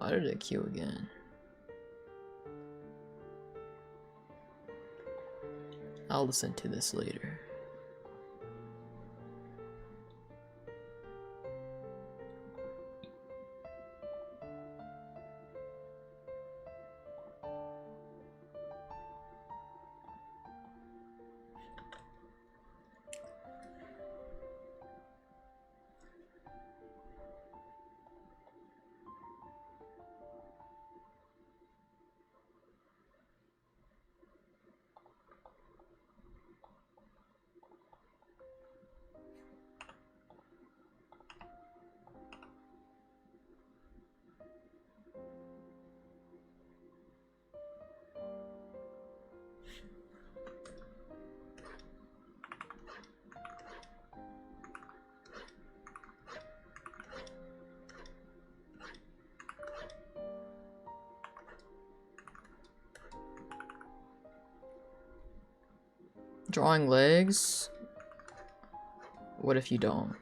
Why did it queue again? I'll listen to this later. Drawing legs? What if you don't?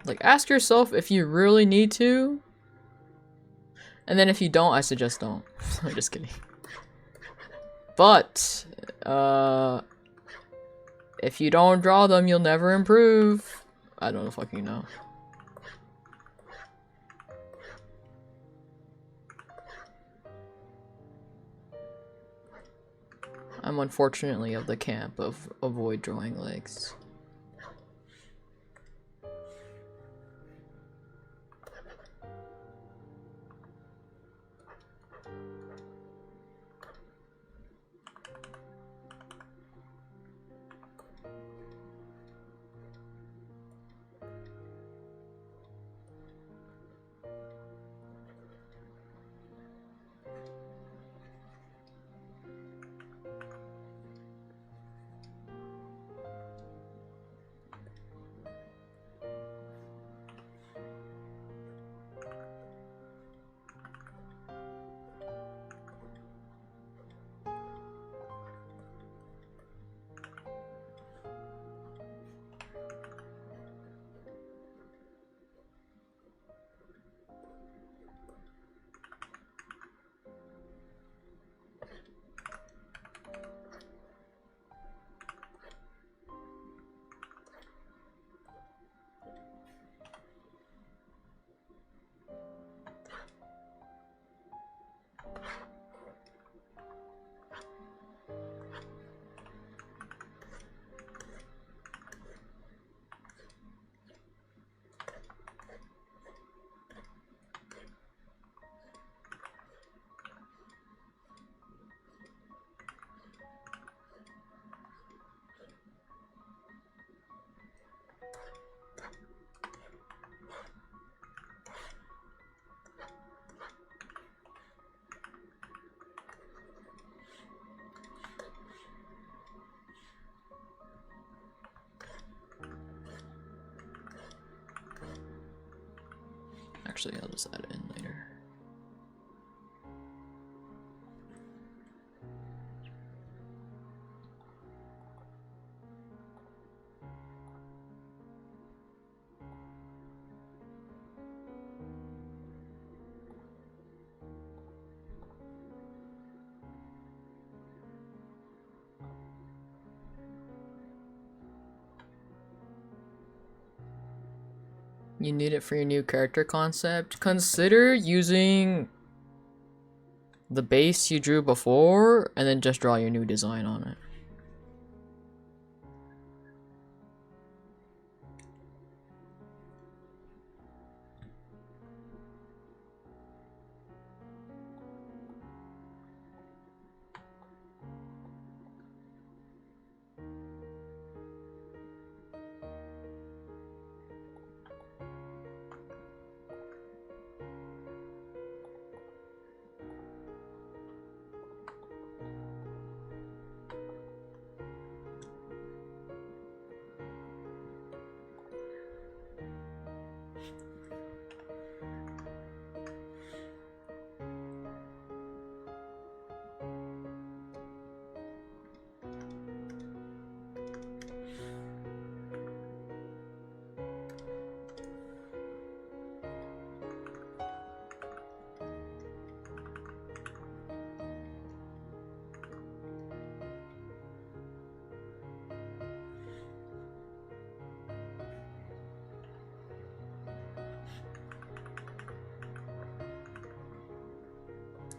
Like, ask yourself if you really need to. And then if you don't, I suggest don't. I'm just kidding. But, if you don't draw them, you'll never improve. I don't fucking know. I'm unfortunately of the camp of avoid drawing legs. Actually, I'll just add it in later. You need it for your new character concept. Consider using the base you drew before and then just draw your new design on it.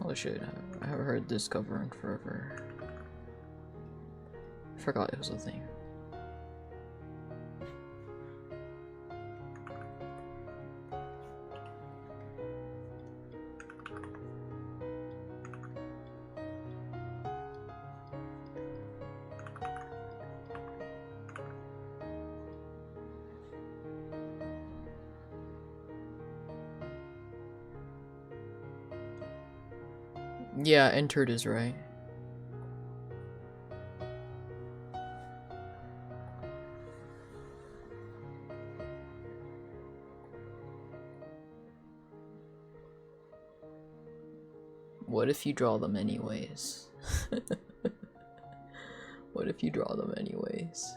Oh shit, I haven't heard this cover in forever. Forgot it was a thing. Yeah, entered is right. What if you draw them anyways? What if you draw them anyways?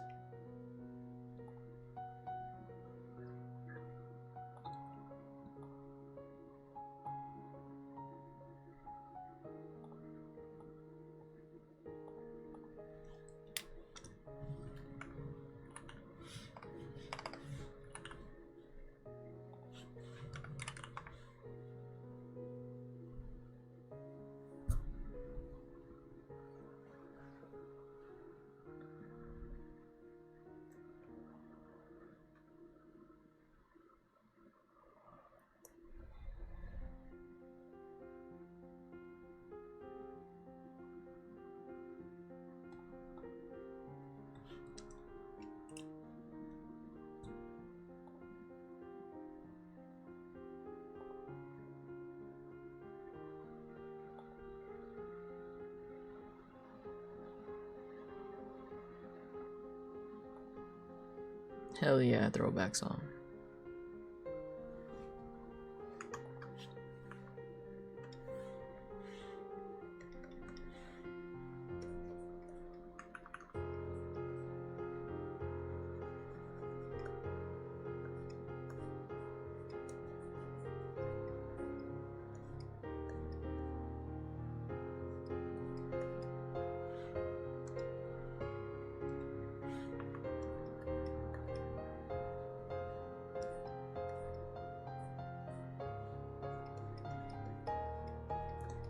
Hell yeah, throwback song.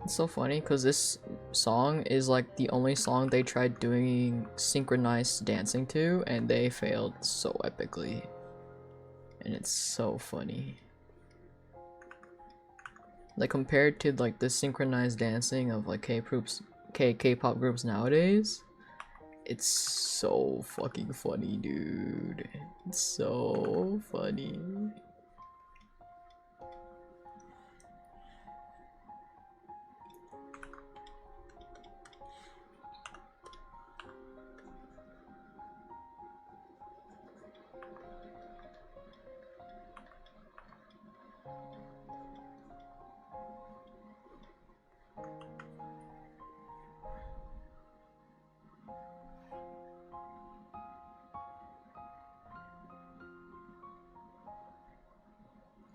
It's so funny because this song is like the only song they tried doing synchronized dancing to, and they failed so epically. And it's so funny. Like compared to like the synchronized dancing of like K-pop groups nowadays, it's so fucking funny, dude. It's so funny.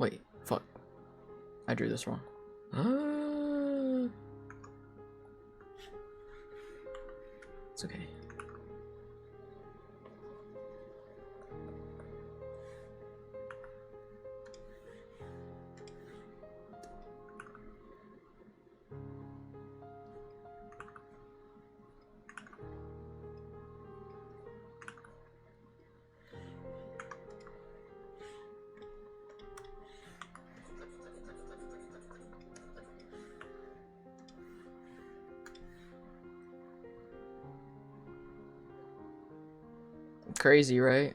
Wait, fuck. I drew this wrong. It's okay. Crazy, right?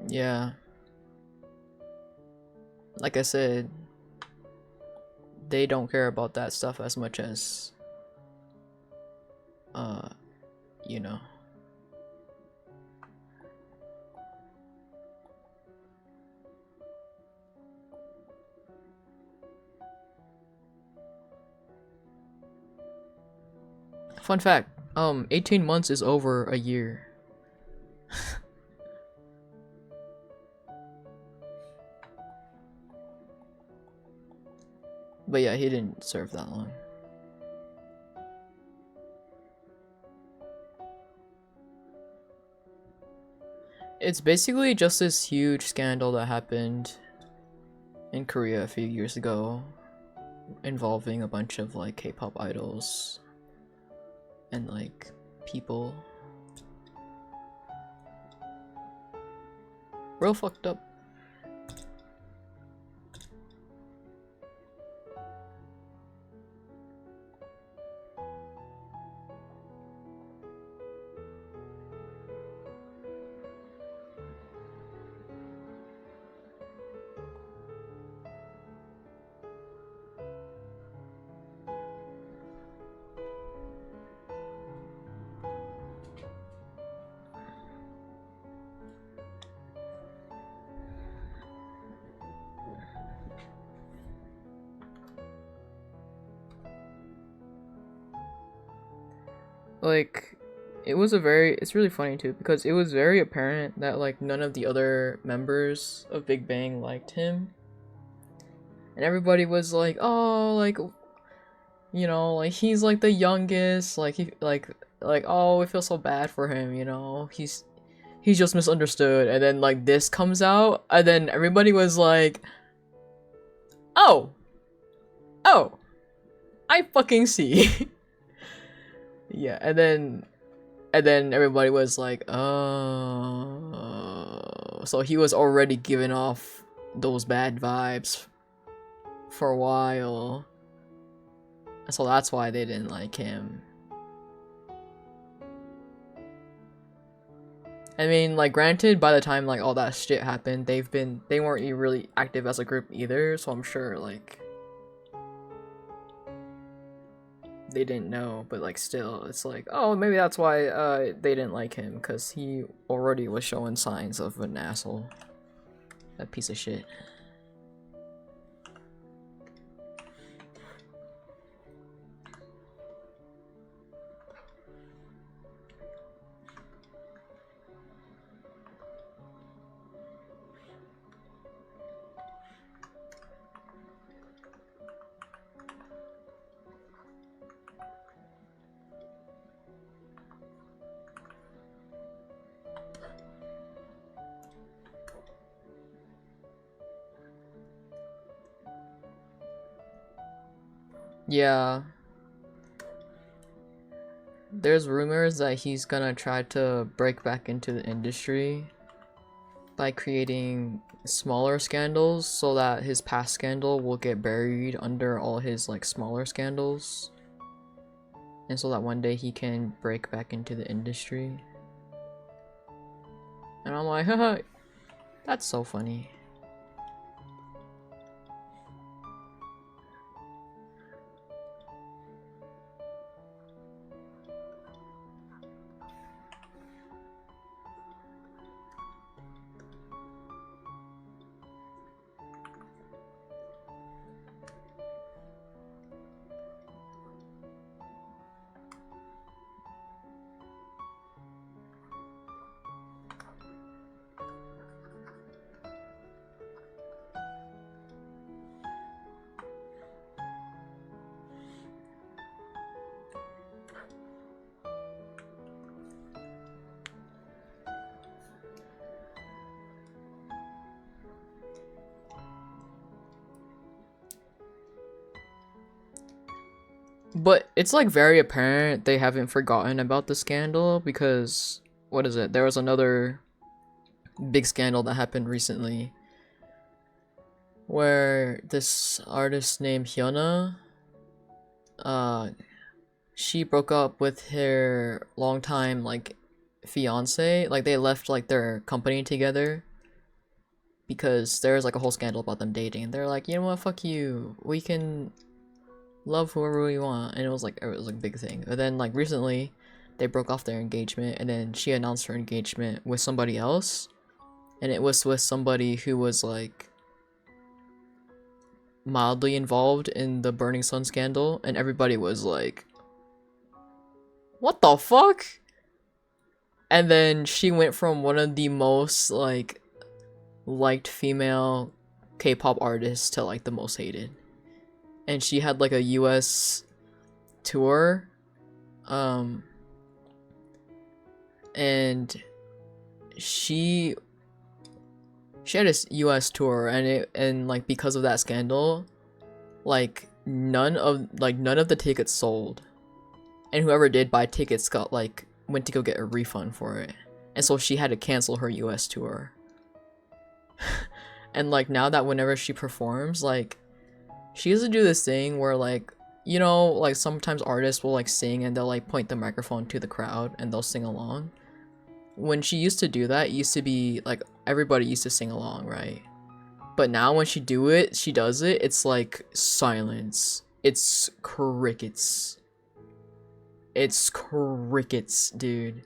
Yeah. Like I said, they don't care about that stuff as much as, you know. Fun fact, 18 months is over a year. But yeah, he didn't serve that long. It's basically just this huge scandal that happened in Korea a few years ago involving a bunch of like K-pop idols and like people. Real fucked up. Like, it's really funny too, because it was very apparent that like none of the other members of Big Bang liked him. And everybody was like, oh, like, you know, like he's like the youngest, like he like oh, we feel so bad for him, you know. He's just misunderstood. And then like this comes out and then everybody was like, "Oh. Oh. I fucking see." Yeah, and then everybody was like, "Oh." So he was already giving off those bad vibes for a while. So that's why they didn't like him. I mean, like, granted, by the time like all that shit happened, they weren't really active as a group either, so I'm sure like they didn't know, but like still, it's like, oh, maybe that's why they didn't like him, because he already was showing signs of an asshole. That piece of shit. Yeah. There's rumors that he's gonna try to break back into the industry by creating smaller scandals so that his past scandal will get buried under all his like smaller scandals. And so that one day he can break back into the industry. And I'm like, haha, that's so funny. But it's like very apparent they haven't forgotten about the scandal because what is it? There was another big scandal that happened recently where this artist named Hyuna she broke up with her longtime like fiance. Like they left like their company together because there was like a whole scandal about them dating. They're like, you know what, fuck you. We can love whoever we want, and it was like a big thing. But then like recently they broke off their engagement and then she announced her engagement with somebody else, and it was with somebody who was like mildly involved in the Burning Sun scandal, and everybody was like What the fuck? And then she went from one of the most like liked female K-pop artists to like the most hated. And she had like a US tour. And she had a US tour, and like because of that scandal, like none of the tickets sold. And whoever did buy tickets went to go get a refund for it. And so she had to cancel her US tour. And like now that whenever she performs, like she used to do this thing where like, you know, like sometimes artists will like sing and they'll like point the microphone to the crowd and they'll sing along. When she used to do that, it used to be like everybody used to sing along, right? But now when she does it, it's like silence. It's crickets. It's crickets, dude.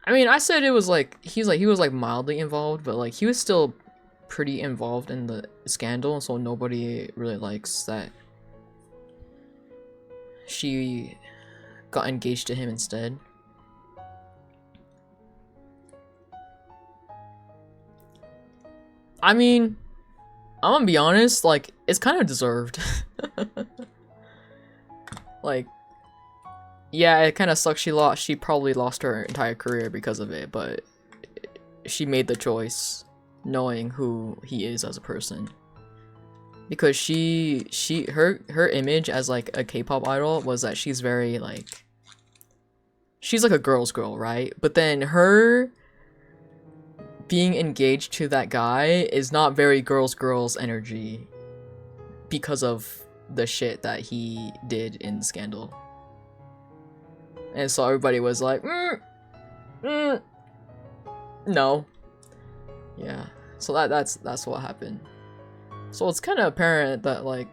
I mean, I said it was like he was like mildly involved, but like he was still pretty involved in the scandal, so nobody really likes that she got engaged to him instead. I mean, I'm gonna be honest, like, it's kind of deserved. Like, yeah, it kind of sucks she probably lost her entire career because of it, but she made the choice knowing who he is as a person. Because her image as like a K-pop idol was that she's very like, she's like a girl's girl, right? But then her being engaged to that guy is not very girls energy because of the shit that he did in Scandal. And so everybody was like, no. Yeah. So that's what happened. So it's kind of apparent that like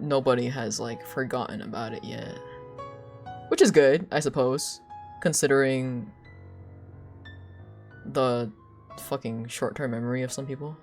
nobody has like forgotten about it yet. Which is good, I suppose, considering the fucking short-term memory of some people.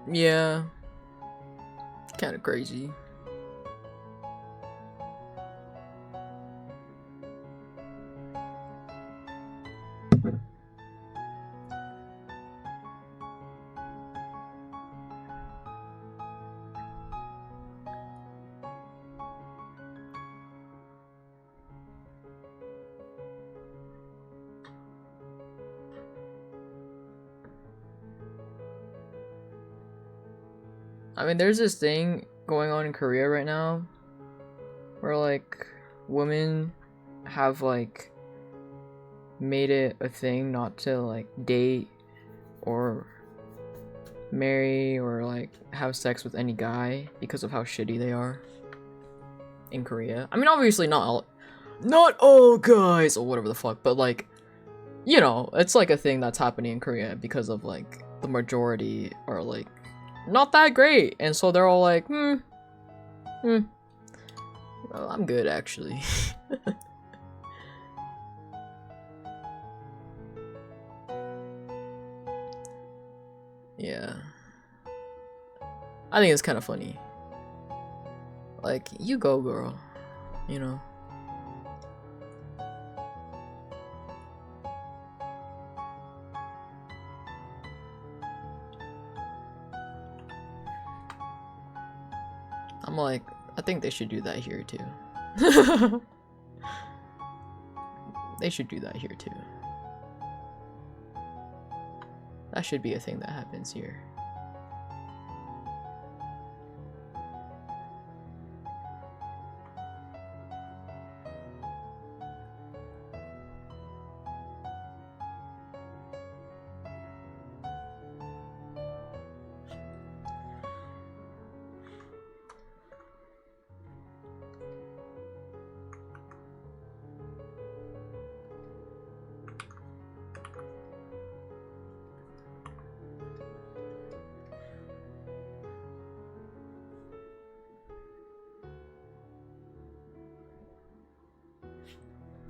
Yeah, kind of crazy. I mean, there's this thing going on in Korea right now where like women have like made it a thing not to like date or marry or like have sex with any guy because of how shitty they are in Korea. I mean, obviously not all guys or whatever the fuck, but like, you know, it's like a thing that's happening in Korea because of like the majority are like not that great, and so they're all like, well, I'm good actually. Yeah. I think it's kind of funny. Like, you go, girl. You know? I'm like, I think they should do that here too. They should do that here too. That should be a thing that happens here.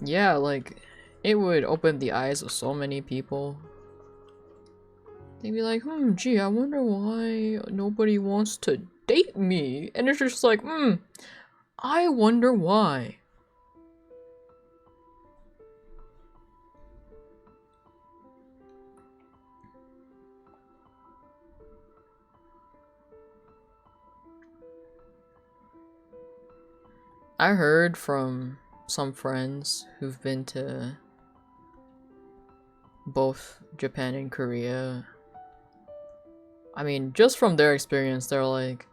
Yeah, like, it would open the eyes of so many people. They'd be like, gee, I wonder why nobody wants to date me. And it's just like, I wonder why. I heard from some friends who've been to both Japan and Korea. I mean, just from their experience, they're like,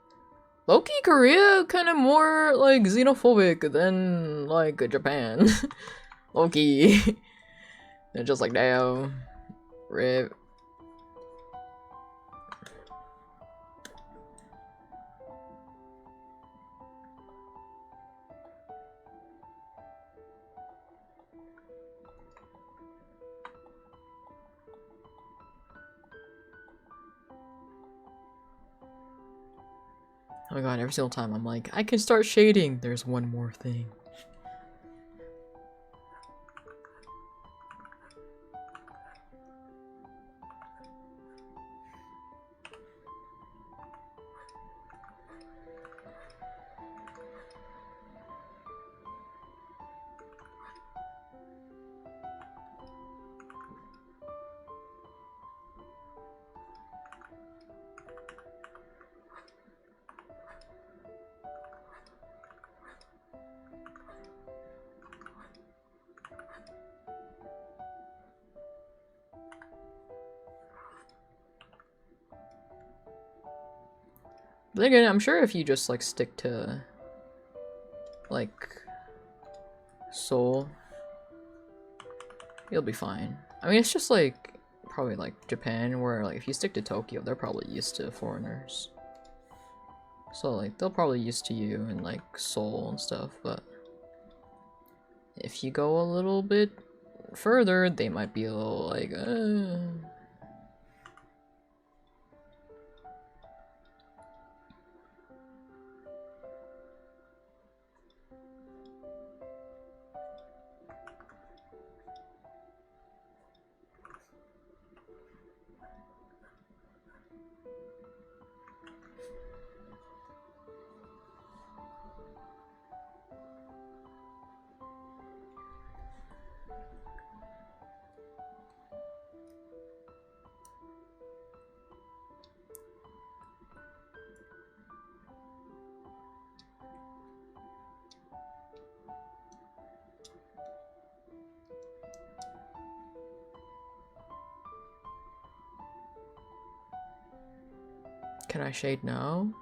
low-key Korea kind of more like xenophobic than like Japan. Low-key. They're just like, damn, rip. Oh my god, every single time I'm like, I can start shading. There's one more thing. But again, I'm sure if you just like stick to like Seoul, you'll be fine. I mean, it's just like probably like Japan, where like if you stick to Tokyo, they're probably used to foreigners. So like they'll probably used to you in like Seoul and stuff, but if you go a little bit further, they might be a little like, Can I shade now?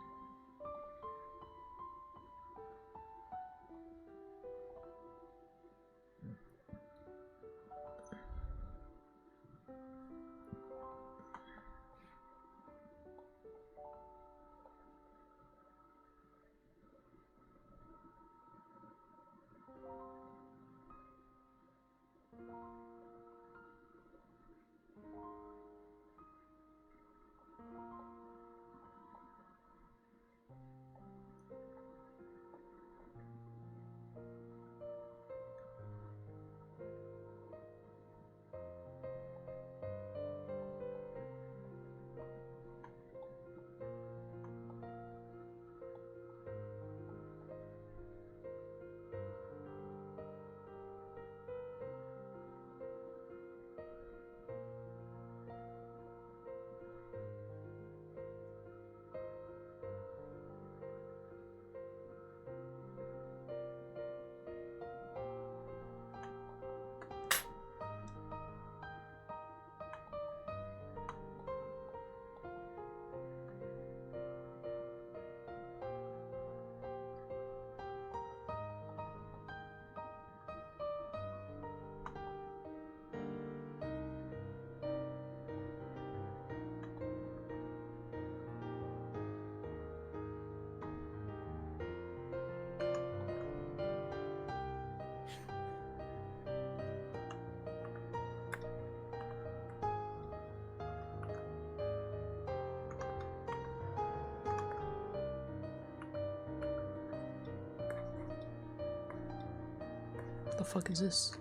The fuck is this?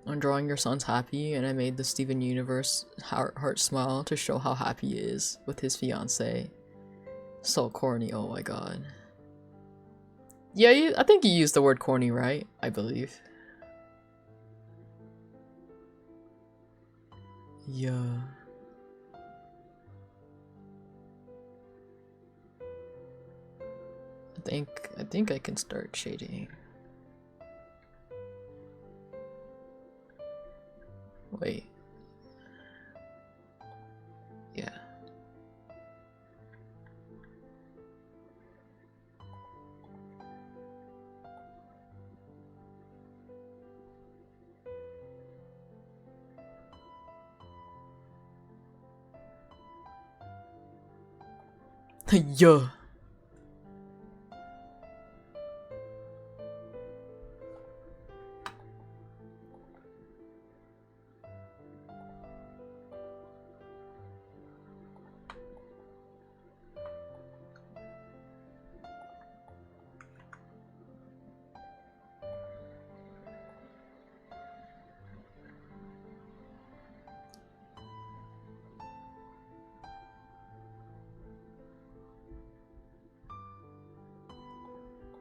I'm drawing your son's happy, and I made the Steven Universe heart smile to show how happy he is with his fiance. So corny, oh my god. Yeah, I think you used the word corny, right? I believe. Yeah. I think I can start shading. Wait. Yeah. Yeah.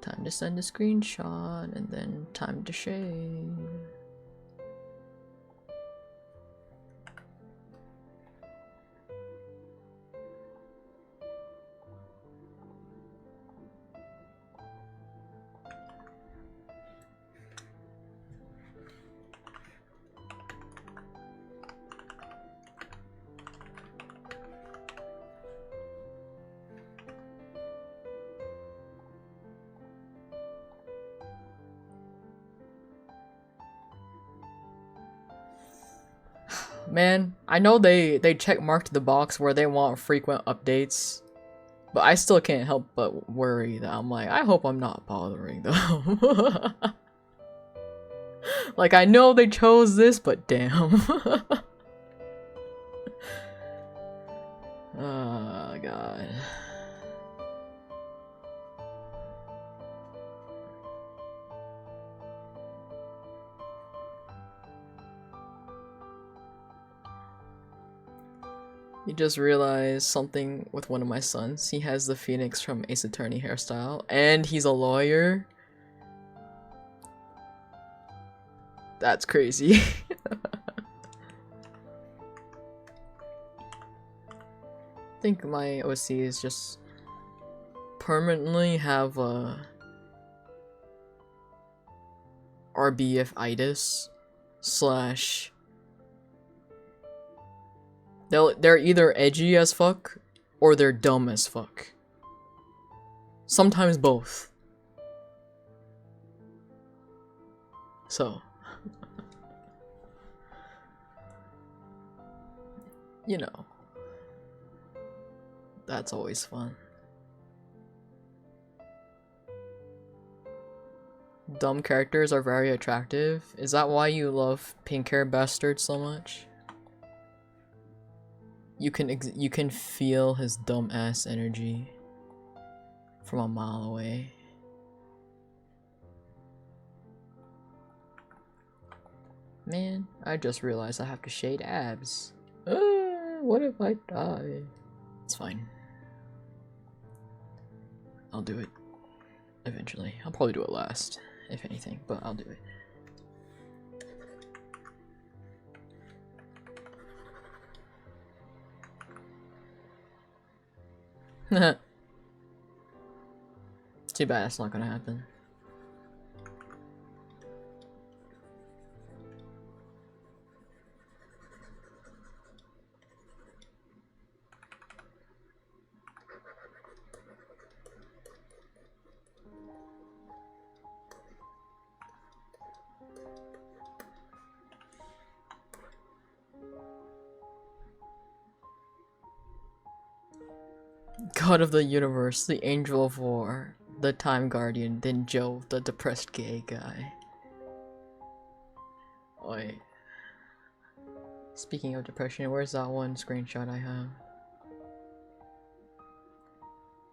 Time to send a screenshot and then time to shade. Man, I know they check marked the box where they want frequent updates, but I still can't help but worry that I'm like, I hope I'm not bothering them. Like, I know they chose this, but damn. Oh god. You just realized something with one of my sons. He has the Phoenix from Ace Attorney hairstyle, and he's a lawyer. That's crazy. I think my OC is just permanently have a RBF-itis slash they're either edgy as fuck or they're dumb as fuck. Sometimes both. So you know, that's always fun. Dumb characters are very attractive. Is that why you love pink hair bastards so much? You can feel his dumb ass energy from a mile away. Man, I just realized I have to shade abs. What if I die? It's fine. I'll do it eventually. I'll probably do it last, if anything, but I'll do it. Too bad that's not gonna happen. God of the universe, the angel of war, the time guardian, then Jove, the depressed gay guy. Wait. Speaking of depression, where's that one screenshot I have?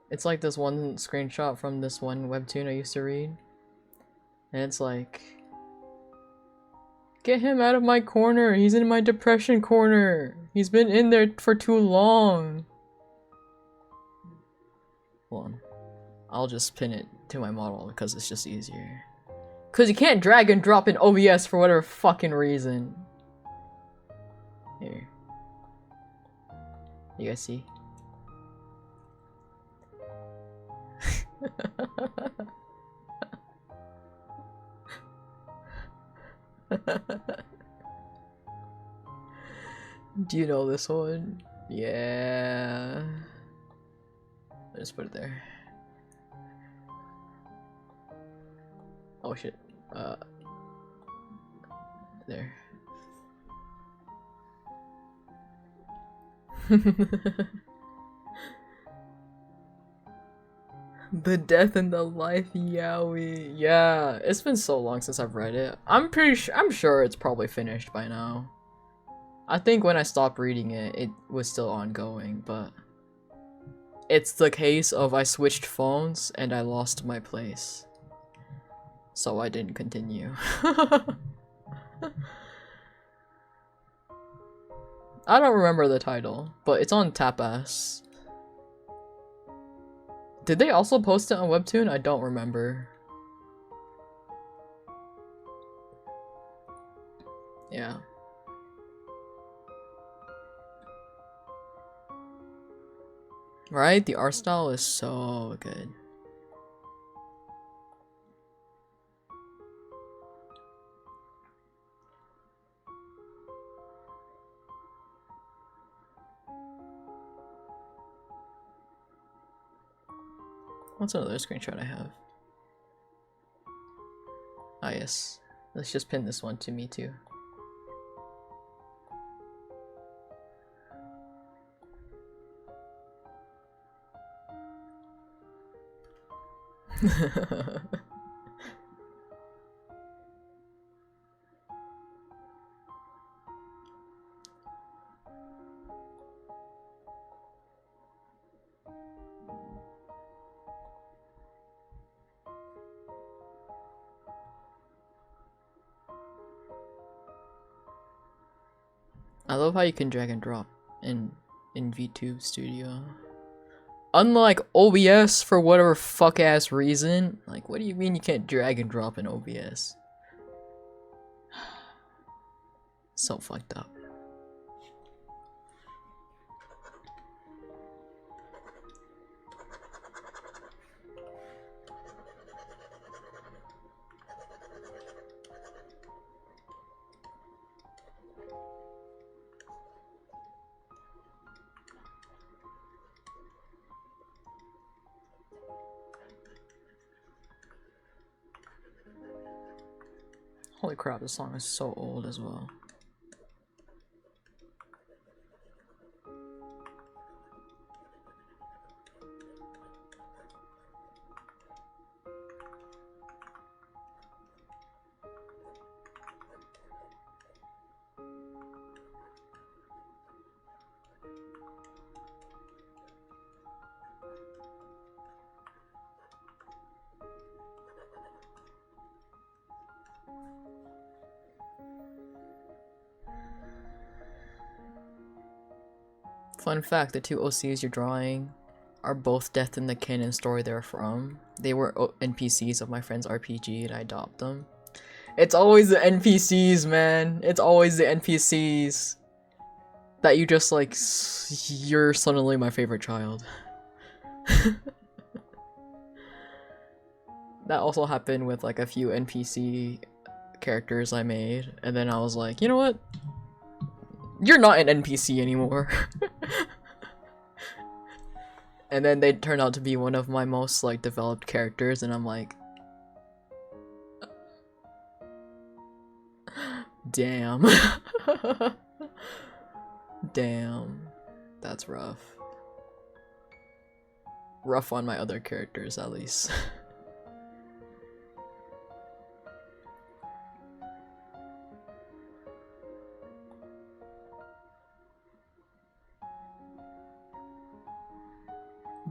It's like this one screenshot from this one webtoon I used to read. And it's like, get him out of my corner, he's in my depression corner. He's been in there for too long. Hold on. I'll just pin it to my model because it's just easier. Because you can't drag and drop in OBS for whatever fucking reason. Here. You guys see? Do you know this one? Yeah. I just put it there. Oh shit. There. The death and the life, Yaoi. Yeah, it's been so long since I've read it. I'm sure it's probably finished by now. I think when I stopped reading it, it was still ongoing, but it's the case of I switched phones and I lost my place. So I didn't continue. I don't remember the title, but it's on Tapas. Did they also post it on Webtoon? I don't remember. Yeah. Right? The art style is so good. What's another screenshot I have? Ah yes. Let's just pin this one to me too. I love how you can drag and drop in VTube Studio. Unlike OBS, for whatever fuck ass reason. Like, what do you mean you can't drag and drop in OBS? So fucked up. Holy crap, this song is so old as well. Fun fact, the two OCs you're drawing are both Death in the Canon story they're from. They were NPCs of my friend's RPG and I adopt them. It's always the NPCs, man. It's always the NPCs that you just like, you're suddenly my favorite child. That also happened with like a few NPC characters I made, and then I was like, you know what? You're not an NPC anymore. And then they turned out to be one of my most like developed characters, and I'm like, damn. Damn. That's rough. Rough on my other characters, at least.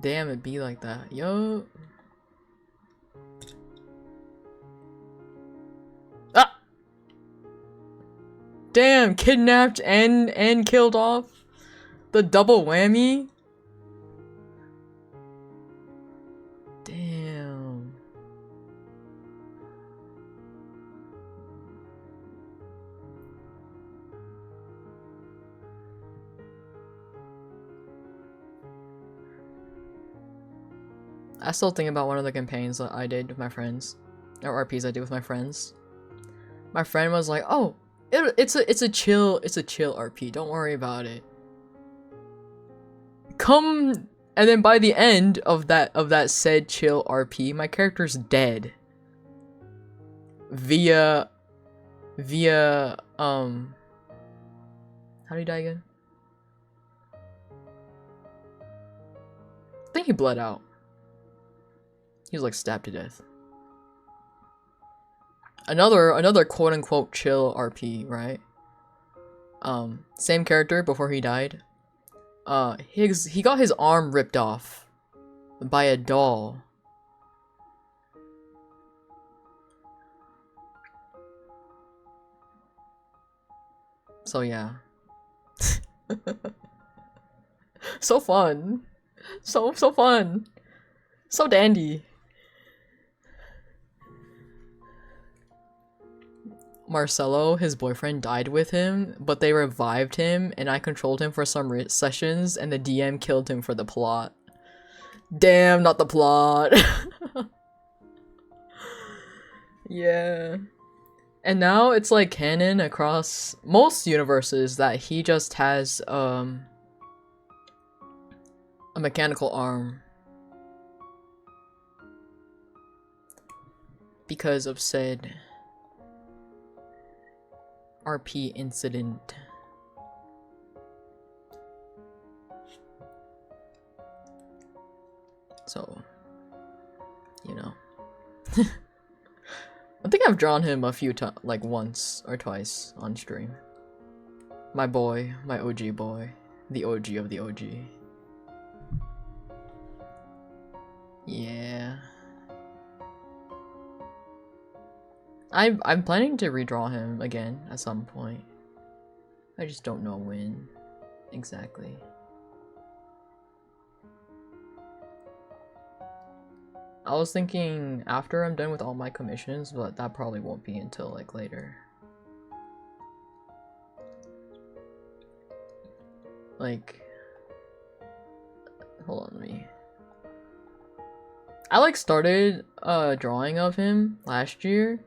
Damn, it be like that. Yo. Ah! Damn, kidnapped and killed off? The double whammy? Damn. I still think about one of the campaigns that I did with my friends, or RPs I did with my friends. My friend was like, "Oh, it's a chill RP. Don't worry about it." Come, and then by the end of that said chill RP, my character's dead. Via how did he die again? I think he bled out. He was like stabbed to death. Another quote unquote chill RP, right? Same character before he died. He got his arm ripped off by a doll. So yeah. So fun. So fun. So dandy. Marcelo, his boyfriend, died with him, but they revived him, and I controlled him for some sessions, and the DM killed him for the plot. Damn, not the plot. Yeah. And now it's like canon across most universes that he just has a mechanical arm. Because of said RP incident. So, you know. I think I've drawn him a few times, like once or twice on stream. My boy, my OG boy, the OG of the OG. Yeah. I'm planning to redraw him again at some point. I just don't know when exactly. I was thinking after I'm done with all my commissions, but that probably won't be until like later. Like, hold on me. I like started a drawing of him last year,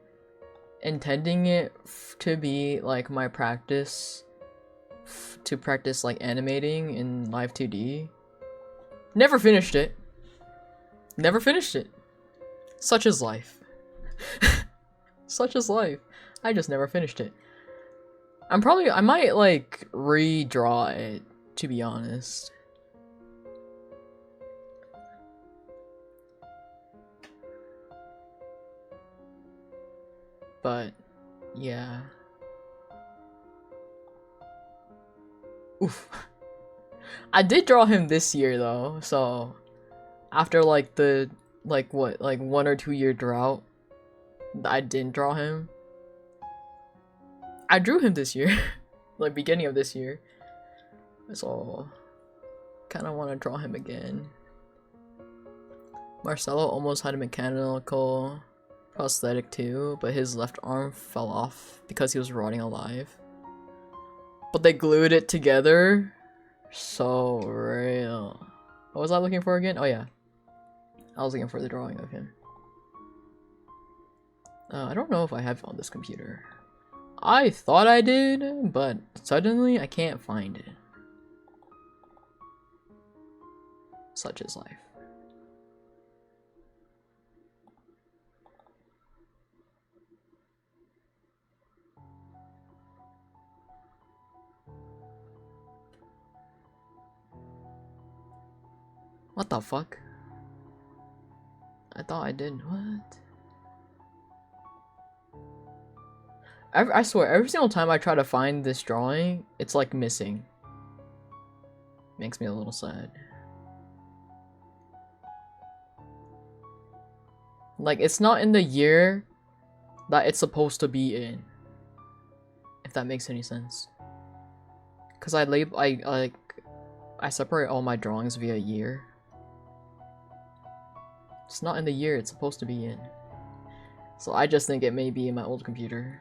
intending it to be like my practice to practice like animating in Live 2D. Never finished it. Never finished it. Such is life. Such is life. I just never finished it. I might like redraw it, to be honest. But yeah. Oof. I did draw him this year though, so after like the like 1 or 2 year drought, I didn't draw him. I drew him this year, like beginning of this year, so kind of want to draw him again. Marcelo almost had a mechanical prosthetic too, but his left arm fell off because he was rotting alive. But they glued it together. So real. What was I looking for again? Oh yeah. I was looking for the drawing of him. I don't know if I have it on this computer. I thought I did, but suddenly I can't find it. Such is life. What the fuck? I thought I did. What? I swear, every single time I try to find this drawing, it's like missing. Makes me a little sad. Like, it's not in the year that it's supposed to be in. If that makes any sense. Cause I separate all my drawings via year. It's not in the year it's supposed to be in. So I just think it may be in my old computer.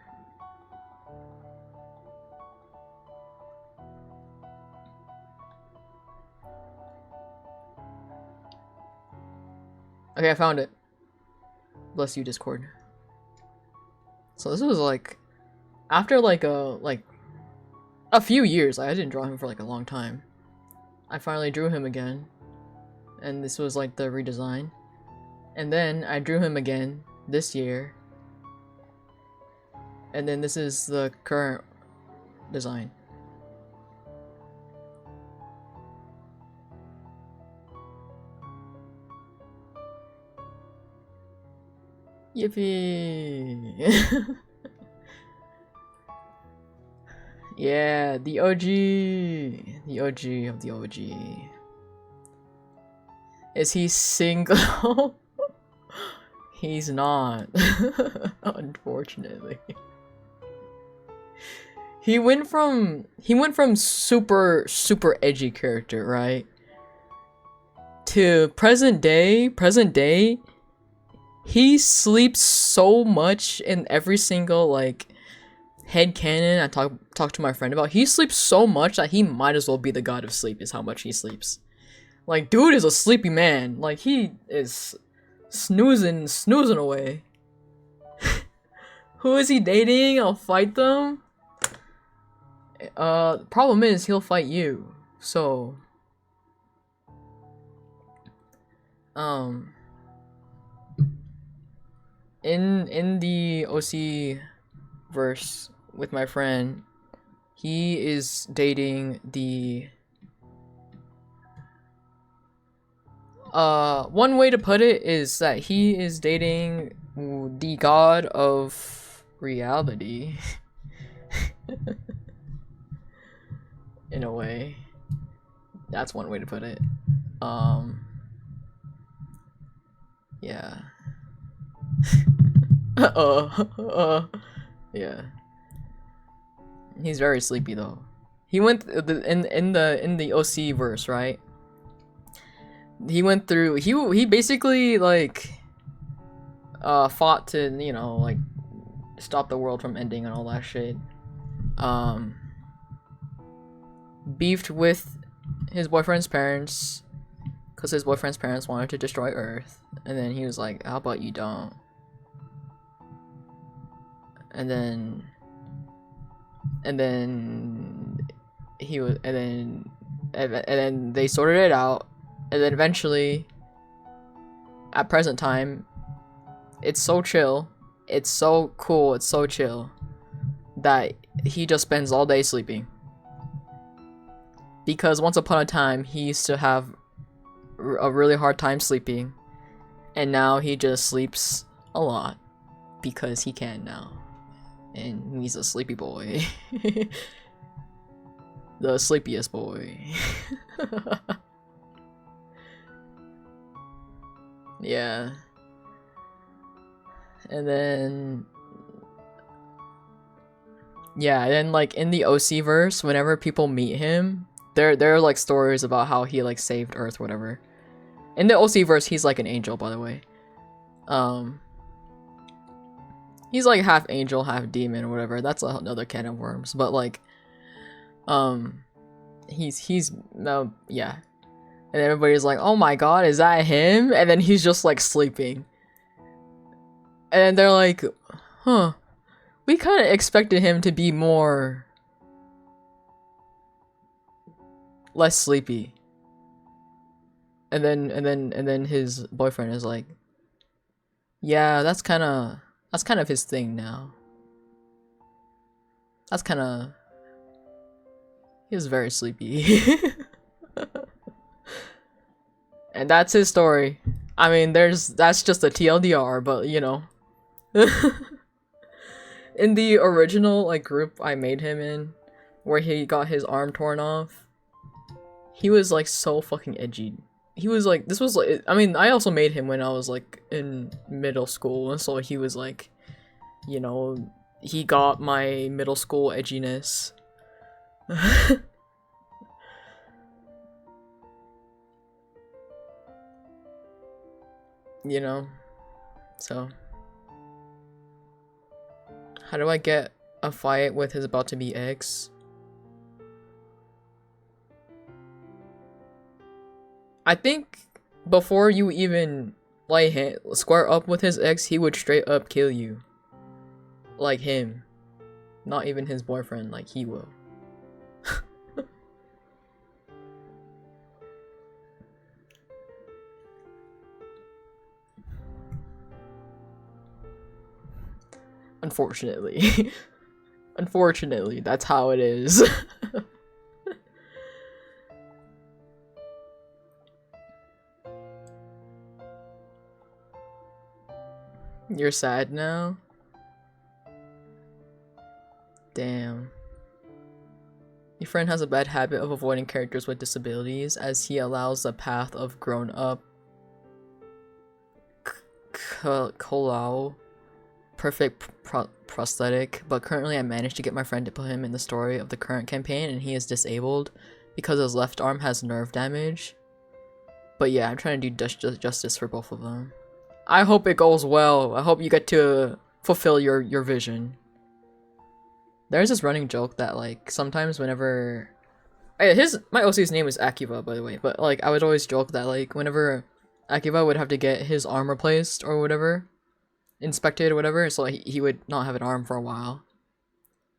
Okay, I found it. Bless you, Discord. So this was like after like a few years. I didn't draw him for like a long time. I finally drew him again. And this was like the redesign. And then I drew him again this year. And then this is the current design. Yippee! Yeah, the OG! The OG of the OG. Is he single? He's not. Unfortunately. He went from super edgy character, right? To present day, he sleeps so much in every single like headcanon I talk to my friend about. He sleeps so much that he might as well be the god of sleep is how much he sleeps. Like, dude is a sleepy man. Like, he is snoozing away. Who is he dating? I'll fight them. Problem is he'll fight you. So in the OC verse with my friend, he is dating the One way to put it is that he is dating the god of reality. In a way. That's one way to put it. Yeah. Yeah. He's very sleepy though. He went in the OC verse, right? He went through. He basically like fought to, you know, like stop the world from ending and all that shit. Beefed with his boyfriend's parents because his boyfriend's parents wanted to destroy Earth, and then he was like, "How about you don't?" And then he was, and then they sorted it out, and then eventually, at present time, it's so chill, it's so cool, it's so chill that he just spends all day sleeping. Because once upon a time, he used to have a really hard time sleeping, and now he just sleeps a lot because he can now. And he's a sleepy boy. The sleepiest boy. Yeah. And then like in the OC verse, whenever people meet him, there are like stories about how he like saved Earth, whatever. In the OC verse, he's like an angel, by the way. He's like half angel, half demon, or whatever. That's another can of worms. But like, he's no, yeah. And everybody's like, "Oh my god, is that him?" And then he's just like sleeping. And they're like, "Huh, we kind of expected him to be more less sleepy." And then his boyfriend is like, "Yeah, that's kind of his thing now. He was very sleepy." And that's his story. I mean, that's just a TLDR, but you know. In the original like group I made him in, where he got his arm torn off, he was like so fucking edgy. He was like, this was like, I mean, I also made him when I was like in middle school, and so he was like, you know, he got my middle school edginess. You know, so how do I get a fight with his about to be ex? I think before you even like square up with his ex, he would straight up kill you. Like him. Not even his boyfriend, like he will. Unfortunately. Unfortunately, that's how it is. You're sad now? Damn. Your friend has a bad habit of avoiding characters with disabilities as he allows the path of grown-up Kolau perfect prosthetic, but currently I managed to get my friend to put him in the story of the current campaign, and he is disabled because his left arm has nerve damage. But yeah, I'm trying to do justice for both of them. I hope it goes well. I hope you get to fulfill your vision. There's this running joke that like sometimes whenever my OC's name is Akiva, by the way, but like I would always joke that like whenever Akiva would have to get his arm replaced or whatever, inspected or whatever, so like, he would not have an arm for a while.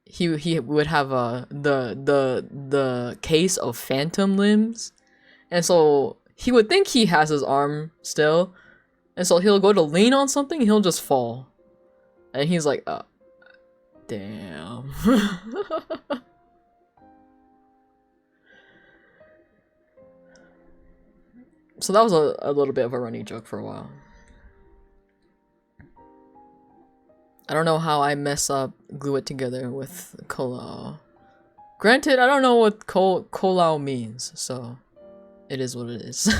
He would have the case of phantom limbs, and so he would think he has his arm still, and so he'll go to lean on something, he'll just fall, and he's like, damn. So that was a little bit of a running joke for a while. I don't know how I mess up glue it together with Kolao. Granted, I don't know what Kolao means, so it is what it is.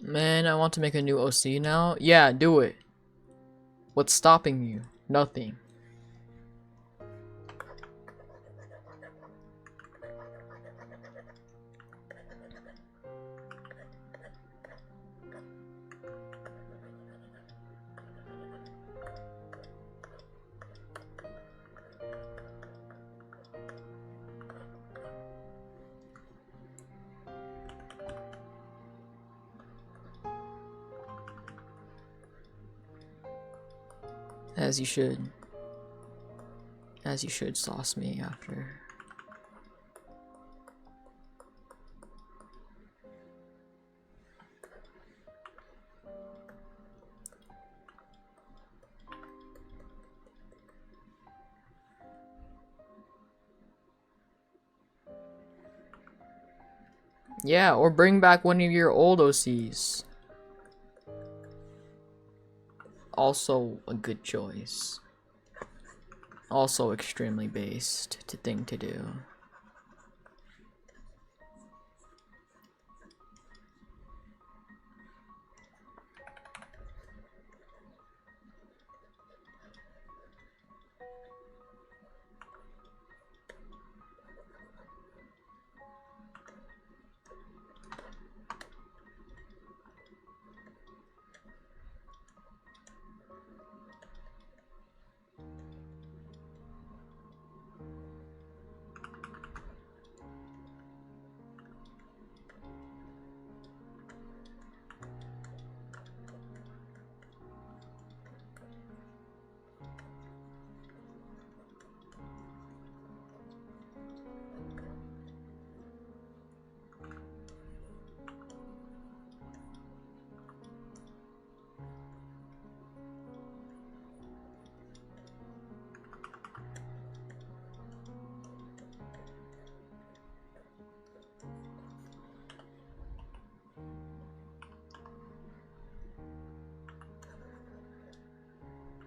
Man, I want to make a new OC now. Yeah, do it. What's stopping you? Nothing. As you should. As you should sauce me after. Yeah, or bring back one of your old OCs. Also a good choice. Also extremely based thing to do.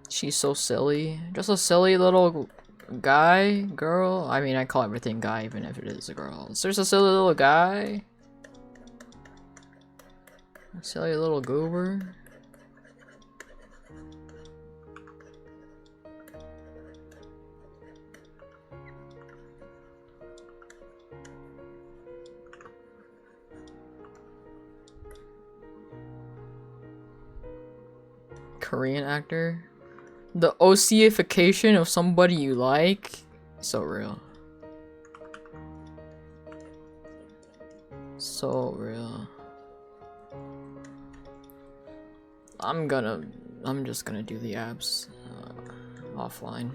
She's so silly. Just a silly little guy, girl. I mean, I call everything guy even if it is a girl. It's just a silly little guy. A silly little goober. Korean actor. The OCification of somebody you like. So real. So real. I'm just gonna do the abs offline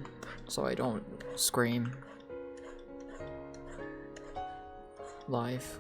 so I don't scream live.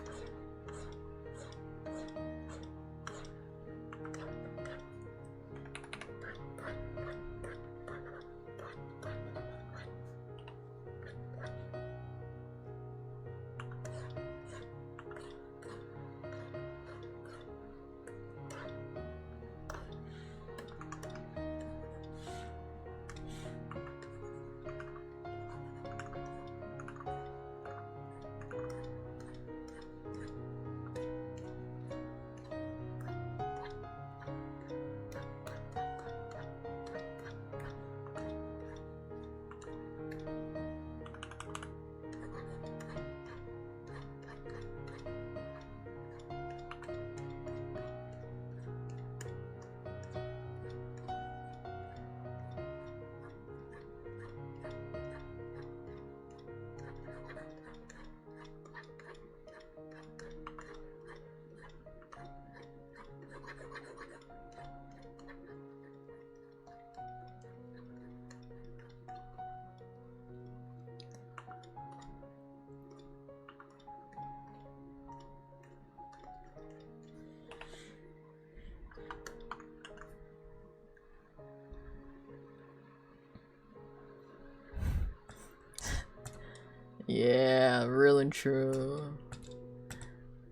Yeah, real and true.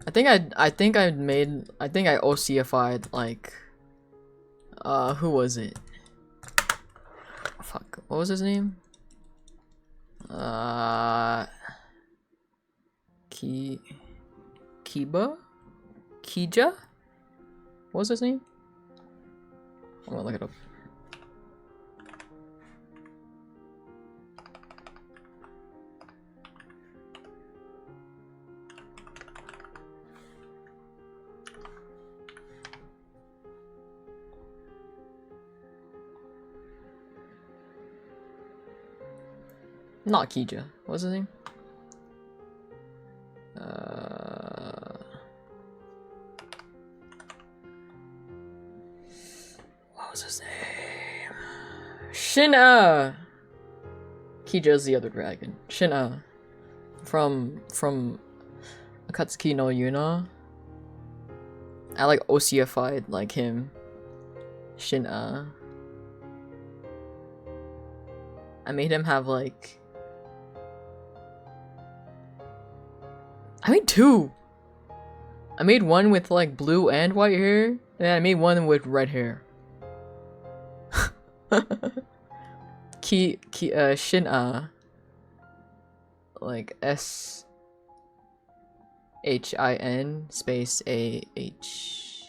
I think I OCFI'd like who was it? Fuck, what was his name? Kiba? Kija? What was his name? I'm gonna look it up. Not Kija. What's his name? What was his name? Shin-a! Kija's the other dragon. Shin-a. From Akatsuki no Yuna. I like OCFI'd like him. Shin-a. I made him have like... I made two! I made one with like blue and white hair, and then I made one with red hair. Shin-a. Like S-H-I-N space A-H.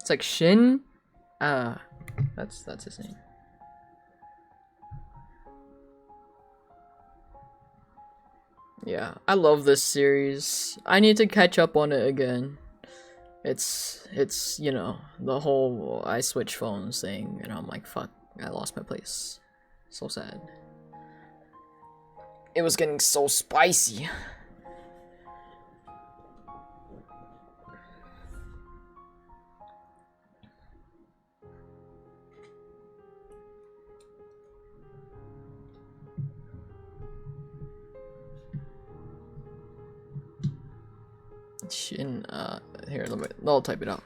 It's like Shin. That's his name. Yeah, I love this series. I need to catch up on it again. It's you know, the whole I switch phones thing, and I'm like, fuck, I lost my place. So sad. It was getting so spicy. Shin, here, I'll type it out.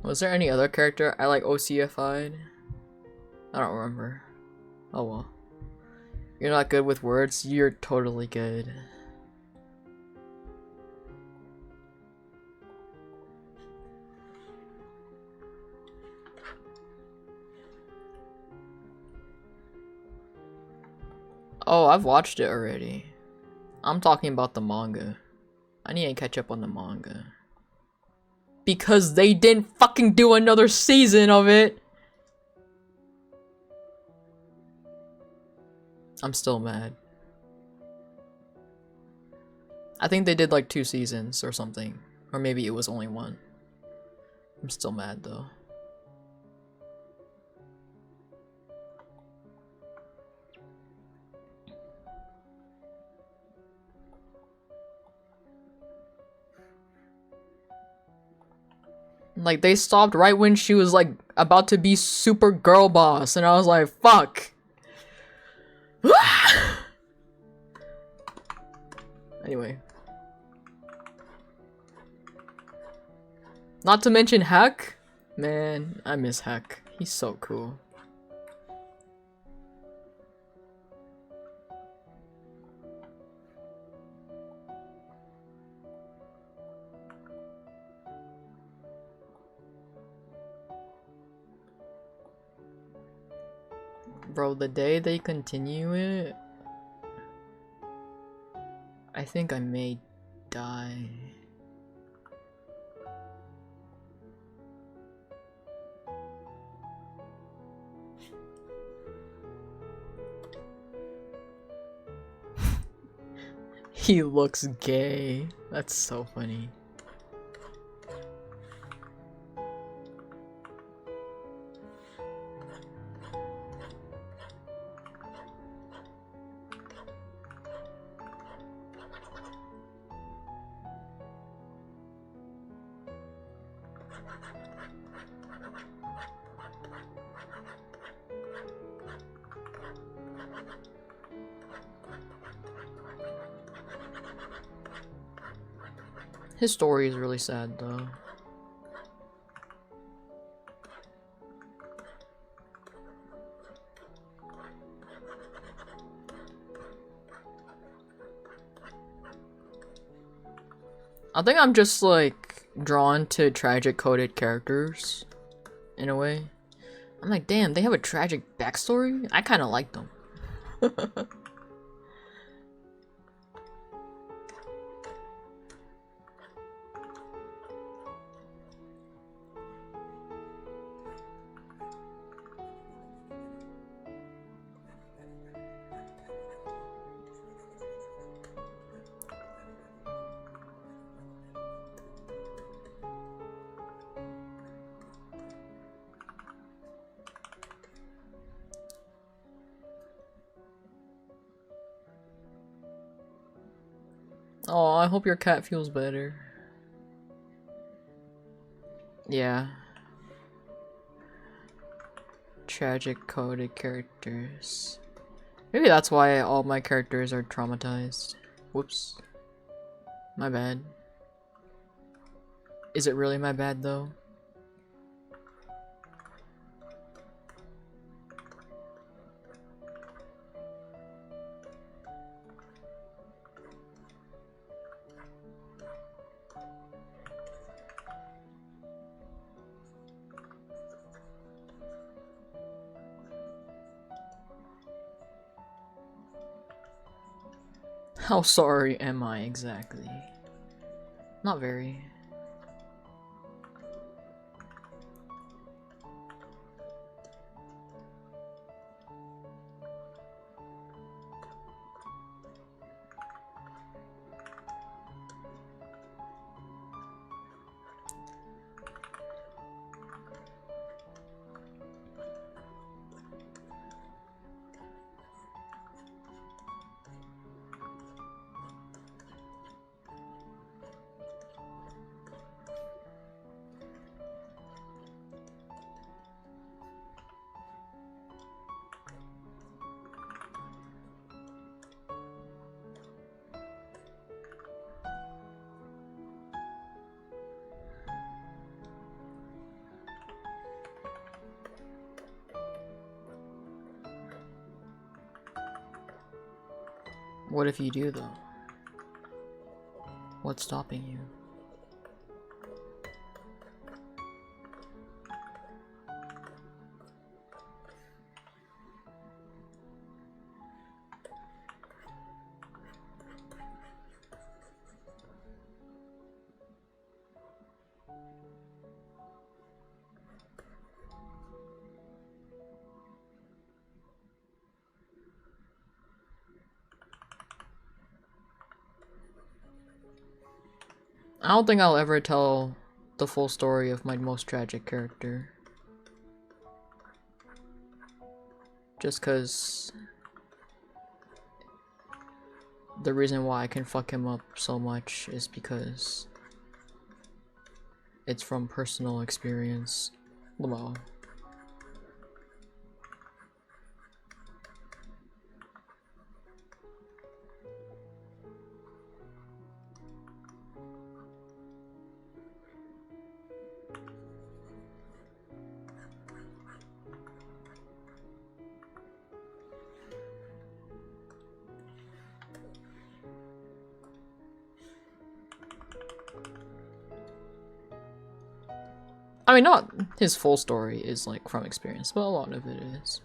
Was there any other character I like OCFI'd? I don't remember. Oh well. You're not good with words? You're totally good. Oh, I've watched it already. I'm talking about the manga. I need to catch up on the manga. Because they didn't fucking do another season of it! I'm still mad. I think they did like 2 seasons or something. Or maybe it was only 1. I'm still mad though. Like, they stopped right when she was like about to be super girl boss, and I was like, fuck. Anyway. Not to mention Heck. Man, I miss Heck. He's so cool. Bro, the day they continue it, I think I may die. He looks gay. That's so funny. His story is really sad, though. I think I'm just, like, drawn to tragic coded characters, in a way. I'm like, damn, they have a tragic backstory? I kinda like them. Oh, I hope your cat feels better. Yeah. Tragic coded characters. Maybe that's why all my characters are traumatized. Whoops. My bad. Is it really my bad though? How sorry am I exactly? Not very. What if you do though? What's stopping you? I don't think I'll ever tell the full story of my most tragic character. Just cause the reason why I can fuck him up so much is because it's from personal experience. Well, I mean, not his full story is like from experience, but a lot of it is.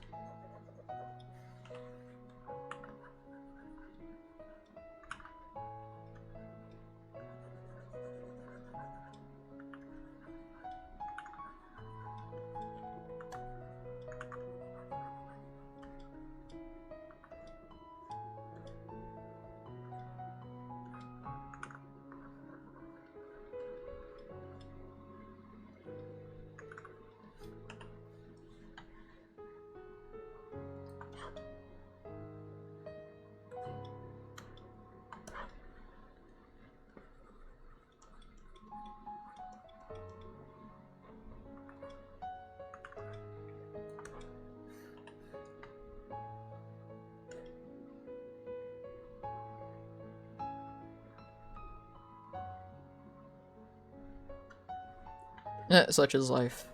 Such is life.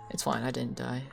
It's fine, I didn't die.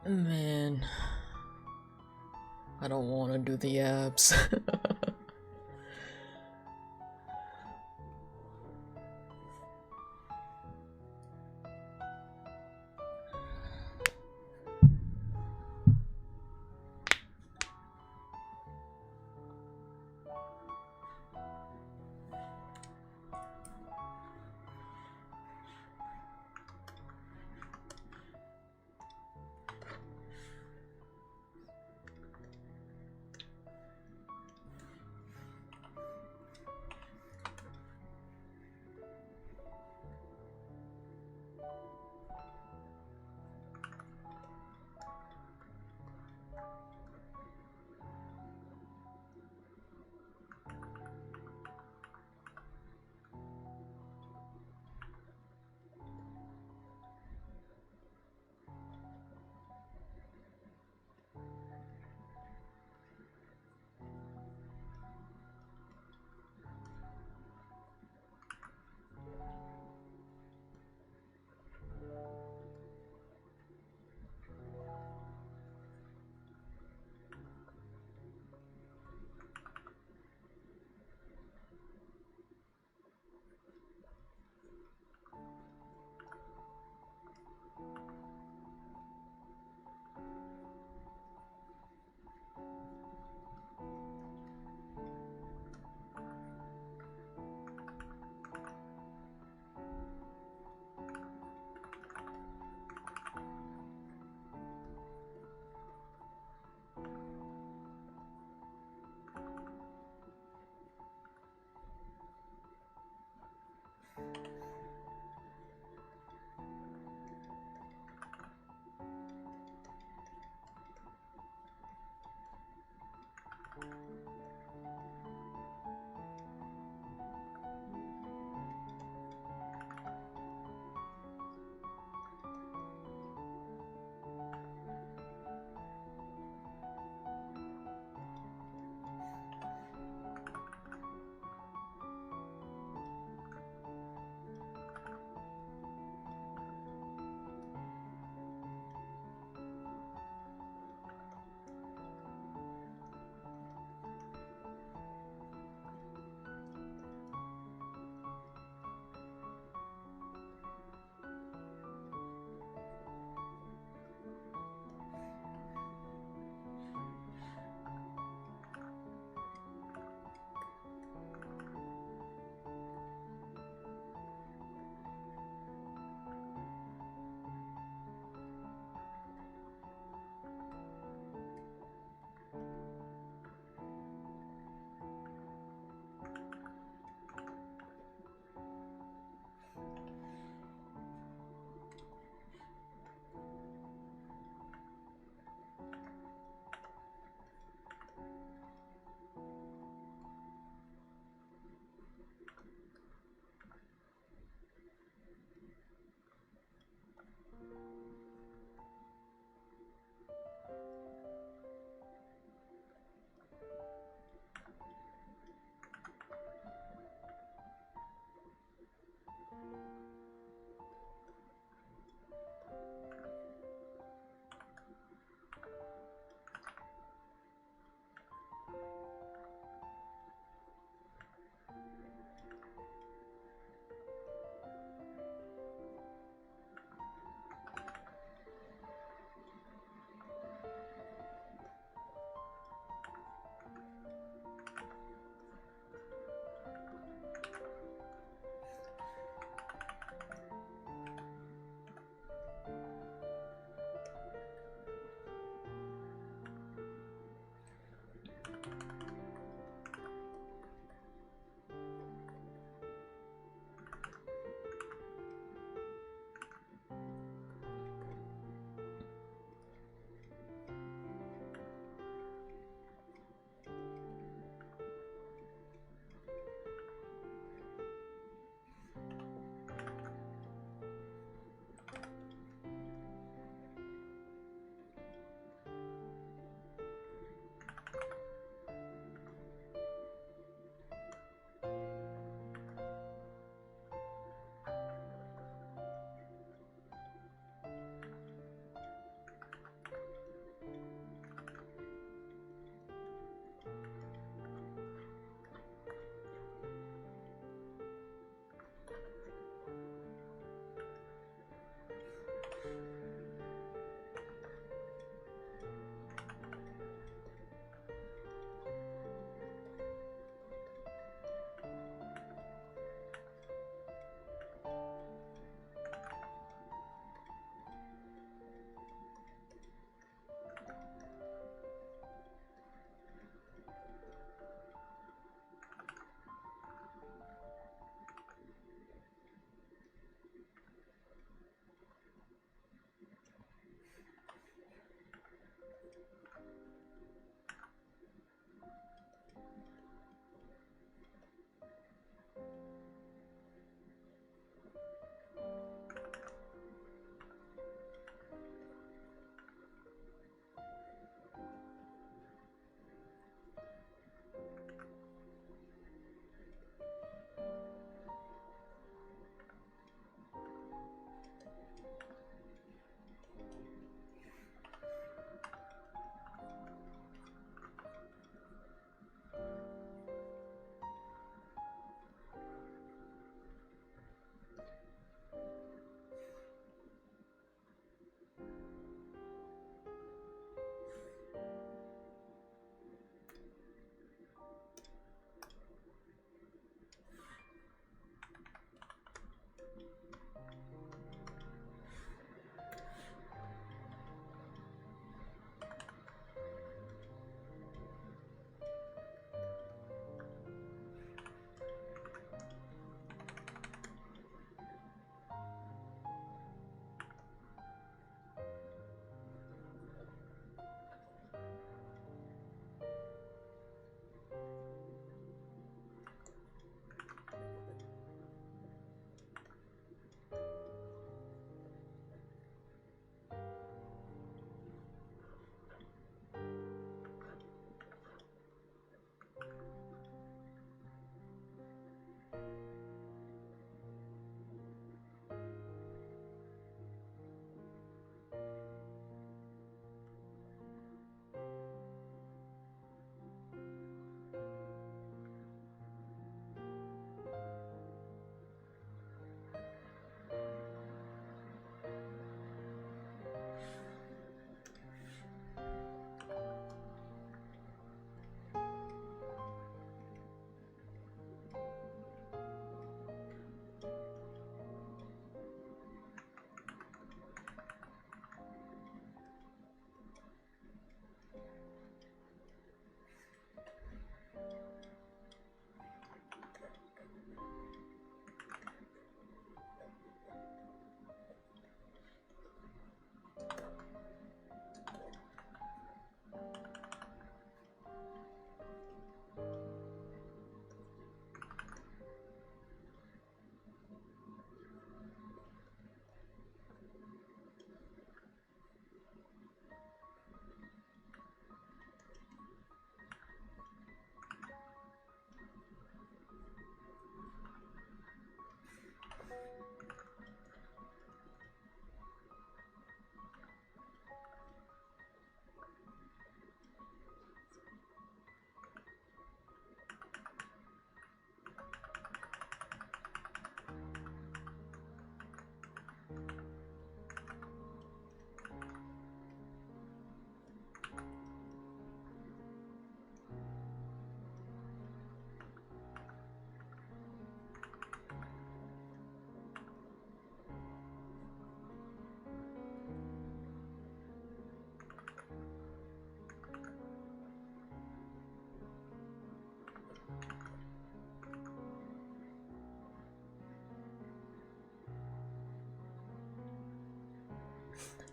Man, I don't want to do the abs.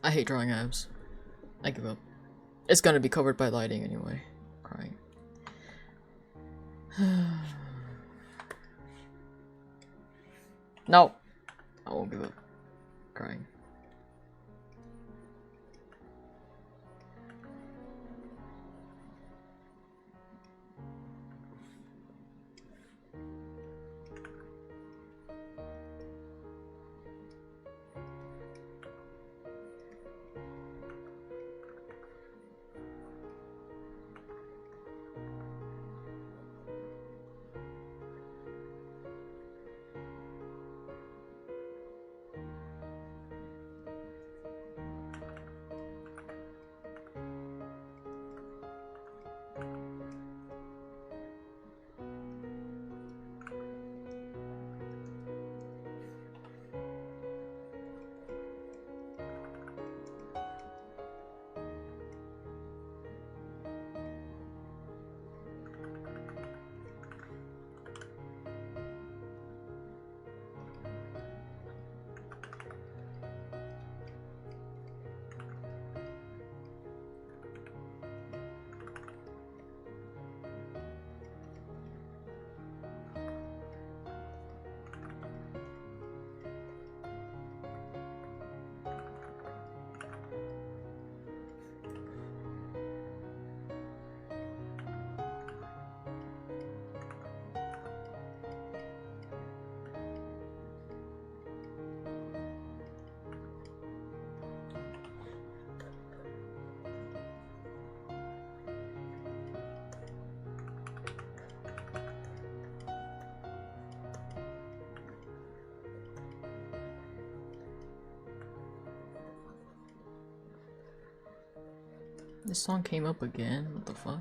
I hate drawing abs. I give up. It's gonna be covered by lighting anyway. Crying. No! I won't give up. Crying. This song came up again? What the fuck?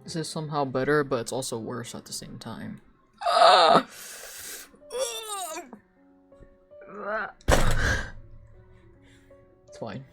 This is somehow better, but it's also worse at the same time. Ah! It's fine.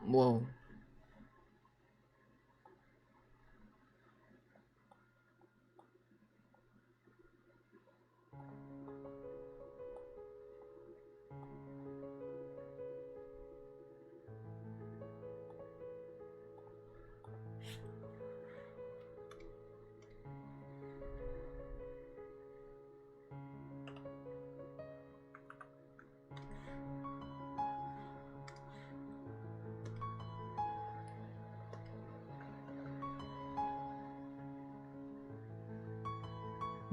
Whoa.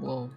Whoa.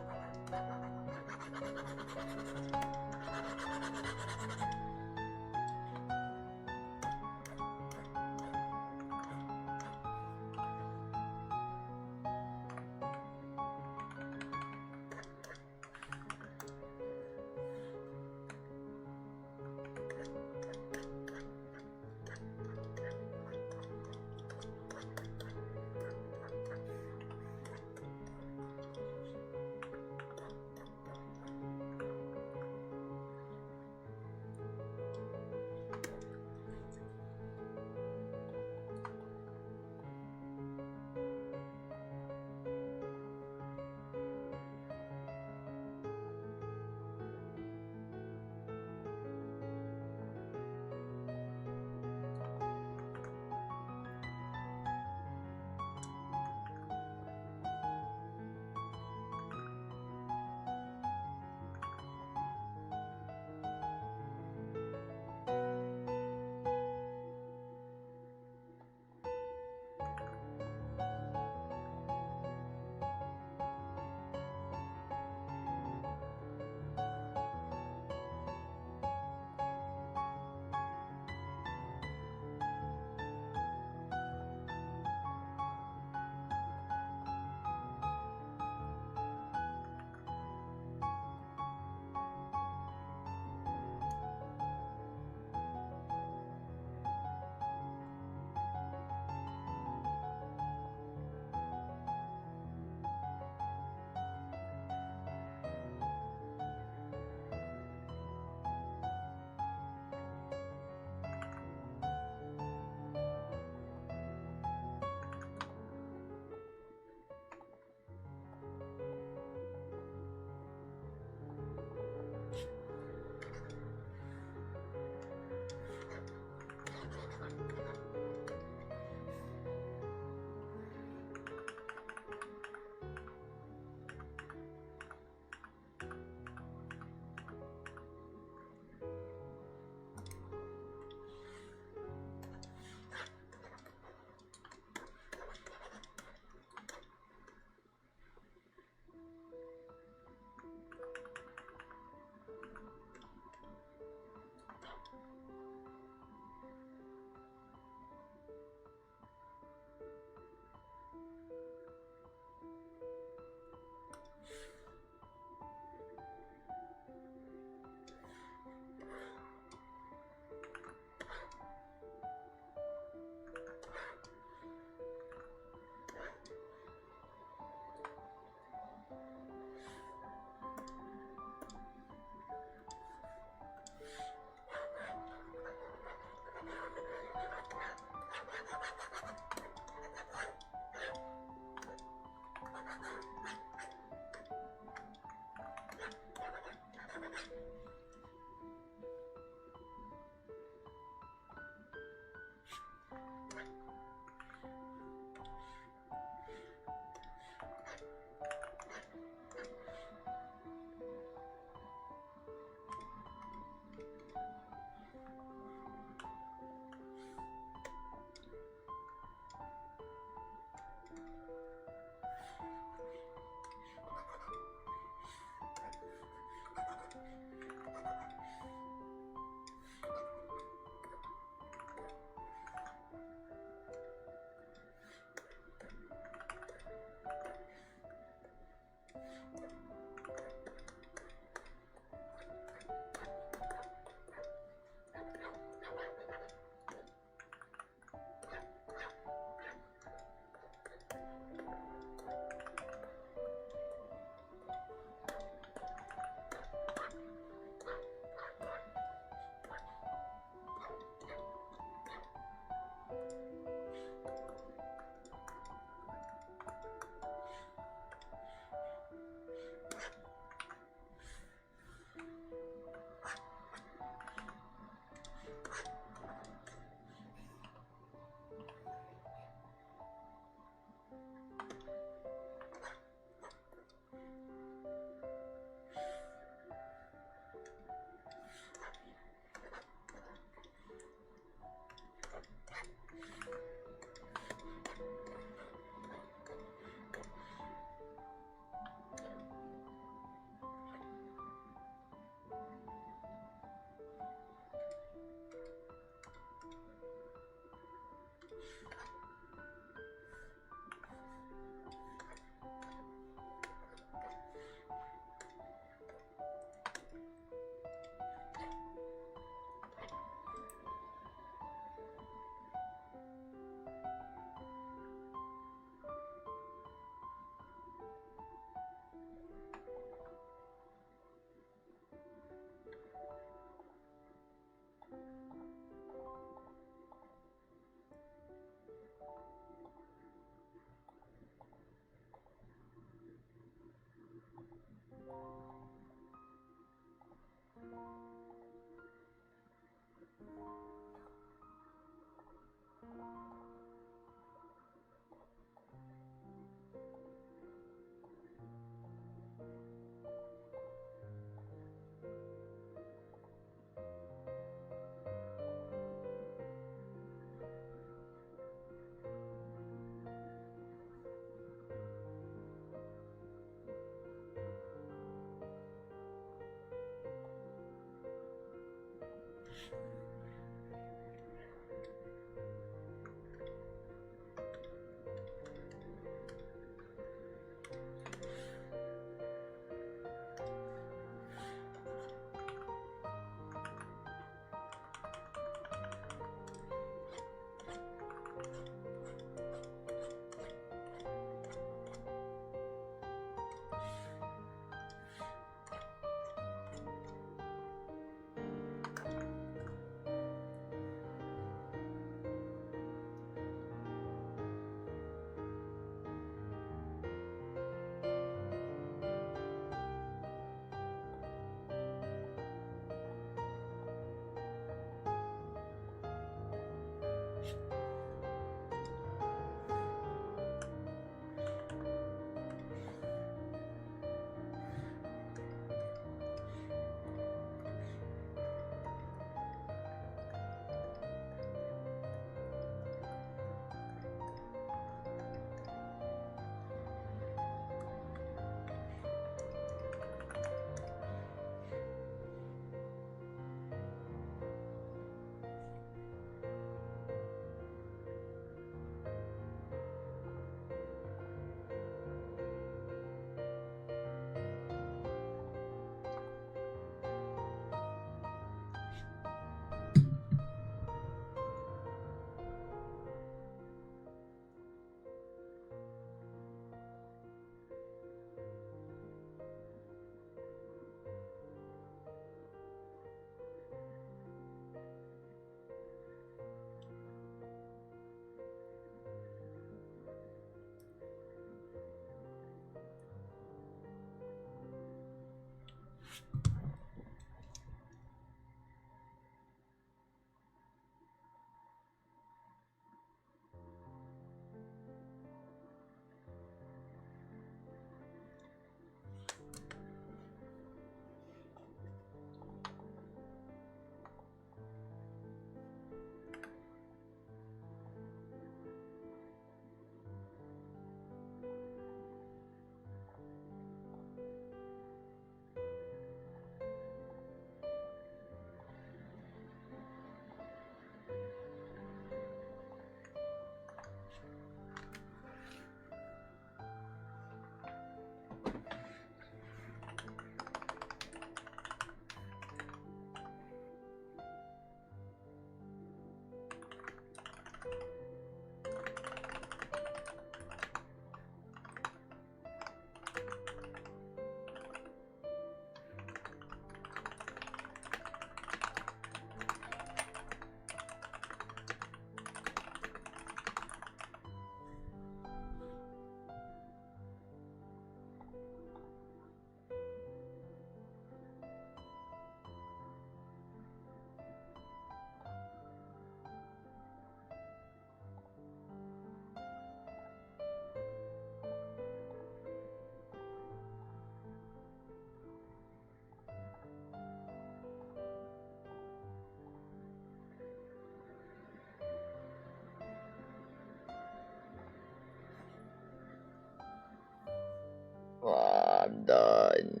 I'm done.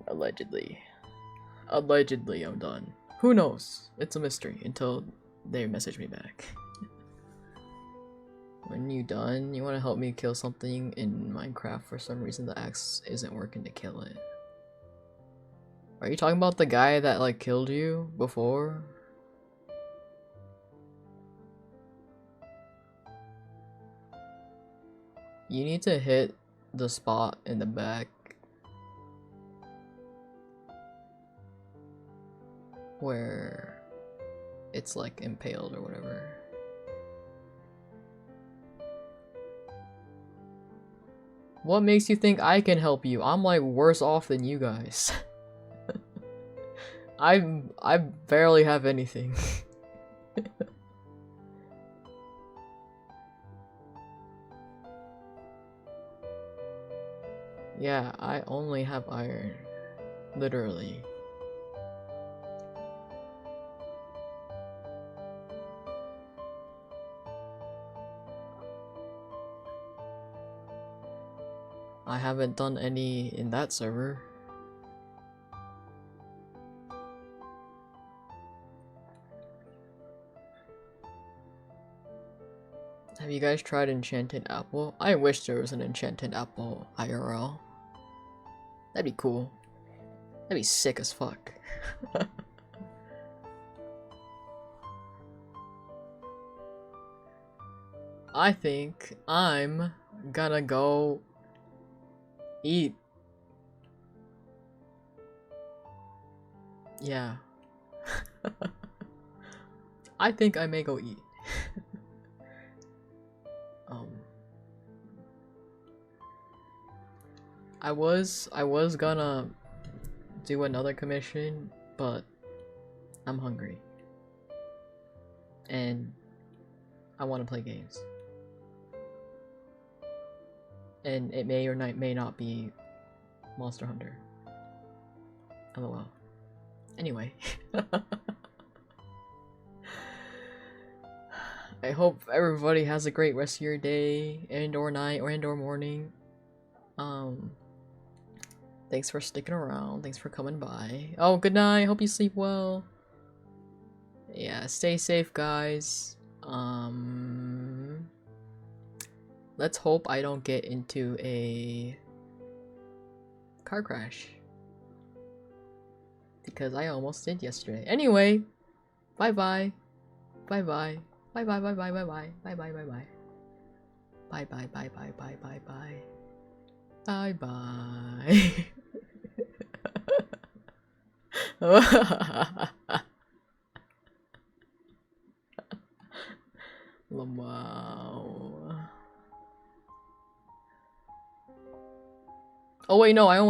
Allegedly. Allegedly, I'm done. Who knows? It's a mystery until they message me back. When you done, you want to help me kill something in Minecraft. For some reason the axe isn't working to kill it. Are you talking about the guy that like killed you before? You need to hit the spot in the back where it's like impaled or whatever. What makes you think I can help you? I'm like worse off than you guys. I barely have anything. Yeah, I only have iron. Literally. I haven't done any in that server. Have you guys tried enchanted apple? I wish there was an enchanted apple IRL. That'd be cool. That'd be sick as fuck. I think I'm gonna go eat. Yeah. I think I may go eat. I was gonna do another commission, but I'm hungry. And I want to play games. And it may or may not be Monster Hunter. LOL. Anyway. I hope everybody has a great rest of your day, and or night, or morning. Thanks for sticking around. Thanks for coming by. Oh, good night. Hope you sleep well. Yeah, stay safe, guys. Let's hope I don't get into a car crash. Because I almost did yesterday. Anyway, bye-bye. Bye-bye. Bye-bye, bye-bye, bye-bye. Bye-bye, bye-bye. Bye-bye, bye-bye, bye-bye, bye. Bye-bye. Wow. Oh wait, no, I almost